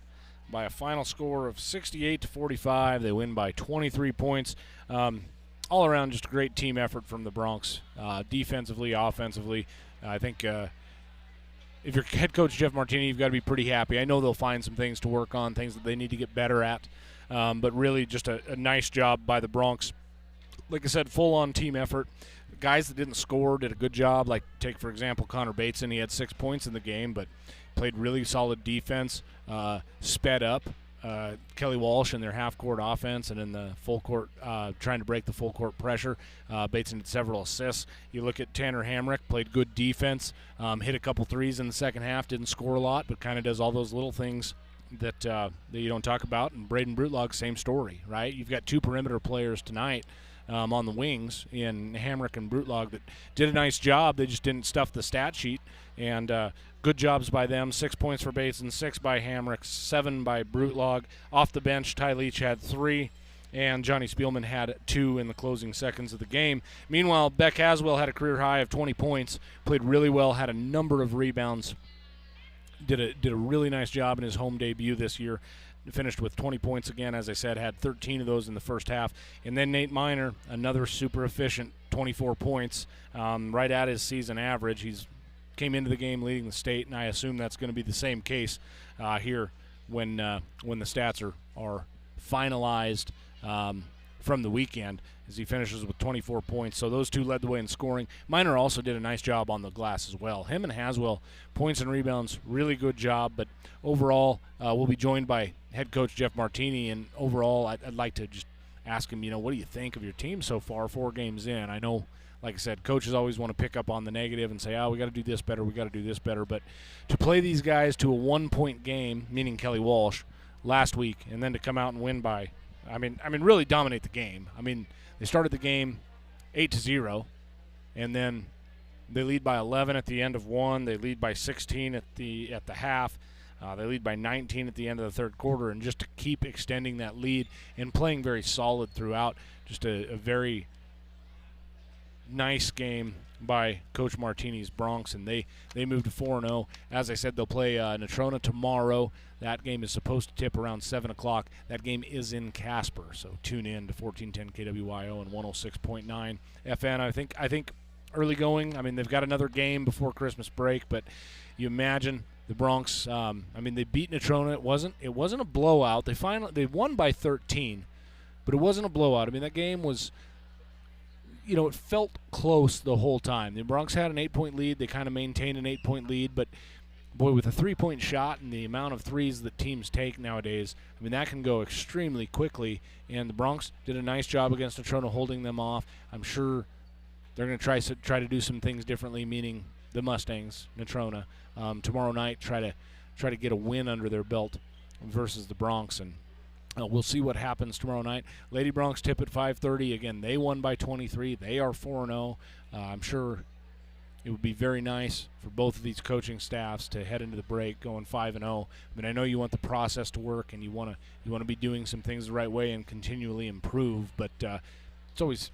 by a final score of 68-45. They win by 23 points. All around, just a great team effort from the Broncs, defensively, offensively. I think if you're head coach Jeff Martini, you've got to be pretty happy. I know they'll find some things to work on, things that they need to get better at. But really just a nice job by the Broncs. Like I said, full-on team effort. The guys that didn't score did a good job. Like, take, for example, Connor Bateson. He had 6 points in the game, but played really solid defense, sped up Kelly Walsh in their half-court offense and in the full-court, trying to break the full-court pressure. Bateson had several assists. You look at Tanner Hamrick, played good defense, hit a couple threes in the second half, didn't score a lot, but kind of does all those little things that you don't talk about. And Braden Brutlog, same story, right? You've got two perimeter players tonight on the wings in Hamrick and Brutlog that did a nice job. They just didn't stuff the stat sheet. And good jobs by them. 6 points for Bateson, 6 by Hamrick, 7 by Brutlog. Off the bench, Ty Leach had 3, and Johnny Spielman had 2 in the closing seconds of the game. Meanwhile, Beck Haswell had a career high of 20 points, played really well, had a number of rebounds. Did a really nice job in his home debut this year. Finished with 20 points again, as I said, had 13 of those in the first half. And then Nate Miner, another super efficient 24 points, right at his season average. He's came into the game leading the state, and I assume that's going to be the same case here when the stats are finalized from the weekend, as he finishes with 24 points. So those two led the way in scoring. Miner also did a nice job on the glass as well. Him and Haswell, points and rebounds, really good job. But overall, we'll be joined by head coach Jeff Martini. And overall, I'd like to just ask him, what do you think of your team so far, 4 games in? I know, like I said, coaches always want to pick up on the negative and say, we got to do this better, we got to do this better. But to play these guys to a 1-point game, meaning Kelly Walsh, last week, and then to come out and win by, really dominate the game. They started the game 8-0, and then they lead by 11 at the end of one. They lead by 16 at the half. They lead by 19 at the end of the third quarter, and just to keep extending that lead and playing very solid throughout. Just a very nice game by Coach Martini's Broncs, and they moved to 4-0. As I said, they'll play Natrona tomorrow. That game is supposed to tip around 7 o'clock. That game is in Casper, so tune in to 1410 KWYO and 106.9 FN. I think early going, they've got another game before Christmas break, but you imagine the Broncs, they beat Natrona. It wasn't a blowout. They won by 13, but it wasn't a blowout. That game was, it felt close the whole time. The Broncs had an 8-point lead. They kind of maintained an 8-point lead, but boy, with a 3-point shot and the amount of threes that teams take nowadays, that can go extremely quickly, and the Broncs did a nice job against Natrona holding them off. I'm sure they're going to try to do some things differently, meaning the Mustangs, Natrona, tomorrow night, try to get a win under their belt versus the Broncs, and we'll see what happens tomorrow night. Lady Broncs tip at 5:30. Again, they won by 23. They are 4-0. I'm sure it would be very nice for both of these coaching staffs to head into the break going 5-0. I know you want the process to work, and you want to be doing some things the right way and continually improve. But it's always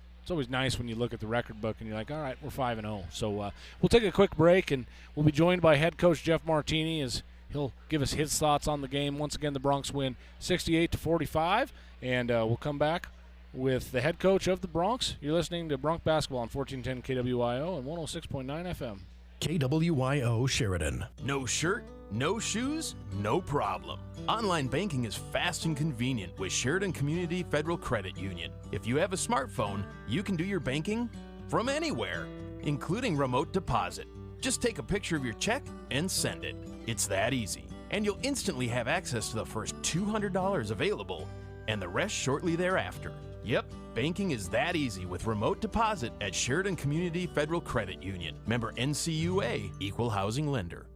nice when you look at the record book and you're like, all right, we're 5-0. So we'll take a quick break, and we'll be joined by head coach Jeff Martini as he'll give us his thoughts on the game. Once again, the Broncs win 68-45, and we'll come back with the head coach of the Broncs. You're listening to Bronc Basketball on 1410 KWYO and 106.9 FM. KWYO Sheridan. No shirt, no shoes, no problem. Online banking is fast and convenient with Sheridan Community Federal Credit Union. If you have a smartphone, you can do your banking from anywhere, including remote deposit. Just take a picture of your check and send it. It's that easy. And you'll instantly have access to the first $200 available and the rest shortly thereafter. Yep, banking is that easy with remote deposit at Sheridan Community Federal Credit Union. Member NCUA, Equal Housing Lender.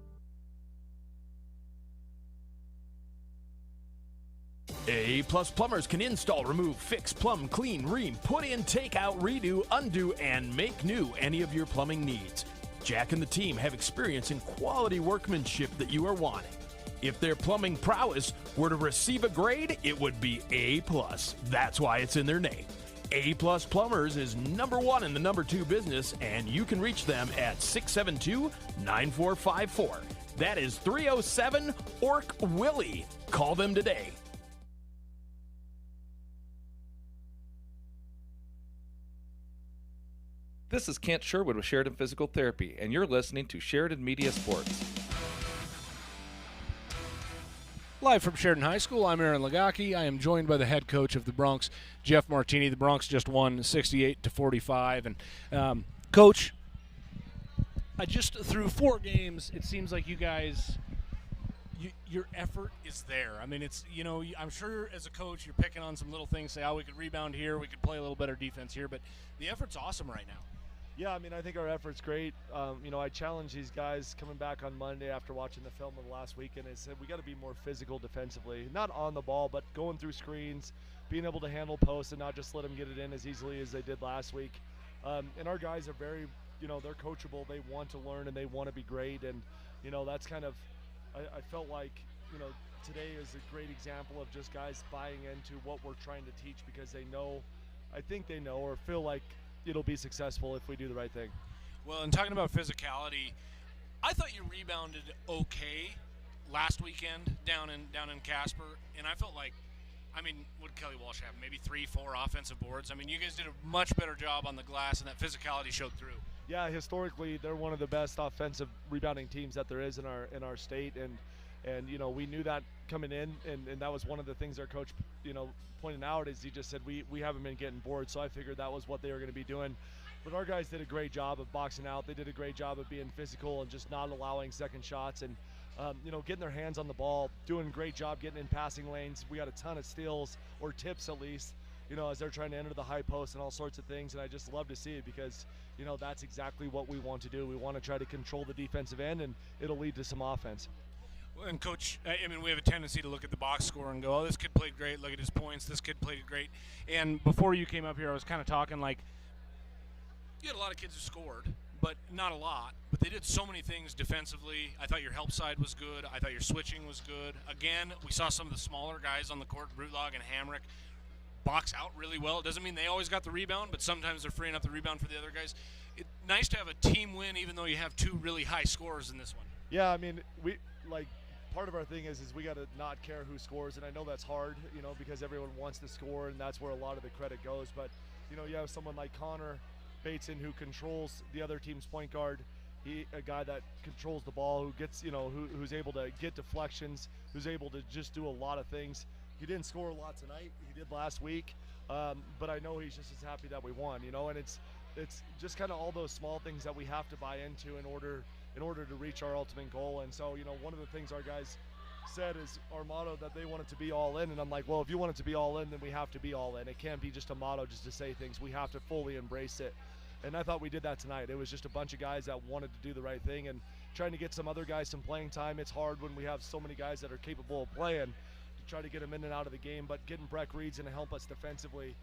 A-Plus Plumbers can install, remove, fix, plumb, clean, ream, put in, take out, redo, undo, and make new any of your plumbing needs. Jack and the team have experience in quality workmanship that you are wanting. If their plumbing prowess were to receive a grade, it would be A+. That's why it's in their name. A-Plus Plumbers is #1 in the #2 business, and you can reach them at 672-9454. That is 307-ORC-WILLIE. Call them today. This is Kent Sherwood with Sheridan Physical Therapy, and you're listening to Sheridan Media Sports. Live from Sheridan High School, I'm Aaron Lagaki. I am joined by the head coach of the Broncs, Jeff Martini. The Broncs just won 68-45. And Coach, I just through 4 games, it seems like you guys, your effort is there. I mean, it's, I'm sure as a coach you're picking on some little things, say, oh, we could rebound here, we could play a little better defense here, but the effort's awesome right now. Yeah, I mean, I think our effort's great. I challenge these guys coming back on Monday after watching the film of the last weekend. I said we got to be more physical defensively, not on the ball, but going through screens, being able to handle posts and not just let them get it in as easily as they did last week. And our guys are very, they're coachable. They want to learn and they want to be great. And, that's kind of, I felt like, today is a great example of just guys buying into what we're trying to teach because they know, I think they know or feel like it'll be successful if we do the right thing. Well, and talking about physicality, I thought you rebounded okay last weekend down in Casper, and I felt like, what did Kelly Walsh have? Maybe 3-4 offensive boards. I mean, you guys did a much better job on the glass, and that physicality showed through. Yeah, historically, they're one of the best offensive rebounding teams that there is in our state, and we knew that coming in, and that was one of the things our coach, pointed out is he just said we haven't been getting bored, so I figured that was what they were going to be doing. But our guys did a great job of boxing out. They did a great job of being physical and just not allowing second shots and getting their hands on the ball, doing a great job getting in passing lanes. We got a ton of steals or tips at least, as they're trying to enter the high post and all sorts of things, and I just love to see it because that's exactly what we want to do. We want to try to control the defensive end, and it'll lead to some offense. And Coach, we have a tendency to look at the box score and go, oh, this kid played great, look at his points, this kid played great. And before you came up here, I was kind of talking like, you had a lot of kids who scored, but not a lot. But they did so many things defensively. I thought your help side was good. I thought your switching was good. Again, we saw some of the smaller guys on the court, Brutlog and Hamrick, box out really well. It doesn't mean they always got the rebound, but sometimes they're freeing up the rebound for the other guys. It's nice to have a team win, even though you have 2 really high scorers in this one. Yeah, part of our thing is we got to not care who scores, and I know that's hard, because everyone wants to score, and that's where a lot of the credit goes. But, you have someone like Connor Bateson who controls the other team's point guard. A guy that controls the ball, who gets, who's able to get deflections, who's able to just do a lot of things. He didn't score a lot tonight. He did last week, but I know he's just as happy that we won, and it's just kind of all those small things that we have to buy into in order to reach our ultimate goal. And so, one of the things our guys said is our motto that they want it to be all in. And I'm like, well, if you want it to be all in, then we have to be all in. It can't be just a motto just to say things. We have to fully embrace it. And I thought we did that tonight. It was just a bunch of guys that wanted to do the right thing and trying to get some other guys some playing time. It's hard when we have so many guys that are capable of playing to try to get them in and out of the game. But getting Breck Reed's going to help us defensively.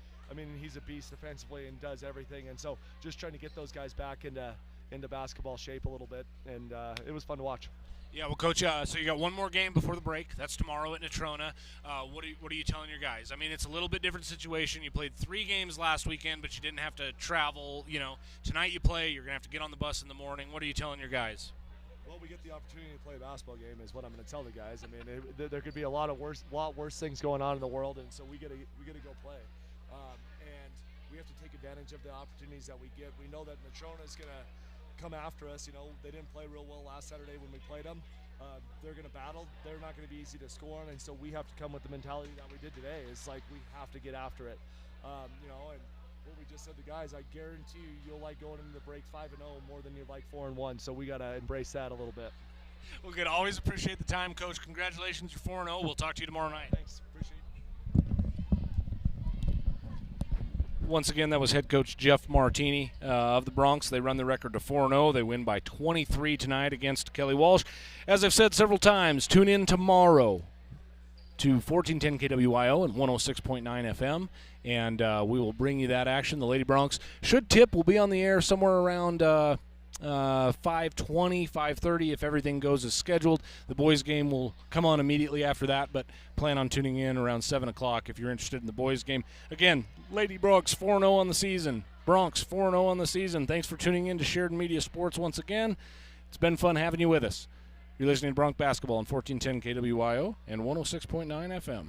He's a beast defensively and does everything. And so just trying to get those guys back into basketball shape a little bit, and it was fun to watch. Yeah, well, Coach, so you got one more game before the break. That's tomorrow at Natrona. What are you telling your guys? It's a little bit different situation. You played 3 games last weekend, but you didn't have to travel. Tonight you play. You're going to have to get on the bus in the morning. What are you telling your guys? Well, we get the opportunity to play a basketball game is what I'm going to tell the guys. There could be a lot worse things going on in the world, and so we get to go play. And we have to take advantage of the opportunities that we get. We know that Natrona is going to come after us. They didn't play real well last Saturday when we played them. They're going to battle. They're not going to be easy to score on, and so we have to come with the mentality that we did today. It's like we have to get after it. And what we just said to guys, I guarantee you'll like going into the break 5-0 more than you like 4-1. So we got to embrace that a little bit. Well, good. Always appreciate the time, Coach. Congratulations, you're 4-0. We'll talk to you tomorrow night. Thanks. Appreciate it. Once again, that was head coach Jeff Martini of the Broncs. They run the record to 4-0. They win by 23 tonight against Kelly Walsh. As I've said several times, tune in tomorrow to 1410 KWYO and 106.9 FM, and we will bring you that action. The Lady Broncs should tip. We'll be on the air somewhere around 5:20, 5:30 if everything goes as scheduled. The boys game will come on immediately after that, but plan on tuning in around 7 o'clock if you're interested in the boys game. Again, Lady Broncs 4-0 on the season. Broncs 4-0 on the season. Thanks for tuning in to Sheridan Media Sports once again. It's been fun having you with us. You're listening to Bronc Basketball on 1410 KWYO and 106.9 FM.